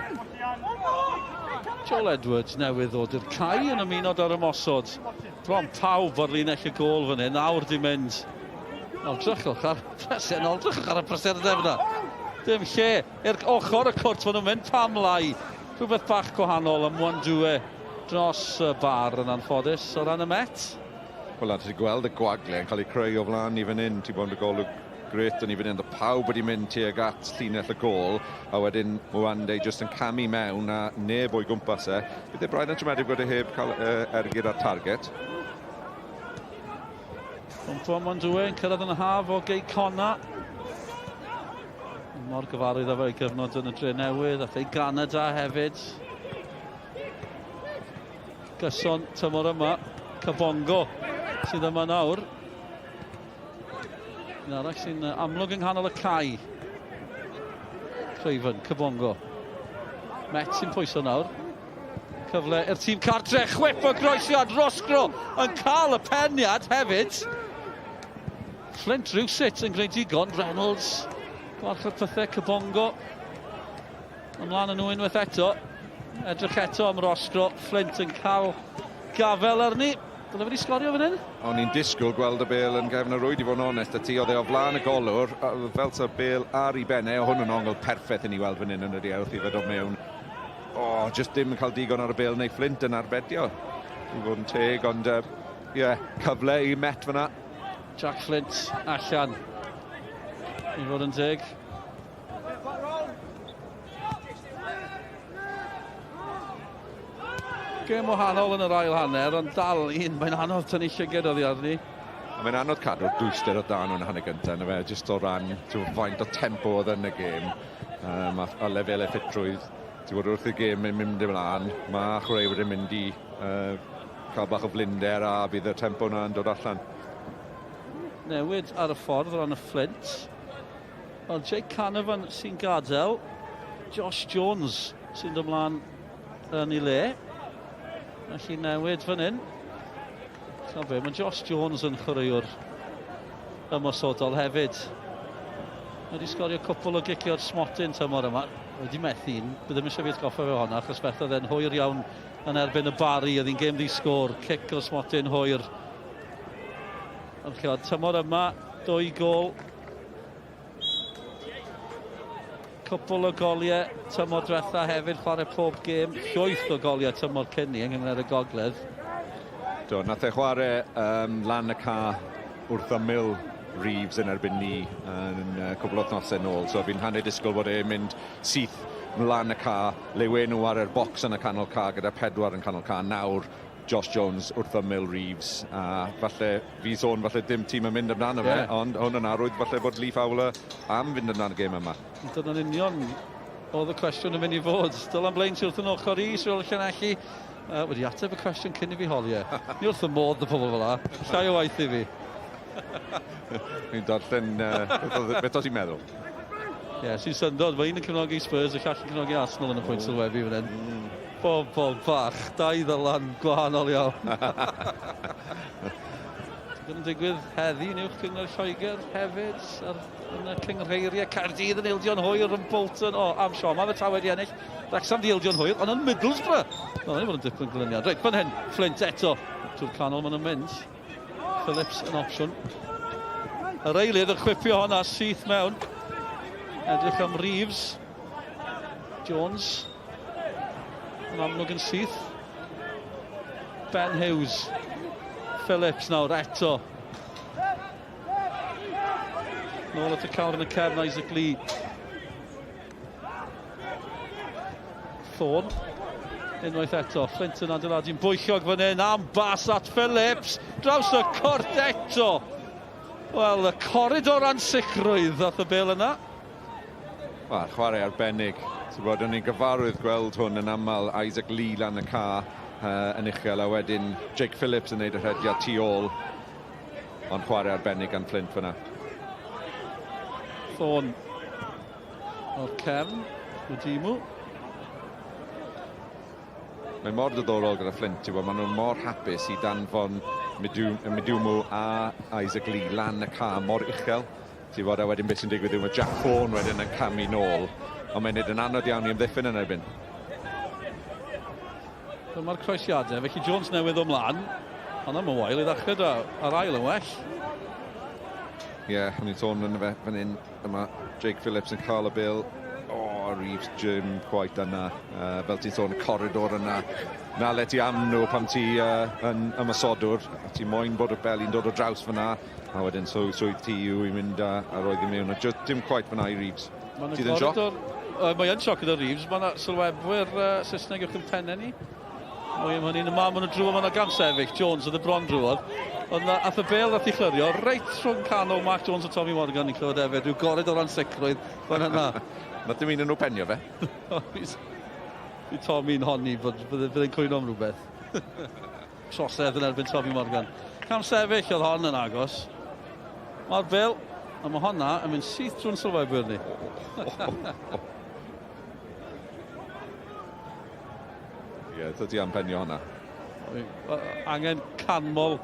Joel Edwards newydd ddod i'r cae yn ymunod ar ymosod. Bron pawb o'r linell y gôl fan hyn, awr di mynd. Aldrychwch ar y preserdeb yna. Dim lle, i'r ochr y cwrt fan nhw'n mynd pam lai. Rhywbeth bach gwahanol am Mondue dros y bar yn anffodus o ran y Met.
Wel, ti'n gweld y gwagle yn cael ei creu o flaen i fan hyn. Ti'n bod yn golwg gret yn i fan hyn. Pawb wedi mynd tuag at llinell y gôl. A wedyn Mwande jyst yn camu mewn a neb o'i gwmpas e. Bydd e braidd yn tremedig bod e heb cael ergyd ar target.
Gwmpo Mondue yn cyrraedd yn y haf o Gei Conna. Mor gyfarwydd efo ei gyfnod yn y dre newydd, a ei Ganada hefyd. Gyson tymor yma, Cabongo sydd yma nawr. Un arall sy'n amlwg yng nghanol y cae. Craven, Cabongo. Met sy'n pwyso nawr. Cyfle i'r tîm cartre, chwip o groesiad, Roscoe yn cael y peniad hefyd. Fflint rhywsut yn gwneud digon, Reynolds. Gwarchod pethau, Cabongo. Ymlaen yn nhw unwaith eto. Edrych eto am Roscoe. Fflint yn cael gafel arni. Dyle wedi sgorio fan hyn?
O'n i'n disgwyl gweld y bêl yn gefn y rwyd i fod yn onest. A ti oedd e o flaen y golwr. Fel ta'r bêl ar i bennau. O hwn yn ongl perffaith i ni weld fan hyn yn ydi wrth i fod o mewn. Just dim yn cael digon ar y bêl neu Fflint yn arbedio. I fod yn teg, ond cyfle i Met fyna.
Jack Fflint allan. I fod yn teg. Gêm wahanol yn yr ail hanner, ond dal un, mae'n anodd tynnu llyged oddi arni.
Mae'n anodd cadw'r dwyster o dan o'n hanner gyntaf, na fe, jyst o ran faint o tempo oedd yn y gêm, a lefel effeithrwydd. Ti'n bod wrth y gêm yn mynd ymlaen, mae chwaraewyr yn mynd i cael bach o blinder a bydd y tempo yna'n dod allan.
Newid ar y ffordd ran y Fflint. Wel, Jake Canavan sy'n gadael. Josh Jones sy'n ymlaen yn ei le. Felly newid fan hyn. Mae Josh Jones yn chwaraewr ymosodol hefyd. Wedi sgorio cwpl o gicio'r smotyn tymor yma. Wedi methu un. Bydd ddim eisiau fi atgoffa fe honna, achos beth oedd e'n hwyr iawn yn erbyn y bari. Oedd hi'n gêm ddi-sgôr. Cic o smotyn hwyr. Ond tymor yma, 2 gôl. Cwpl o goliau tymor diwetha hefyd, chwarae pob gêm. Llwyth o goliau tymor cynni yng Nghymru y Gogledd.
Nath e chwarae lan y ca wrth ymyl Reeves yn erbyn ni yn cwbl o wythnosau nôl. So fi'n hanner disgwyl bod e'n mynd syth lan y ca, lewe nhw ar yr bocs yn y canol ca gyda 4 yn canol ca. Nawr Josh Jones wrth ymyl Reeves. A falle fi sôn falle dim tîm yn mynd amdano fe, ond hwn yn arwydd falle bod Lee Fowler am fynd amdano gêm yma.
Dyna'n union oedd y cwestiwn yn mynd i fod. Dylan Blaine sy'n wrth yn ochr i, Swyl Llanelli. Wedi ateb y cwestiwn cyn i fi holiau. Ni wrth y modd y pobl fel la. Llai o waith i fi.
Fi'n darllen beth o ti'n meddwl?
Ie, sy'n syndod, mae un yn cefnogi Spurs, y llall yn cefnogi Arsenal yn y pwynt sylwebu fan hyn. Bobl bach, dau ddylan gwahanol iawn. Yn digwydd heddi yn uwch Cyngor Lloegr hefyd yn y cyngreiriau Caerdydd yn eildio'n hwyr yn Bolton. O, am Siom, mae fe ta wedi ennill. Wrexham di eildio'n hwyr, ond yn Middlesbrough. O, ni fod yn dipyn glyniad. Reit, fan hyn, Fflint eto. Trwy'r canol maen nhw'n mynd. Phillips yn opsiwn. Yr eilydd yn chwipio honna syth mewn. Edrych am Reeves. Jones. Yn amlwg yn syth. Ben Hughes. Phillips nawr eto. Nôl at y cawr yn y cefn, Isaac Lee. Thorne. Unwaith eto, Fflint yn adeiladu'n bwyllog fan hyn, am bas at Phillips. Draws y cort eto. Wel, y corridor ansicrwydd ddath y bêl yna.
Wel, chwarae arbennig. Ti'n bod, o'n i'n gyfarwydd gweld hwn yn aml Isaac Lee lan y car. Yn uchel, a wedyn Jake Phillips yn neud y rhediad tu ôl, ond chwarae arbennig gan Fflint fyna.
Thorne o'r cefn, Wdimu.
Mae mor diddorol gyda Fflint, ti'n bod, maen nhw mor hapus i danfon Wdimu a Isaac Lee lan y car mor uchel. Ti'n bod, a wedyn beth sy'n digwydd yw mae Jack Thorne wedyn yn camu nôl, ond mae'n neud yn anodd iawn i ymddiffyn yn erbyn.
Mae'r croesiadau, felly Jones newydd o mlaen, ond am y wael i ddechrau ar ail yn well.
Ie, o'n i'n sôn yn fe fan hyn, yma Jake Phillips yn cael y bil. O, Reeves Jim quite yna, fel ti'n sôn y corridor yna. Na le ti am nhw pam ti yn ymysodwr, a ti moyn bod y beli'n dod o draws fyna, a wedyn swydd ti yw i mynd a roedd i mewn. Dim quite fyna i Reeves. Ti ddim sioc?
Mae yn sioc gyda Reeves, mae yna sylwebwyr Saesneg uwch yn pennau ni. Mae hynny'n y man, maen nhw drwy, maen nhw gan sefyll, Jones oedd y bron drwodd. Ond ath y bêl ath i chlyrio, reit rhwng canol Mark Jones a Tommy Morgan ni'n clywed hefyd, rhyw goridor ansicrwydd fan yna.
Na dim un yn nhw penio fe.
I Tommy'n honni bod fyddai'n cwyno am rhywbeth. Trosedd yn erbyn Tommy Morgan. Cam sefyll oedd hon yn agos. Mae'r bêl, a mae honna yn mynd syth drwy'n sylwebwyr ni.
Ie, dydy am penio honna.
Angen canmol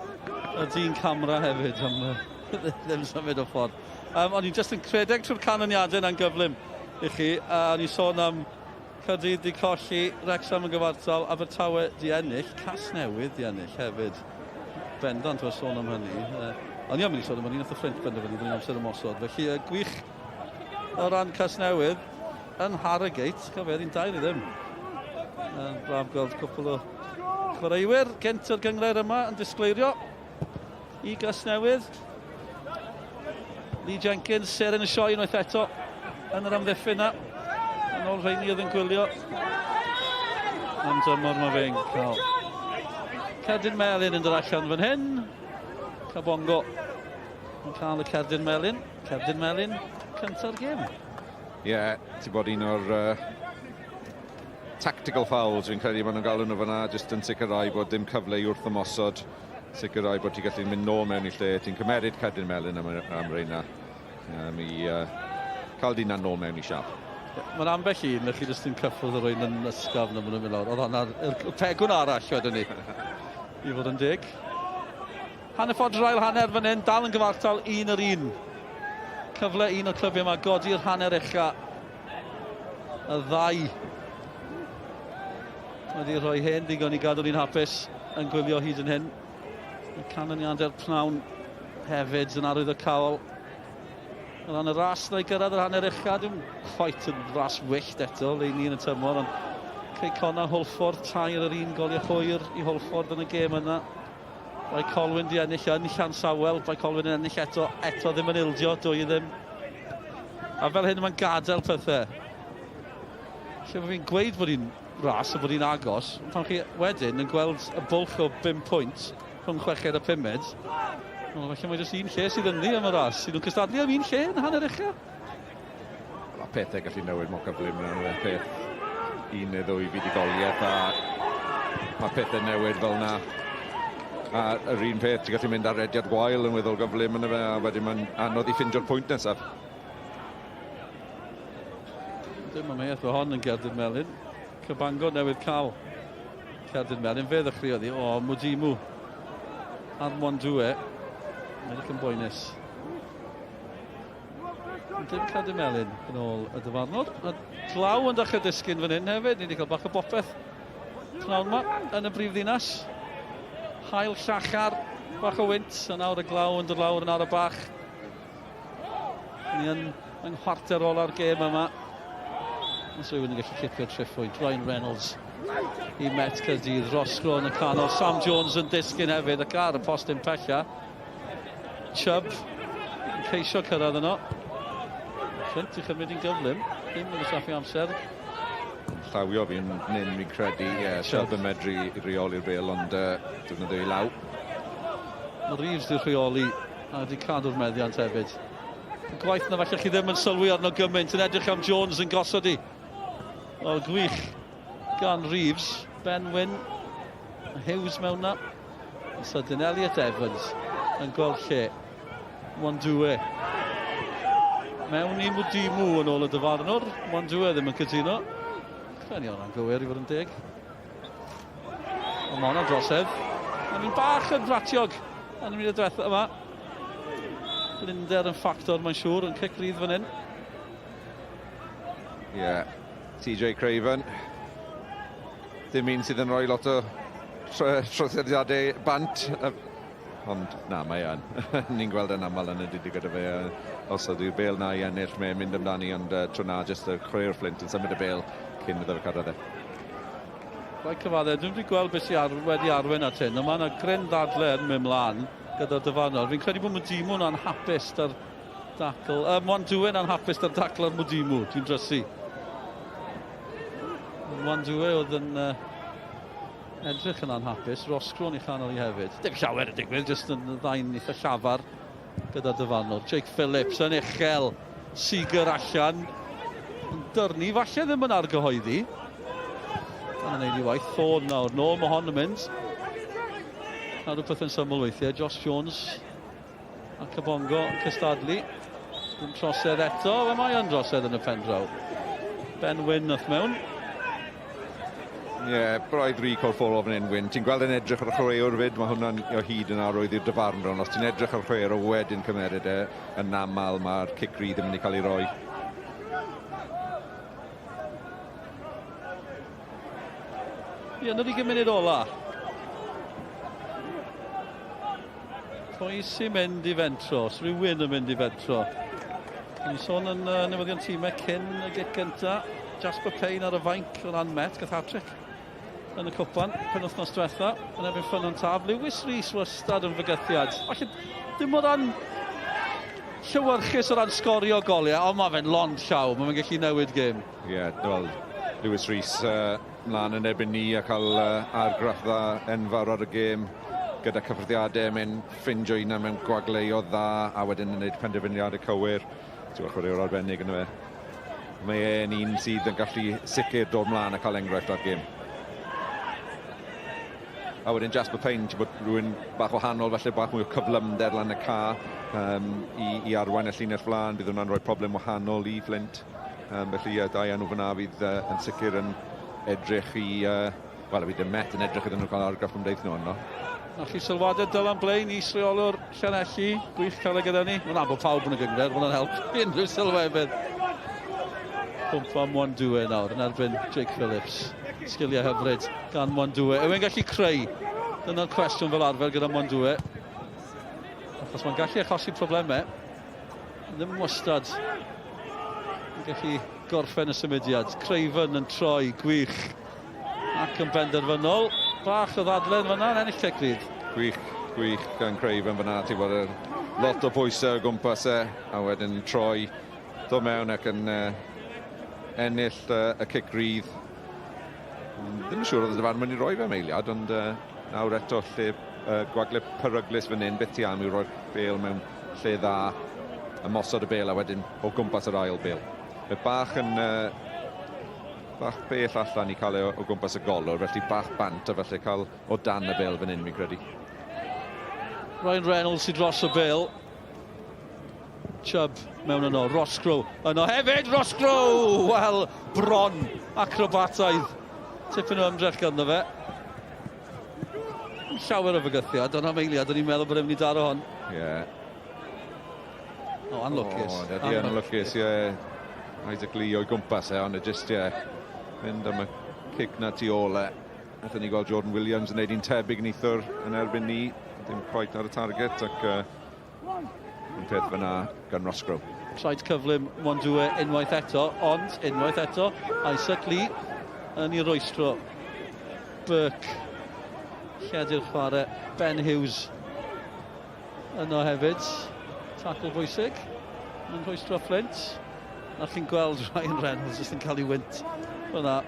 y dyn camera hefyd am ddim symud o ffordd. O'n i'n just yn credeg trwy'r canlyniadau na'n gyflym i chi. O'n i'n sôn am Caerdydd di colli, Wrexham yn gyfartal, Abertawe di ennill, Casnewydd di ennill hefyd. Bendant o'r sôn am hynny. O'n i'n mynd i sôn am hynny, nath y Fflint benderfynu dwi'n amser ymosod. Felly gwych o ran Casnewydd yn Harrogate, cofio, 2-0. Braf gweld cwpl o chwaraewyr gent o'r gyngred yma yn disgleirio i Casnewydd. Lee Jenkins, ser yn y sioe unwaith eto yn yr amddiffyn yna. Yn ôl rheini oedd yn gwylio. Am dymor mae fe'n cael. Cerdyn Melin yn dod allan fan hyn. Cabongo yn cael y Cerdyn Melin. Cerdyn Melin, cynta'r gêm.
Ie, ti'n bod un o'r tactical fouls fi'n credu maen nhw'n galw nhw fyna, jyst yn sicrhau bod dim cyfle i wrth ymosod, sicrhau bod ti'n gallu mynd nôl mewn i lle, ti'n cymeryd Cerdyn Melin am reina, i cael dyn nôl mewn i siap.
Mae'n ambell un, chi jyst yn cyffwrdd yr un yn ysgafn am nhw'n mynd lawr. Oedd hwnna'r pegwn arall wedyn ni, i fod yn dig. Hanner ffordd rail hanner fan hyn, dal yn gyfartal 1-1. Cyfle un o'r clybiau yma, godi'r hanner ucha. Y ddau wedi rhoi hen digon i gadw ni'n hapus yn gwylio hyd yn hyn. Y canlyniadau'r pnawn hefyd yn arwydd o cawl. O ran y ras na i gyrraedd yr hanner ucha, dwi'n chwaith yn ras wyllt eto, lein ni yn y tymor, ond Ceicona Holford, tair yr un goliau hwyr i Holford yn y gêm yna. Bai Colwyn di ennill yn Llansawel, bai Colwyn yn ennill eto ddim yn ildio, dwy ddim. A fel hyn mae'n gadael pethau. Lle mae fi'n gweud bod hi'n ras a bod hi'n agos, pan chi wedyn yn gweld y bwlch o 5 pwynt rhwng 6 a 5. Felly mae jyst un lle sydd yn ddi am y ras. Sydd nhw'n cystadlu am un lle yn hanner ucha.
Mae pethau gallu newid mor gyflym yn y peth 1 neu 2 fuddugoliaeth, a mae pethau newid fel yna. A yr un peth, ti'n gallu mynd ar rediad gwael yn weddol gyflym yn y fe, a wedyn mae'n anodd i ffindio'r pwynt nesaf.
Dim ymheth o hon yn Caerdydd Melyn. Cybango newydd cael Caerdydd Melyn. Fe ddechreuodd hi. O, Mwdimu. Ar Mwandwe. Mae'n eich yn boenus. Dim Caerdydd Melyn yn ôl y dyfarnwr. A glaw yn dechrau disgyn fan hyn hefyd. Ni wedi cael bach o bopeth. Glawn yma yn y brifddinas. Hael llachar. Bach o wynt. A nawr y glaw yn dod lawr yn ar y bach. Ni yn chwarter ola'r gêm yma. Os rhywun yn gallu cipio'r triffwynt. Ryan Reynolds i Met Caerdydd. Rosgro yn y canol. Sam Jones yn disgyn hefyd. Y car yn postyn pella. Chubb yn ceisio cyrraedd yno. Fflint i chymryd i'n gyflym. Ddim yn ysaffi amser.
Llawio fi'n nyn fi'n credu. Chubb yn medru i reoli'r bêl, ond dwi'n dweud law.
Mae Reeves di'r rheoli a wedi cadw'r meddiant hefyd. Y gwaith na falle chi ddim yn sylwi arno gymaint, yn edrych am Jones yn gosod i. O, gwych gan Reeves. Ben Wyn. Hughes mewn na. Sydyn Elliot Evans yn gweld lle. Mwandwe. Mewn i Mwdimu yn ôl y dyfarnwr. Mwandwe ddim yn cytuno. Creni hwnna'n gywir i fod yn deg. Ond mae hwnna'n drosedd. A mi'n bach yn fratiog yn y munud diwethaf yma. Blinder yn ffactor, mae'n siŵr, yn cic rydd fan hyn.
TJ Craven. Dim un sydd yn rhoi lot o trosediadau bant. Ond na, mae yn. Ni'n gweld yn aml yn y dydy gyda fe. Os ydy'r bêl na i ennill, mae'n mynd amdani, ond tro na, jyst y chwarae'r Fflint yn symud y bêl cyn iddo fe cyrraedd e.
Rhaid cyfaddau, dwi'n wedi gweld beth sydd wedi arwen at hyn, ond mae yna gryn dadle yn mynd mlaen gyda'r dyfarnwr. Fi'n credu bod Mwdimu'n anhapus da'r dacl. Mwandwe'n anhapus da'r dacl ar Mwdimu, dwi'n drysu. Mwandwe oedd yn edrych yn anhapus. Rosgron i chanol i hefyd. Dim llawer y digwydd, jyst yn ddain eitha llafar gyda'r dyfarnwr. Jake Phillips yn uchel. Seager allan. Yn dyrnu, falle ddim yn argyhoeddi. Gan yn neud i waith. Thorn nawr, nôl, mae hon yn mynd. A rhywbeth yn syml weithiau. Josh Jones a Cabongo yn cystadlu. Yn trosedd eto, fe mae yn drosedd yn y pen draw. Ben Wyn nath mewn.
Braidd recall ffôl fan hyn, Wyn. Ti'n gweld yn edrych ar y chwaraewr fyd, mae hwnna'n o hyd yn arwydd i'r dyfarnwr, ond os ti'n edrych ar y chwaraewr o wedyn cymeryd yn aml, mae'r cic rydd yn mynd i cael ei roi.
Yn yr 20 munud ola. Pwy sy'n mynd i fentro? Os rhywun yn mynd i fentro. Ni'n sôn yn newyddion tîmau cyn y gig gynta. Jasper Payne ar y fainc o ran Met, gath hat-trick yn y cwpan, penwythnos diwetha, yn erbyn Fflint Tab. Lewis Rees wastad yn fygythiad. Felly, dim o ran llywyrchus o ran sgorio goliau, ond mae fe'n lond llaw, mae'n gallu newid gêm.
Wel, Lewis Rees mlaen yn erbyn ni a cael argraff dda enfawr ar y gêm gyda cyffreddiadau, mae'n ffindio un mewn gwagleo dda a wedyn yn gwneud penderfyniadau cywir. Ti'n chwaraewr arbennig yn y fe. Mae e'n un sydd yn gallu sicr dod mlaen a cael enghraifft ar gêm. A wedyn Jasper Payne, ti'n bod rhywun bach o wahanol, felly bach mwy o cyflymder lan y ca i arwain y llinell flaen. Bydd hwnna'n rhoi problem wahanol i Fflint. Felly dau enw fyna fydd yn sicr yn edrych i... Wel, bydd y Met yn edrych iddyn nhw cael argraff ymdeith nhw yno.
A chi sylwadau Dylan Blaen, is-reolwr Llanelli, gwych cael ei gyda ni. Mae'n abo pawb yn y gyngred, mae'n help unrhyw sylwebydd. Pwmpa Mwandwe nawr yn erbyn Jake Phillips. Sgiliau hyfryd gan Mwandwe. Yw'n gallu creu? Dyna'r cwestiwn fel arfer gyda Mwandwe. Achos mae'n gallu achosi problemau. Ddim wastad yn gallu gorffen y symudiad. Craven yn troi, gwych. Ac yn benderfynol. Bach o ddadlen fyna yn ennill cecrydd.
Gwych gan Craven fyna. Ti'n bod lot o bwysau o gwmpas e. A wedyn troi, dod mewn ac yn ennill y cecrydd. Ddim yn siŵr oedd y dyfarnwr mynd i roi fe meiliad, ond nawr eto lle gwagle peryglus fan hyn, beth ti am i roi'r bêl mewn lle dda, ymosod y bêl a wedyn o gwmpas yr ail bêl. Fe bach yn bach bell allan i cael o gwmpas y golwr, felly bach bant a felly cael o dan y bêl fan hyn, mi'n credu.
Ryan Reynolds i dros y bêl. Chubb mewn yno, Roscoe yno hefyd, Roscoe! Wel, bron, acrobataidd. Tipyn o ymdrech ganddo fe. Llawer o fygythiad, ond am eiliad, o'n i'n meddwl bod e'n mynd i daro hon.
Ie.
O, anlwcus.
O, dydy anlwcus, ie. Isaac Lee o'i gwmpas ond just, ie, mynd am y cic na tu ole. Nathon ni gweld Jordan Williams yn neud un tebyg neithwr yn erbyn ni, ddim quite ar y target, ac un peth fyna gan Roscoe.
Traed cyflym Mwandwe unwaith eto, ond unwaith eto, Isaac Lee yn ei rwystro. Burke, lledu'r chwarae, Ben Hughes yno hefyd. Tackle bwysig, yn rwystro Fflint. A chi'n gweld Ryan Reynolds jyst yn cael ei wynt fyna.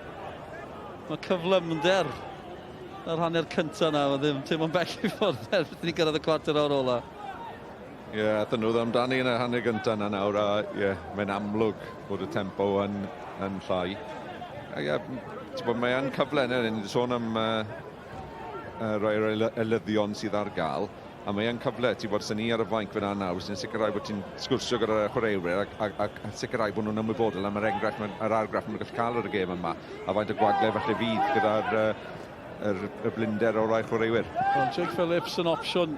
Mae cyflymder yr hanner cyntaf na, ddim tim ond bell i ffwrdd erbyn ni gyrraedd y cwarter awr ola.
Ie, dyn nhw amdani yn y hanner gyntaf na nawr, a ie, mae'n amlwg bod y tempo yn llai. A ie, mae yn cyfle yna, ni'n sôn am rhoi'r elyddion sydd ar gael, a mae yn cyfle, ti'n bod sy'n ni ar y fainc fyna nawr, sy'n sicrhau bod ti'n sgwrsio gyda'r chwaraewyr ac sicrhau bod nhw'n ymwybodol am yr argraff maen nhw'n gallu cael ar y gêm yma, a faint o gwagle falle fydd gyda'r blinder o rai chwaraewyr.
Jake Phillips yn opsiwn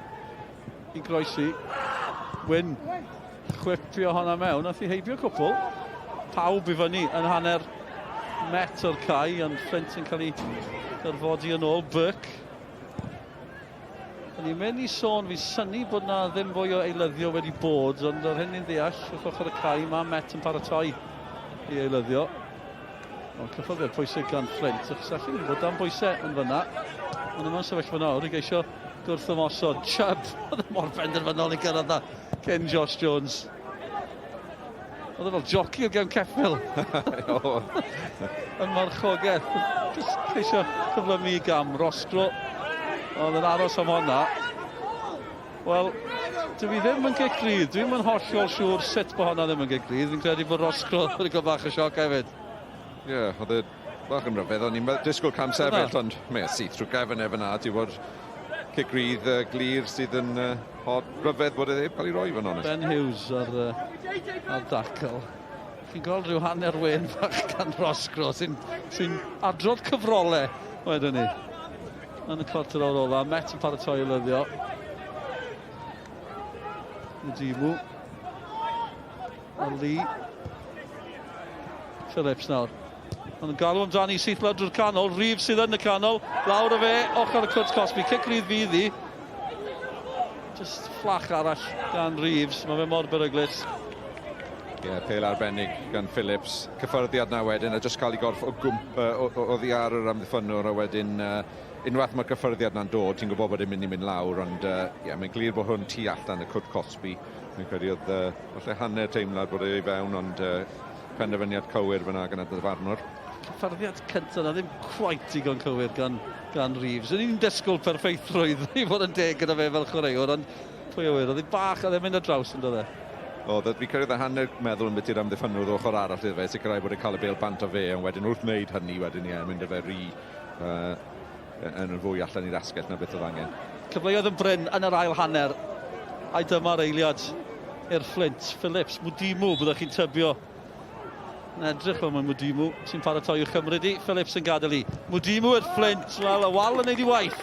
i groesi. Wyn chwipio honna mewn, nath i heibio cwpl. Pawb i fyny yn hanner metr cae, ond Fflint yn cael ei gyrfodi yn ôl. Burke. Ni'n mynd i sôn, fi syni bod na ddim fwy o eilyddio wedi bod, ond ar hyn ni'n ddeall, wrth ochr y cae, mae Met yn paratoi i eilyddio. Ond cyffwrdd pwysig gan Fflint, achos allan ni fod am bwysau yn fyna. Ond yma'n sefyllfa nawr, i geisio gwrth ymosod. Chubb, oedd y mor benderfynol i gyrraedd na cyn Josh Jones. Oedd e fel joci o gewn ceffil. Yn marchogaeth. Just ceisio cyflymu gam Roscoe. Oedd yn aros am honna. Wel, dwi ddim yn gigrydd. Dwi'n yn hollol siŵr sut bod honna ddim yn gigrydd. Fi'n credu bod Roscoe wedi cael bach o sioc hefyd.
Ie, oedd e bach yn rhyfedd. O'n i'n disgwyl cam sefyll, ond mae syth trwy gefn efo na. Ti'n bod cigrydd glir sydd yn rhyfedd bod e ddim cael ei roi fan honest.
Ben Hughes ar dacl. Chi'n gweld rhyw hanner wyn bach gan Roscoe sy'n adrodd cyfrolau wedyn ni. Yn y cwarter o'r ola, Met yn paratoi elyddio. Ndimu. A Lee. Phillips nawr. Ond yn galw amdani syth lawr drwy'r canol. Reeves sydd yn y canol. Lawr o fe, ochr y cwrt Cosby. Cicrydd fydd hi. Just fflach arall gan Reeves. Mae fe mor beryglus.
Ie, pêl arbennig gan Phillips. Cyffyrddiad na wedyn, a just cael ei gorff o ddiar yr amddiffynwr, a wedyn unwaith mae'r cyffyrddiad na'n dod, ti'n gwybod bod e'n mynd lawr, ond ie, mae'n glir bod hwn tu allan y cwrt Cosby. Mae'n credu oedd falle hanner teimlad bod ei fewn, ond penderfyniad cywir fyna gan y dyfarnwr.
Cyffyrddiad cyntaf na ddim quite digon cywir gan Reeves. Yn un disgwyl perfeithrwydd i fod yn deg gyda fe fel chwaraewr, ond pwy o wir, oedd ei bach a ddim mynd ar draws yn dod e.
Oedd, fi'n credu hanner meddwl yn beth i'r amddiffynwr ochr arall iddo fe, sicrhau bod e'n cael y bêl bant o fe, ond wedyn wrth wneud hynny wedyn ie, mynd â fe yn fwy allan i'r asgell na beth oedd angen.
Cyfleoedd yn bryn yn yr ail hanner, a dyma'r eiliad i'r Fflint. Phillips, Mwdimu, byddwch chi'n tybio. Yn edrych fel mae Mwdimu sy'n paratoi i'w Cymru di. Phillips yn gadael i. Mwdimu i'r Fflint, wel, y wal yn neud i waith.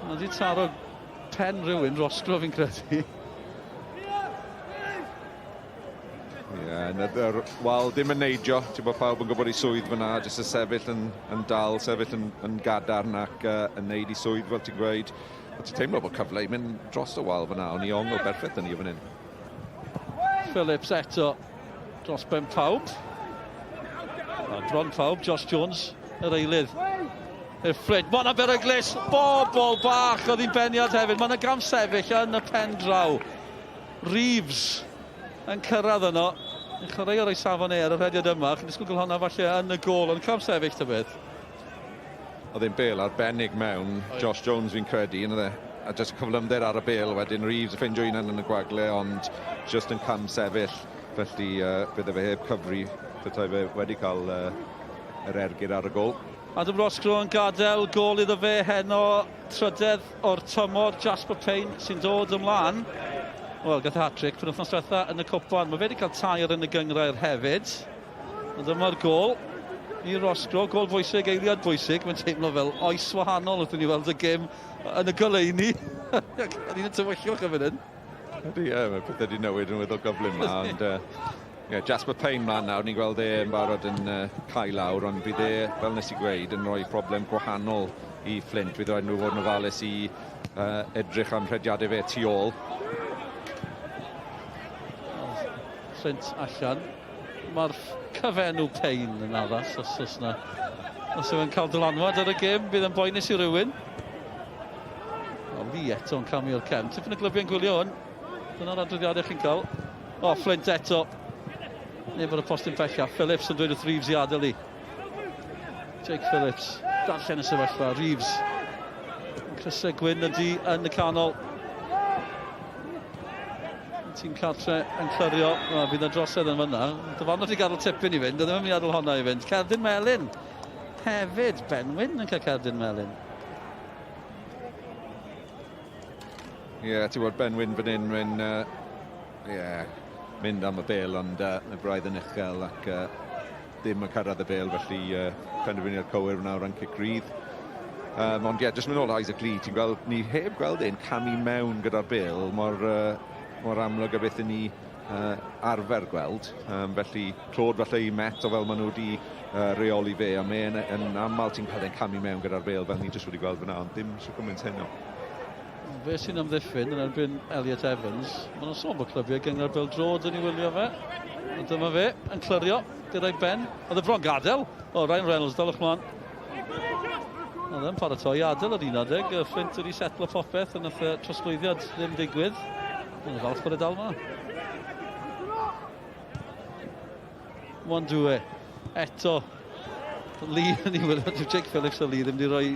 Mae wedi taro pen rhywun, Roscoe fi'n credu.
Wel, dim yn neidio, ti'n bod pawb yn gwybod ei swydd fyna, jyst y sefyll yn dal, sefyll yn gadarn ac yn neud ei swydd, fel ti'n gweud. Ti'n teimlo bod cyfle i mynd dros y wal fyna, ond i ongl berffaith yn ni o fan hyn.
Phillips eto dros ben pawb. Bron pawb, Josh Jones, yr eilydd. I'r Fflint, mae yna beryglus, bobl bach, oedd hi'n beniad hefyd. Mae yna gam sefyll yn y pen draw. Reeves yn cyrraedd yno. Yn chwarae o'r ei safon ar y rhediad yma. Chi'n disgwyl gael hwnna falle yn y gol, ond cam sefyll ta beth.
Oedd e'n bêl arbennig mewn, Josh Jones fi'n credu, a jyst y cyflymder ar y bêl wedyn, Reeves y ffeindio un yn y gwagle, ond jyst yn cam sefyll, felly bydde fe heb cyfri, petai fe wedi cael yr ergyd ar y gol.
Adam Roscoe yn gadael, gol iddo fe heno, trydedd o'r tymor, Jasper Payne sy'n dod ymlaen. Wel, gath hat-trick pan wythnos diwetha yn y cwpan. Mae fe wedi cael tair yn y gyngrair hefyd. A dyma'r gol i Rosgro, gol bwysig, eiliad bwysig. Mae'n teimlo fel oes wahanol wrth i ni weld y gêm yn y goleuni. A ni'n tywyllwch y fan hyn.
Ydy, mae pethau wedi newid yn weddol gyflym yma, ond Jasper Payne man nawr, ni'n gweld yn barod yn cael lawr, ond bydd fel nes i gweud, yn rhoi problem gwahanol i Fflint. Bydd rhaid nhw fod yn ofalus i edrych am rhediadau fe tu ôl.
Fflint allan. Mae'r cyfenw Payne yn addas, os yna. Os yw'n cael dylanwad ar y gêm, bydd yn boenus i rywun. O, fi eto'n camio'r cefn. Tiff yn y glybiau'n gwylio hwn. Dyna'r adroddiadau chi'n cael. O, Fflint eto. Neb ar y postyn pella. Phillips yn dweud wrth Reeves i adael i. Jake Phillips. Darllen y sefyllfa. Reeves. Crysau Gwyn ydi yn y canol. Tîm cartre yn clyrio. Bydd y drosedd yn fyna. Dyfan wedi gadael tipyn i fynd. Ddim yn mynd i adael honna i fynd. Caerdydd Melyn. Hefyd Benwyn yn cael Caerdydd Melyn.
Ie, ti'n bod Benwyn fan hyn, mynd am y bêl, ond y braidd yn uchel ac ddim yn cyrraedd y bêl, felly penderfyniad cywir nawr yn Caerdydd. Ond jyst mynd ôl Isaac Lee, ti'n gweld, ni heb gweld ein camu mewn gyda'r bêl, mor amlwg a beth i ni arfer gweld. Felly, clod falle i Met o fel maen nhw wedi reoli fe, a mae'n yn aml ti'n cael ein camu mewn gyda'r bêl, fel ni jyst wedi gweld fyna, ond dim sy'n gymaint heno.
Fe sy'n amddiffyn yn erbyn Elliot Evans. Mae'n sôn bod clybiau gyda'r Pêl-droed yn ei wylio fe. A dyma fe yn clyrio gyda'i ben. Oedd y bron gadael. O, Ryan Reynolds, dalwch mlaen. Oedd e'n paratoi adael ar 11. Fflint wedi setlo popeth yn y trosglwyddiad ddim digwydd. Mae'n falch bod e dal ma. Mwandwe. Eto. Lee yn ei wylio. Jake Phillips o Lee ddim wedi rhoi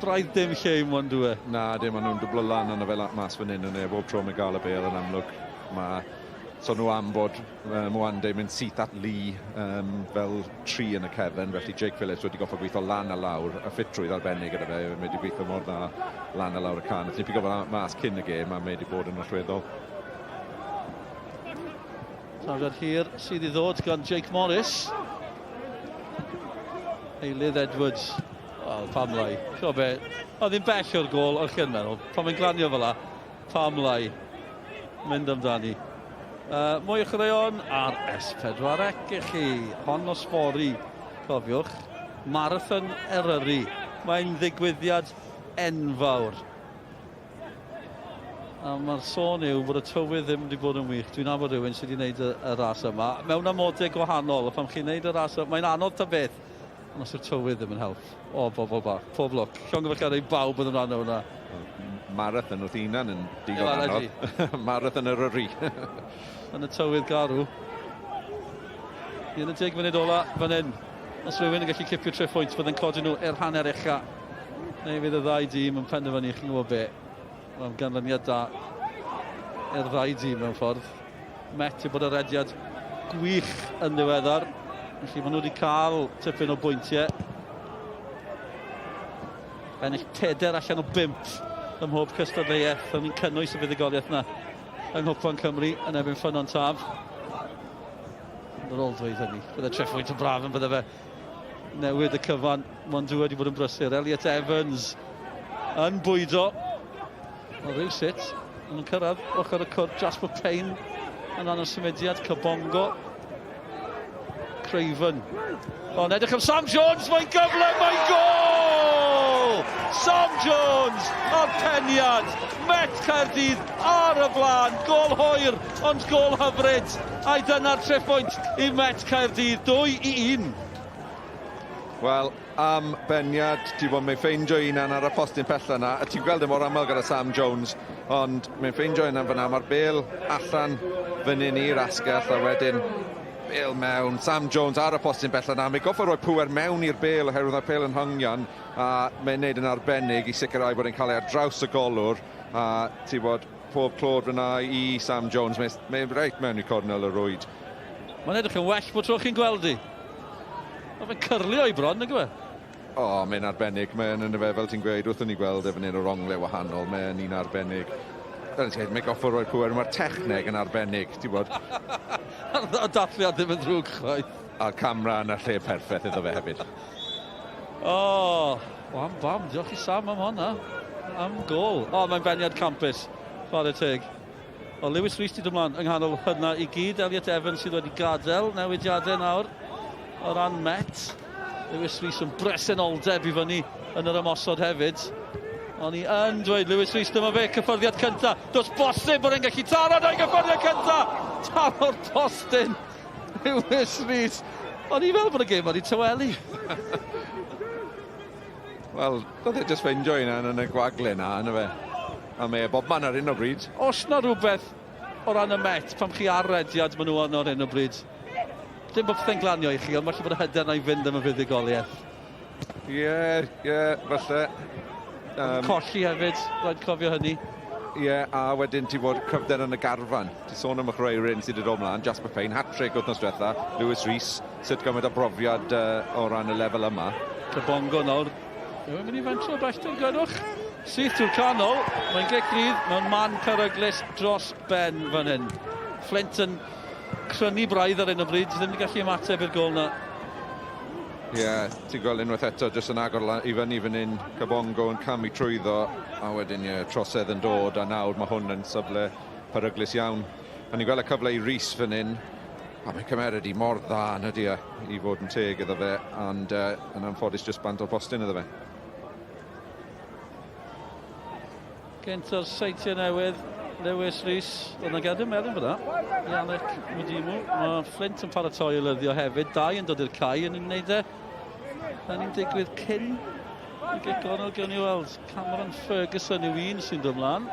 braidd dim lle i Mwandwe. Na, dim, maen nhw'n dwblo lan yna fel mas fan hyn, bob tro mae gael y bêl yn amlwg. So nhw am bod Mwandwe mynd syth at Lee fel tri yn y cefn, felly Jake Phillips wedi goffa gweithio lan a lawr, a ffitrwydd arbennig gyda fe, mae wedi gweithio mor dda lan a lawr y can. Ni'n pigo fel mas cyn y gêm, a mae wedi bod yn allweddol. Trafiad hir sydd i ddod gan Jake Morris. Eilydd Edwards. Wel, pam lai. Sio be, oedd hi'n bell o'r gol, o'ch chi'n meddwl. Pan mae'n glanio fel la, pam lai. Mynd amdani. Mwy o chreuon ar S4C i chi. Hon o sbori, cofiwch. Marathon Eryri. Mae'n ddigwyddiad enfawr. A mae'r sôn yw bod y tywydd ddim wedi bod yn wych. Dwi'n nabod rhywun sydd wedi gwneud y ras yma. Mewn amodau gwahanol, pan chi'n gwneud y ras yma, mae'n anodd ta beth. Ond os yw'r tywydd ddim yn help. O, pob loc. Llong gyfer ei bawb yn rhan o hwnna. Marathon wrth unan yn digon anodd. Marathon Eryri. Yn y tywydd garw. 11 munud ola fan hyn. Os rhywun yn gallu cipio 3 phwynt, byddai'n codi nhw i'r hanner ucha. Neu fydd y ddau dîm yn penderfynu, chi'n gwybod be. Mae'n ganlyniad da i'r ddau dîm mewn ffordd. Met i bod y rediad gwych yn ddiweddar. Felly maen nhw wedi cael tipyn o bwyntiau. Ennill 4 allan o 5 ym mhob cystadleuaeth. Ni'n cynnwys y fuddugoliaeth yna yng Nghwpan Cymru yn erbyn Ffynnon Taf. Ar ôl dweud hynny, bydde trefwynt y braf yn bydde fe newid y cyfan. Mwandwe wedi bod yn brysur. Elliot Evans yn bwydo. O rhyw sut, yn cyrraedd ochr y cwrt. Jasper Payne yn anodd symudiad. Cybongo. Craven. Ond edrych am Sam Jones, mae'n gyfle, mae'n gol! Sam Jones, a peniad. Met Caerdydd ar y blaen. Gol hwyr, ond gol hyfryd. A'i dyna'r 3 pwynt i Met Caerdydd. 2-1. Wel, am beniad, ti'n bod mae'n ffeindio un ar y postyn pella yna. Ti'n gweld mor aml gyda Sam Jones, ond mae'n ffeindio un fyna. Mae'r bêl allan fan hyn i'r asgell, a wedyn bêl mewn, Sam Jones ar y postyn bella yna. Mae'n goffa roi pŵer mewn i'r bêl oherwydd mae'r bêl yn hyngian, a mae'n neud yn arbennig i sicrhau bod e'n cael ei ar draws y golwr, a ti'n bod pob clod fyna i Sam Jones. Mae'n reit mewn i cornel y rwyd. Mae'n edrych yn well bod tro chi'n gweld i. Mae'n cyrlio i bron, nag yw e? O, mae'n arbennig. Mae'n yn y fe, fel ti'n gweud, wrth ni gweld efo ni'n o rongle wahanol. Mae'n un arbennig.
Mae'n goffo roi pŵer, mae'r techneg yn arbennig, ti'n bod.
Y dathliad ddim yn ddrwg chwaith.
A'r camera yn y lle perffaith iddo fe hefyd.
Wam bam, diolch i Sam am hwnna. Am gol. Mae'n beniad campus. Chwarae teg. Lewis Rhys di dymlaen yng nghanol hynna i gyd. Elliot Evans sydd wedi gadael. Newidiadau nawr o ran Met. Lewis Rhys yn bresenoldeb i fyny yn yr ymosod hefyd. Ond i yn dweud, Lewis Rhys dyma fe, cyffyrddiad cynta. Does bosib bod e'n gallu taro o'i cyffyrddiad cynta. Taro'r postyn. Lewis Rhys. Ond i fel bod y gêm wedi tyweli.
Wel, doedd e jyst feindio un yn y gwagle na, yna fe. A mae bob man ar hyn o bryd.
Os na rhywbeth o ran y Met, pam chi arrediad maen nhw ar hyn o bryd. Dim bod pethau'n glanio i chi, ond falle bod y hyder na i fynd am y fuddigoliaeth.
Ie, falle.
Colli hefyd, rhaid cofio hynny.
Ie, a wedyn ti bod cryfder yn y garfan. Ti sôn am y chreurin sydd wedi dod ymlaen, Jasper Payne, hat-trick wythnos diwetha, Lewis Rhys, sut gymaint o brofiad o ran y lefel yma.
Cybongo nawr. Yw'n mynd i fentro belltyn gyrwch. Syth drwy'r canol, mae'n Caerdydd mewn man peryglus dros ben fan hyn. Fflint yn crynu braidd ar hyn o bryd, ddim wedi gallu ymateb i'r gol na.
Ie, ti'n gweld unwaith eto, jyst yn agor i fyny fan hyn, Cybongo yn camu trwyddo, a wedyn trosedd yn dod, a nawr mae hwn yn syble peryglus iawn. A ni'n gweld y cyfle i Rhys fan hyn, a mae'n cymeryd i mor dda yn ydy i fod yn teg iddo fe, ond yn anffodus jyst bant o'r postyn iddo fe.
Gyntaf seitiau newydd, Lewis Rhys, ond yn gadw meddwl fyna. Ianec Mwdimu, mae Fflint yn paratoi i lyddio hefyd, dau yn dod i'r cae yn ymwneud e. Hynny'n digwydd cyn i gigonol gawn ni weld. Cameron Ferguson yw un sy'n dod ymlaen.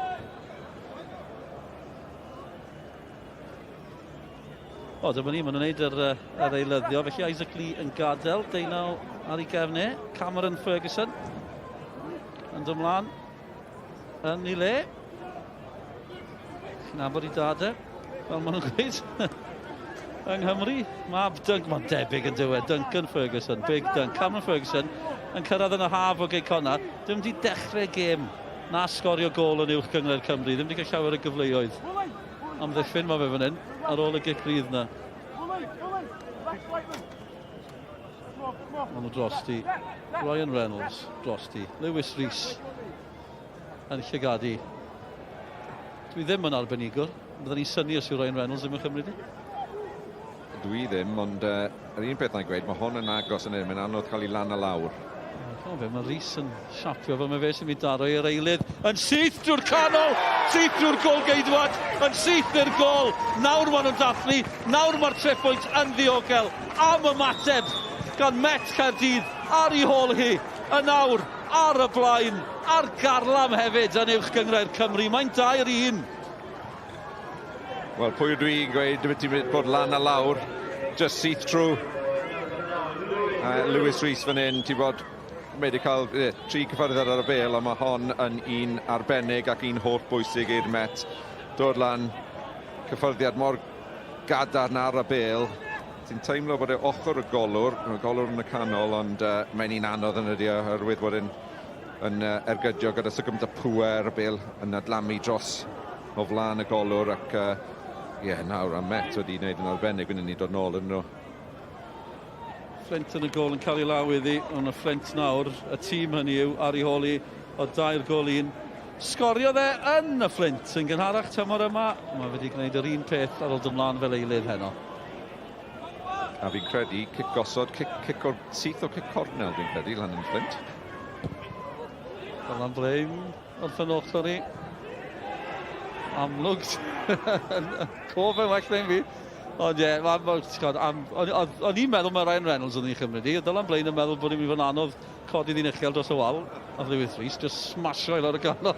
Dyma ni, maen nhw'n gwneud yr eilyddio, felly Isaac Lee yn gadael, deunaw ar ei gefnau. Cameron Ferguson yn dod ymlaen. Yn ei le. Nabod i dade, fel maen nhw'n gweud. Yng Nghymru, mab dunk, mae'n debyg yn dywed. Duncan Ferguson, big dunk. Cameron Ferguson yn cyrraedd yn y haf o geicona. Dim wedi dechrau gêm na sgorio gol yn uwch gyngor Cymru. Ddim wedi cael llawer o gyfleoedd. Am ddiffyn mae fe fan hyn, ar ôl y gicrydd na. Maen nhw drosti. Ryan Reynolds, drosti. Lewis Rhys yn llygadu. Dwi ddim yn arbenigwr. Byddwn ni'n syni os yw Ryan Reynolds ddim yn chymryd i.
Dwi ddim, ond yr un peth na'n gweud, mae hon yn agos yn hyn, mae'n anodd cael ei lan a lawr.
Mae Rhys yn siapio fel mae fe sy'n mynd daro i'r eilydd. Yn syth drwy'r canol, syth drwy'r gol geidwad, yn syth i'r gol. Nawr maen nhw'n dathlu, nawr mae'r treffoint yn ddiogel. Am ymateb gan Met Caerdydd ar ei hôl hi. Y nawr, ar y blaen, ar garlam hefyd yn uwch gyngor Cymru. Mae'n 2-1.
Wel, pwy ydw i'n gweud, ti'n mynd bod lan a lawr, just syth trwy. Lewis Rhys fan hyn, ti'n bod, mae wedi cael 3 cyffyrddiad ar y bel, a mae hon yn un arbennig ac un holl bwysig i'r Met. Dod lan, cyffyrddiad mor gadarn ar y bel. Ti'n teimlo bod e ochr y golwr yn y canol, ond mae'n un anodd yn ydy oherwydd bod yn ergydio gyda sygwmt y pŵer y bel yn adlamu dros o flaen y golwr ac nawr a Met wedi gwneud yn arbennig fynd ni dod nôl yn nhw.
Fflint yn y gol yn cael ei law iddi, ond y Fflint nawr, y tîm hynny yw ar ei holi o 2-1. Sgorio dde yn y Fflint yn gynharach tymor yma. Mae wedi gwneud yr un peth ar ôl dymlaen fel eilydd heno.
A fi'n credu cic gosod, syth o cic cornel fi'n credu lan yn Fflint.
Dylan Blaim wrth yn ochr ni. Amlwg. Cof yn well na'n fi. Ond o'n i'n meddwl mae Ryan Reynolds yn ei chymryd i. Dylan Blaim yn meddwl bod i'n mynd yn anodd codi ddyn uchel dros y wal. A Lewis Rhys, just smasho i lawr y ganol.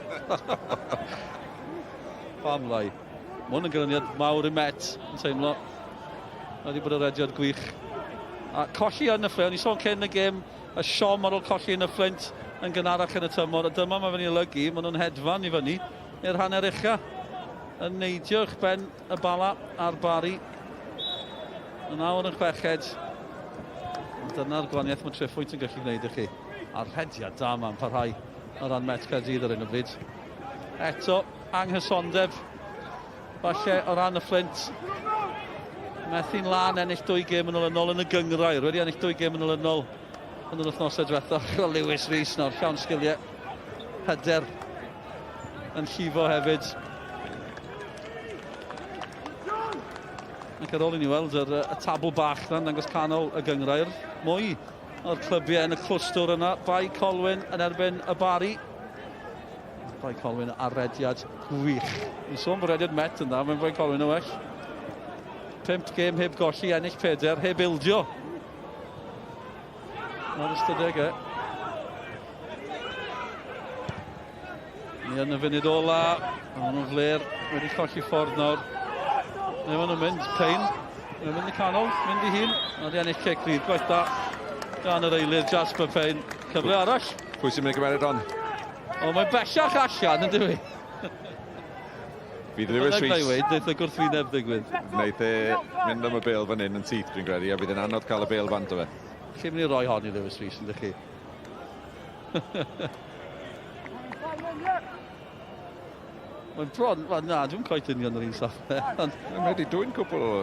Pam lai. Mae hwn yn gryniad mawr i Met, yn teimlo. Wedi bod y rediad gwych. A colli yn y Fflint, o'n i sôn cyn y gêm, y siom ar ôl colli yn y Fflint yn gynharach yn y tymor. A dyma mae fy'n ei olygu, maen nhw'n hedfan i fyny i'r hanner ucha. Yn neidio eich ben y bala a'r bari. A nawr yn chweched. Dyna'r gwaniaeth mae treffoint yn gallu gwneud i chi. A'r rhediad da ma'n parhau o ran Met Caerdydd ar un o bryd. Eto, anghysondeb. Falle o ran y Fflint. Methu'n lan ennill 2 gêm yn olynol yn y Gymraeg. Wedi ennill 2 gêm yn olynol yn yr wythnosau diwethaf. Lewis Rhys nawr, llawn sgiliau. Hyder yn llifo hefyd. Ac ar ôl i ni weld y tabl bach na'n dangos canol y Gymraeg. Mwy o'r clybiau yn y clwstwr yna. Bai Colwyn yn erbyn y Bari. Bai Colwyn arrediad gwych. Ni'n sôn bod rediad Met yn dda, mae'n Bai Colwyn yn well. 5 gêm heb golli, ennill 4, heb ildio. Ar ystadeg e. Ni yn y funud ola. Maen nhw'n fler, wedi colli ffordd nawr. Neu maen nhw'n mynd, Payne. Mae'n mynd i canol, mynd i hun. Wedi ennill Caerdydd, gwaith da. Gan yr eilydd, Jasper Payne. Cyfle arall.
Pwy sy'n mynd i gymeryd on?
O, mae'n bellach allan, yn dwi.
Fydd Lewis Rhys...
Neith y gwrthwyneb ddigwydd.
Neith e mynd am y bêl fan hyn yn syth, dwi'n credu, a bydd yn anodd cael y bêl bant o fe.
Lle mynd i roi hon i Lewis Rhys, yn dych chi? Mae'n bron... Na, dwi'n coet union yr un safle.
Mae'n wedi dwy'n cwbl o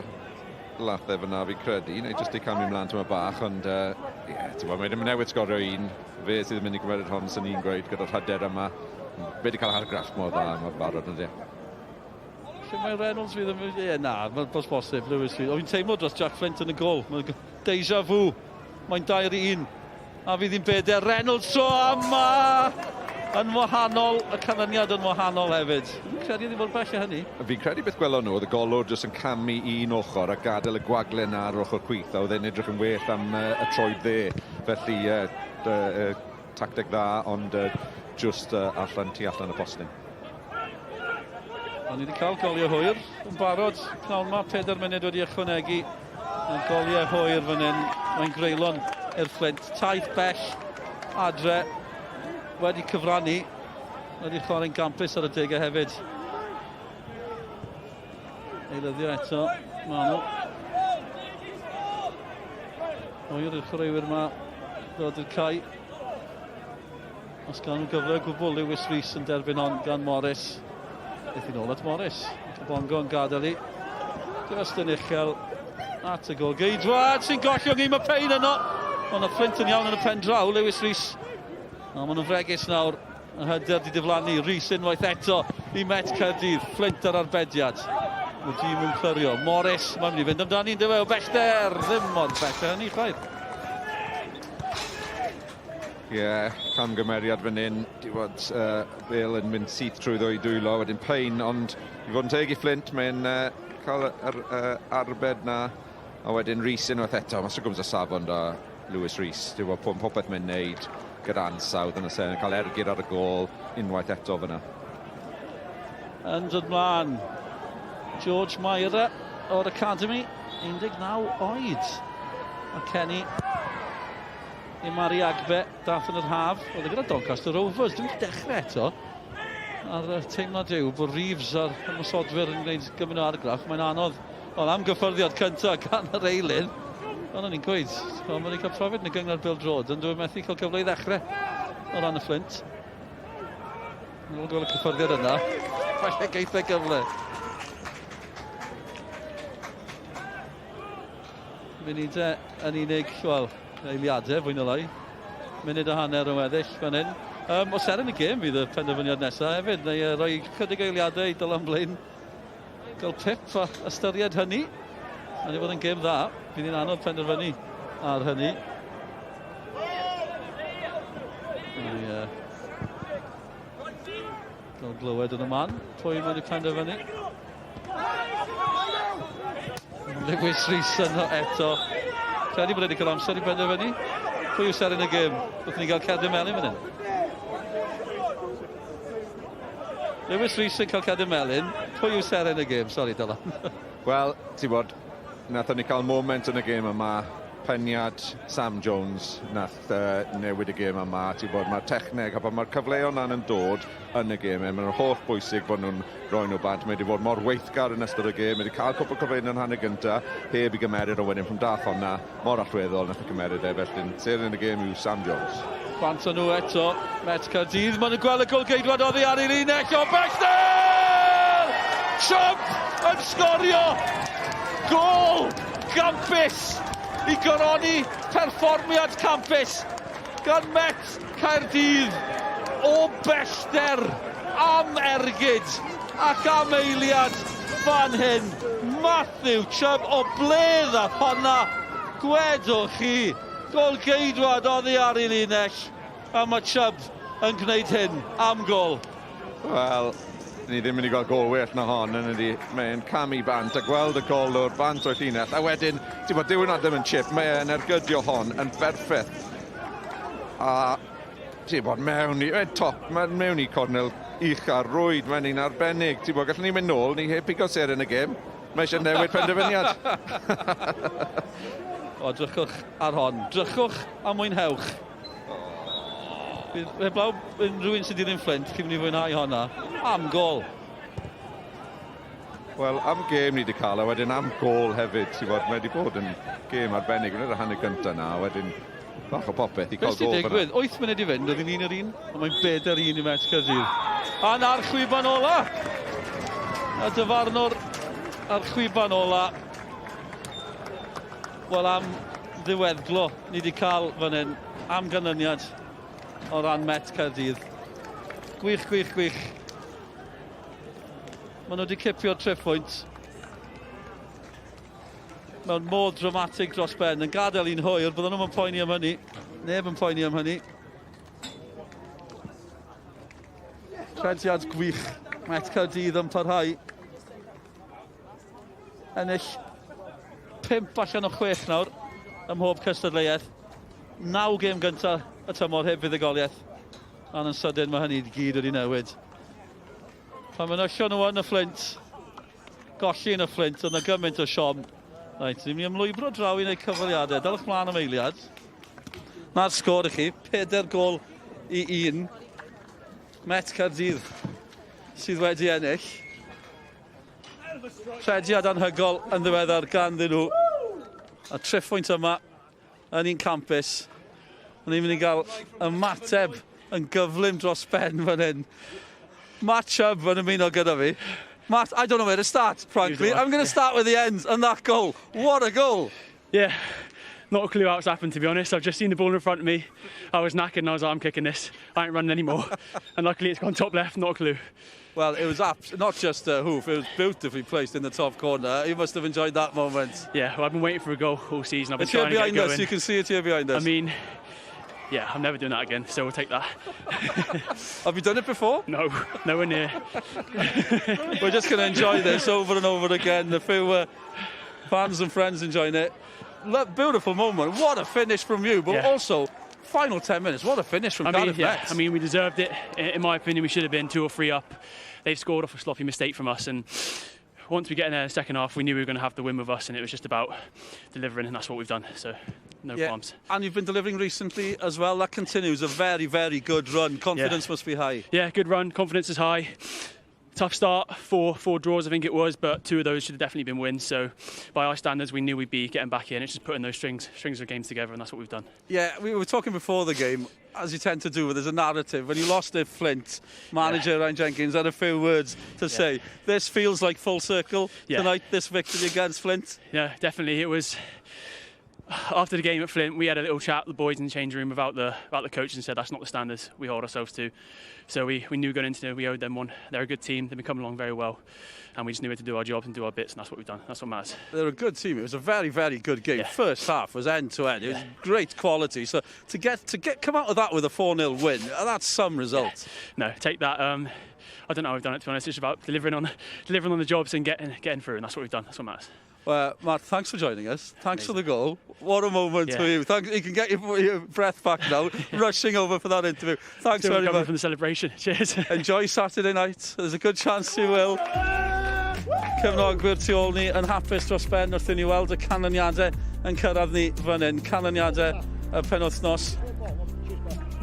lathau fyna fi'n credu, neu jyst i cael mi mlaen tyma bach, ond mae ddim yn newid sgorio un. Fe sydd yn mynd i gymeryd hon sy'n un gweud gyda'r hyder yma. Fe wedi cael argraff mor dda, mae'n barod yn di.
Lle mae Reynolds fydd yn... Na, mae'n bos bosib, Lewis Rhys. O, fi'n teimlo dros Jack Fflint yn y gol. Deja vu. Mae'n 2-1. A fydd hi'n 4. Reynolds tro yma! Yn wahanol, y canlyniad yn wahanol hefyd. Fi'n credu ddim bod bell o hynny.
Fi'n credu beth gwelon nhw, oedd y golwr jyst yn camu un ochr a gadael y gwaglen ar ochr chwith, a oedd e'n edrych yn well am y troed dde. Felly, tacteg dda, ond jyst allan y postyn.
Ond ni wedi cael goliau hwyr yn barod. Pnawn yma, 4 munud wedi ychwanegu. Mae'n goliau hwyr fan hyn. Mae'n greulon i'r Fflint. Taith bell adre wedi cyfrannu. Wedi chwarae'n gampus ar y degau hefyd. Eilyddio eto. Manw. Hwyr i'r chwaraewyr yma ddod i'r cae. Os gan nhw gyfle gwbl, Lewis Rhys yn derbyn on gan Morris. Eith i'n ôl at Morris. Bongo yn gadael i. Just yn uchel at y gol. Geidwad sy'n gollwng i, mae Payne yno. Ond y Fflint yn iawn yn y pen draw, Lewis Rhys. O, maen nhw'n fregus nawr. Y hyder di diflannu. Rhys unwaith eto i Met Caerdydd. Fflint ar arbediad. Y dîm yn clyrio. Morris, mae'n mynd i fynd amdani, ynddo fe, o bellter. Ddim mor bellter hynny, chwaith.
Camgymeriad fan hyn, di bod Bale yn mynd syth trwy ddwy dwylo, wedyn Payne, ond i fod yn teg i Fflint, mae'n cael yr arbed na, a wedyn Rhys unwaith eto, mas o gwmys o safon da Lewis Rhys, di bod popeth mae'n neud gyda ansawdd yn y sen, cael ergyd ar y gol unwaith eto fyna.
Yn dod mlaen, George Myra o'r Academy, 19 oed, a Kenny i Mari Agbe, dath yn yr haf. Oedd e gyda Doncaster Rovers, dwi'n dechrau eto. A'r teimlad yw bod Reeves a'r ymwysodwyr yn gwneud gymaint o argraff. Mae'n anodd, ond am gyffyrddiad cyntaf gan yr eilydd. Ond o'n i'n gweud, mae'n wedi cael profiad yn y gyngor Pêl-droed, ond dwi'n methu cael cyfle i ddechrau o ran y Fflint. Yn ôl gol y cyffyrddiad yna, falle geithau gyfle. Munud yn unig, wel, eiliadau, fwy na lai. Munud a hanner yn weddill fan hyn. Os er yn y gêm fydd y penderfyniad nesaf hefyd, neu rhoi chydig eiliadau i dylan blaen. Gael pip a ystyried hynny. A ni fod yn gêm dda, fydd ni'n anodd penderfynu ar hynny. Gael glywed yn y man, pwy mae'n ei penderfynu. Lewis Rhys yno eto. Credu bod wedi cael amser i benderfynu. Pwy yw ser yn y gêm? Byddwn ni'n cael Caerdydd Melyn fan hyn. Lewis Rhys yn cael Caerdydd Melyn. Pwy yw ser yn y gêm? Sori, Dylan.
Wel, ti'n bod, nathon ni cael moment yn y gêm yma peniad Sam Jones nath newid y gêm yma. Mae'r techneg a mae'r cyfleoedd yna'n dod yn y gêm. Mae'n holl bwysig bod nhw'n rhoi nhw bant. Mae wedi bod mor weithgar yn ystod y gêm. Mae wedi cael cwpl cyfleoedd yn hanner gyntaf, heb i gymeryd o wedyn from dath honna. Mor allweddol nath y gymeryd felly. Seren yn y gêm yw Sam Jones.
Bant nhw eto, Met Caerdydd. Mae'n gweld y golgeidwad oddi ar ei linell o bellter! Siop yn sgorio! Gol gampus i goroni perfformiad campus gan Met Caerdydd o bellter am ergyd ac am eiliad fan hyn. Matthew Chubb o bledd a honna. Gwedwch chi, golgeidwad oddi ar ei linell a mae Chubb yn gwneud hyn am gol.
Wel, ni ddim yn ei gael gol well na hon, yn ydi. Mae'n camu bant a gweld y gol o'r bant o'r llinell. A wedyn, ti'n bod, diwyn ddim yn chip, mae'n ergydio hon yn berffeth. A ti'n bod, mewn i cornel ucha rwyd, mae'n un arbennig. Ti'n bod, gallwn ni mynd nôl, ni heb pigo ser yn y gêm. Mae eisiau newid penderfyniad.
O, drychwch ar hon. Drychwch a mwynhewch. Heblaw rhywun sydd dilyn Fflint, cyn ni fwynhau honna. Am gol.
Wel, am gêm ni wedi cael, a wedyn am gol hefyd. Ti'n bod, mae wedi bod yn gêm arbennig yn yr hanner gyntaf na, a wedyn bach o popeth i cael gol.
Beth sy'n digwydd? 8 munud i fynd, oedd hi'n un yr un, ond mae'n 4 i Met Caerdydd. A na'r chwiban ola. A dyfarnwr ar chwiban ola. Wel, am ddiweddglo, ni wedi cael fan hyn am ganlyniad o ran Met Caerdydd. Gwych, gwych, gwych. Maen nhw wedi cipio'r triffwynt. Mewn modd dramatig dros ben, yn gadael un hwyr, bydden nhw'n poeni am hynny. Neb yn poeni am hynny. Trediad gwych. Met Caerdydd yn parhau. Ennill 5 allan o 6 nawr ym mhob cystadleuaeth. 9 gêm gyntaf y tymor heb fuddugoliaeth. A'n yn sydyn mae hynny gyd wedi newid. Pan mae'n ysio nhw yn y Fflint, golli yn y Fflint, ond y gymaint o siom. Reit, ni'n mynd i ymlwybro draw i wneud cyfaliadau. Dylech mlaen am eiliad. Na'r sgôr i chi, 4 gol i 1. Met Caerdydd sydd wedi ennill. Trediad anhygol yn ddiweddar ganddyn nhw. A triffwynt yma yn un campus. Ni'n mynd i gael ymateb yn gyflym dros ben fan hyn. Matt Chubb yn ymuno gyda fi. Matt, I don't know where to start, frankly. I'm going to start with the end and that goal. What a goal!
Yeah, not a clue how it's happened, to be honest. I've just seen the ball in front of me. I was knackered and I was like, I'm kicking this. I ain't running anymore. And luckily it's gone top left, not a clue.
Well, it was not just a hoof, it was beautifully placed in the top corner. You must have enjoyed that moment.
Yeah, well, I've been waiting for a goal all season. I've been
it's here
trying to get
behind us,
going.
you can see it here behind us.
I mean, yeah, I'm never doing that again, so we'll take that.
Have you done it before?
No, nowhere near.
We're just going to enjoy this over and over again. A few fans and friends enjoying it. Beautiful moment. What a finish from you, but also final 10 minutes. What a finish from Caerdydd.
I mean, we deserved it. In my opinion, we should have been 2 or 3 up. They've scored off a sloppy mistake from us, and once we get in there in the second half, we knew we were going to have the win with us, and it was just about delivering, and that's what we've done. So, no qualms.
And you've been delivering recently as well. That continues a very, very good run. Confidence must be high.
Yeah, good run. Confidence is high. Tough start, four draws I think it was, but 2 of those should have definitely been wins. So by our standards, we knew we'd be getting back in. It's just putting those strings of games together, and that's what we've done.
Yeah, we were talking before the game, as you tend to do, there's a narrative. When you lost at Fflint, manager Ryan Jenkins had a few words to say. This feels like full circle tonight, this victory against Fflint.
Yeah, definitely. It was. After the game at Fflint, we had a little chat, the boys in the change room, about the coach, and said that's not the standards we hold ourselves to. So we knew going into it, we owed them one. They're a good team, they've been coming along very well, and we just knew we had to do our jobs and do our bits, and that's what we've done. That's what matters.
They're a good team. It was a very, very good game. First half was end to end. It was great quality. So to come out of that with a 4-0 win, that's some result.
No, take that. I don't know how we've done it, to be honest. It's about delivering on the jobs and getting through, and that's what we've done. That's what matters.
Matt, thanks for joining us. Thanks for the goal. What a moment for you. You can get your breath back now, rushing over for that interview. Thanks
Still
very much.
From the celebration. Cheers.
Enjoy Saturday night. There's a good chance you will. Cefnogwyr tu ôl ni yn hapus dros ben wrth i ni weld y canlyniadau yn cyrraedd ni fan hyn. Canlyniadau y penwythnos.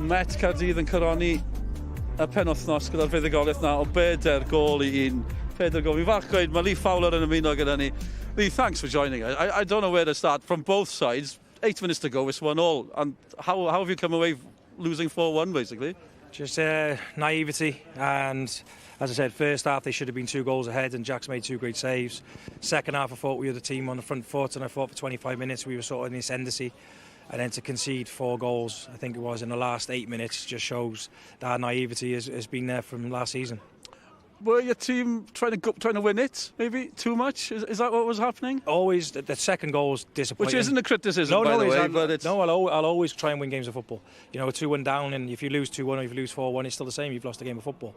Met Caerdydd yn cyrroni y penwythnos gyda'r fuddugoliaeth na o 4 gol i 1. 4 gol. Fi'n falch gweud, mae Lee Fowler yn ymuno gyda ni. Lee, thanks for joining us. I don't know where to start. From both sides, 8 minutes to go, it's 1-1. And how have you come away losing 4-1, basically?
Just naivety, and as I said, first half they should have been 2 goals ahead and Jack's made 2 great saves. Second half I thought we were the team on the front foot, and I thought for 25 minutes we were sort of in ascendancy, and then to concede 4 goals, I think it was in the last 8 minutes, just shows that naivety has been there from last season.
Were your team trying to win it, maybe, too much? Is that what was happening?
Always, the second goal was disappointing.
Which isn't a criticism, by the way, but it's...
No, I'll always try and win games of football. You know, 2-1 down, and if you lose 2-1 or if you lose 4-1, it's still the same. You've lost a game of football.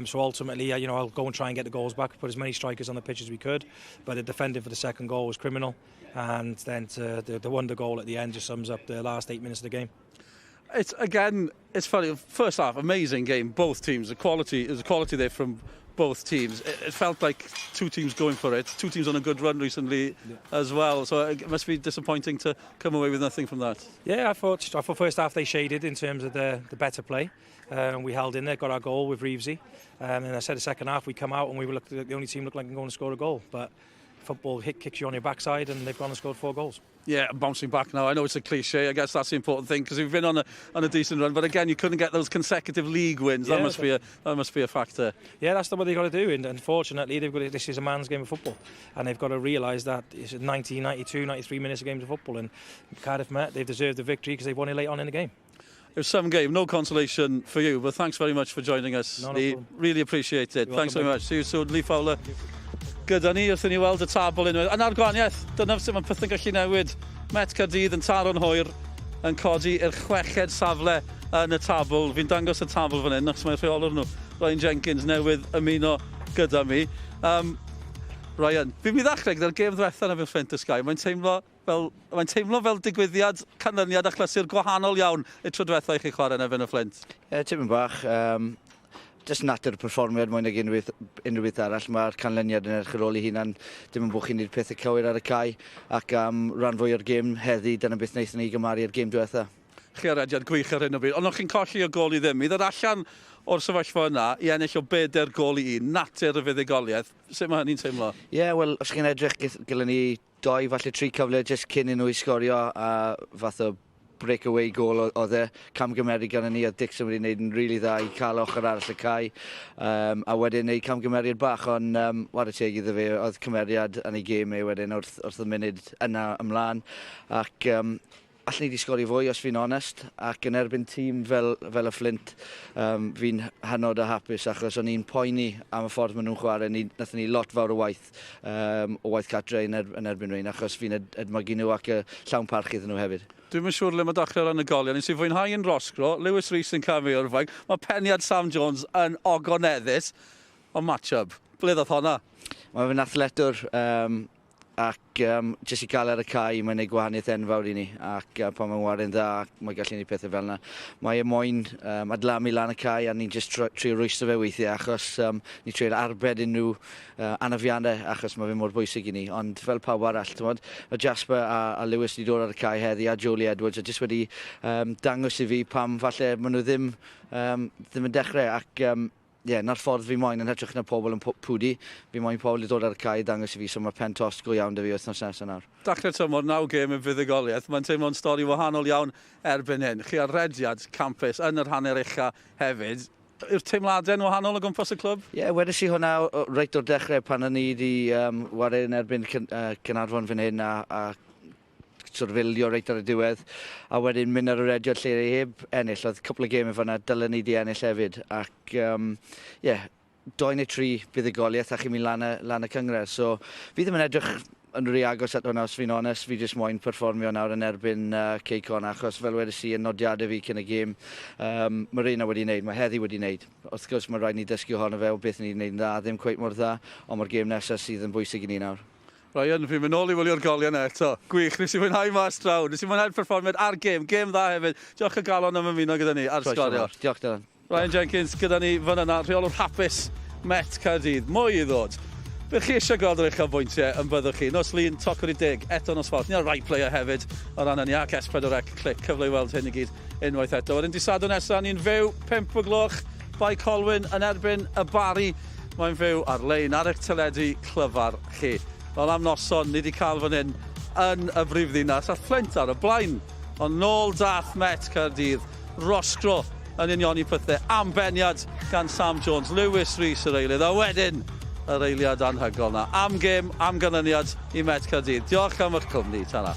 So ultimately, you know, I'll go and try and get the goals back, put as many strikers on the pitch as we could. But the defending for the second goal was criminal. And then the wonder goal at the end just sums up the last 8 minutes of the game.
It's funny. First half, amazing game. Both teams, there's a quality there from both teams. It felt like 2 teams going for it. 2 teams on a good run recently as well. So it must be disappointing to come away with nothing from that.
Yeah, I thought first half they shaded in terms of the better play. We held in there, got our goal with Reevesy. And I said the second half we come out and we were the only team looked like going to score a goal. But football kicks you on your backside, and they've gone and scored 4 goals. Yeah,
bouncing back now. I know it's a cliche. I guess that's the important thing because we've been on a decent run. But again, you couldn't get those consecutive league wins.
Yeah,
that must be a factor.
Yeah, that's what they've got to do. And unfortunately, this is a man's game of football, and they've got to realise that it's 90, 92, 93 minutes of games of football. And Cardiff Met, they've deserved the victory because they've won it late on in the game.
It was some game, no consolation for you. But thanks very much for joining us. Lee, really appreciate it. Thanks very much. See you soon, Lee Fowler. Gyda ni, wrth i ni weld y tabl unwaith. Yn argwaniaeth, dyna sut mae pethau'n gallu newid. Met Caerdydd yn taro'n hwyr yn codi i'r 6ed safle yn y tabl. Fi'n dangos y tabl fan hyn, achos mae'r rheolwr nhw, Ryan Jenkins, newydd ymuno gyda mi. Ryan, fi'n mynd ddechrau gyda'r gêm ddiwethaf na fi'n Fflint y Sky. Mae'n teimlo fel digwyddiad canlyniad a chlysur gwahanol iawn y tro diwethaf i chi chwarae yn efo'n y Fflint.
Tipyn bach. Just natur y perfformiad mwyn ag unrhyw beth arall. Mae'r canlyniad yn edrych ar ôl ei hunan. Dim yn bod chi'n neud pethau cywir ar y cae. Ac rhan fwy o'r gêm heddi, dyna beth wnaethon ni gymaru ar gêm diwethaf.
Chi arediad gwych ar hyn o bryd. Ond o'ch chi'n colli o gol i ddim. I ddod allan o'r sefyllfa yna i ennill o 4 gol i 1. Natur y fuddugoliaeth. Sut mae hynny'n teimlo?
Ie, wel, os chi'n edrych gyda ni 2, falle 3 cyfle jyst cyn i nhw i sgorio a fath o breakaway goal oedd e, camgymeriad gan ni a Dixon wedi gwneud yn rili dda i cael ochr arall y cae a wedyn neud camgymeriad bach ond war y teg iddo fe oedd cymeriad yn ei gêm ei wedyn wrth y munud yna ymlaen ac allan ni wedi sgori fwy os fi'n onest ac yn erbyn tîm fel y Fflint fi'n hynod o hapus achos o'n i'n poeni am y ffordd maen nhw'n chwarae nathon ni lot fawr o waith catre yn erbyn rhain achos fi'n edmygu nhw ac llawn parch iddyn nhw hefyd.
Dwi'n yn siŵr le mae dachrau ran y goliau. Nes i fwynhau yn Rosgro, Lewis Rees yn camu o'r faig. Mae peniad Sam Jones yn ogoneddus. Ond match-up, ble ddoth honna?
Mae fe'n athletwr ac jyst i gael ar y cae mae'n ei gwahaniaeth enfawr i ni ac pan mae'n wario'n dda mae gallu ni pethau fel yna. Mae e moyn adlamu lan y cae a ni'n jyst trio rwysto fe weithiau achos ni'n trio arbed unrhyw anafiannau achos mae fe mor bwysig i ni ond fel pawb arall, mae Jasper a Lewis wedi dod ar y cae heddi a Jolie Edwards a jyst wedi dangos i fi pam falle maen nhw ddim yn dechrau ac na'r ffordd fi moyn yn hytrach na pobl yn pwdi. Fi moyn pobl i dod ar y cae dangos i fi, so mae pen tost go iawn da fi wythnos nesaf nawr.
Dachrau tymor 9 gêm yn fuddugoliaeth, mae'n teimlo'n stori wahanol iawn erbyn hyn. Chi ar rediad campus yn yr hanner ucha hefyd. Yw'r teimladau'n wahanol o gwmpas y clwb?
Ie, wedys i hwnna reit o'r dechrau pan o'n i wedi wario yn erbyn Cynarfon fan hyn a filio reit ar y diwedd a wedyn mynd ar y rediad lle ei heb ennill. Oedd cwpl o gemau fanna dylen ni di ennill hefyd ac 2 neu 3 buddugoliaeth a chi'n mynd lan y cyngred. So fi ddim yn edrych yn rhy agos at hwnna os fi'n onest. Fi jyst moyn perfformio nawr yn erbyn Ceicon achos fel wedys i yn nodiadau fi cyn y gêm mae Reina wedi wneud, mae Heddi wedi wneud. Wrth gwrs mae rhaid ni dysgu ohono fe o beth ni'n wneud yn dda, ddim cweit mor dda ond mae'r gêm nesaf sydd yn bwysig i ni nawr.
Ryan, fi'n mynd ôl i wylio'r goliau na eto. Gwych, nes i fwynhau mas draw. Nes i fwynhau'r perfformiad ar gêm dda hefyd. Diolch y galon am ymuno gyda ni ar Sgorio.
Diolch Dylan.
Ryan Jenkins gyda ni fan yna, rheolwr hapus Met Caerdydd. Mwy i ddod. Bydd chi eisiau gweld yr eich bwyntiau yn byddwch chi. Nos lun, tocwr i dig, eto nos ffordd. Ni ar right player hefyd o ran yni ac S4C clic, cyfle i weld hyn i gyd unwaith eto. Wedyn disadw nesaf, ni'n fyw 5 o gloch, bai Colwyn yn erbyn y Bari. Mae'n fyw ar-lein ar eich teledu clyfar chi. Fel am noson, ni wedi cael fan hyn yn y brifddinas a Fflint ar y blaen. Ond nôl dath Met Caerdydd, rosgro yn union i pethau. Ambeniad gan Sam Jones, Lewis Rhys yr eilydd, a wedyn yr eiliad anhygol na. Am gêm, am ganlyniad i Met Caerdydd. Diolch am eich cwmni, ta-ra.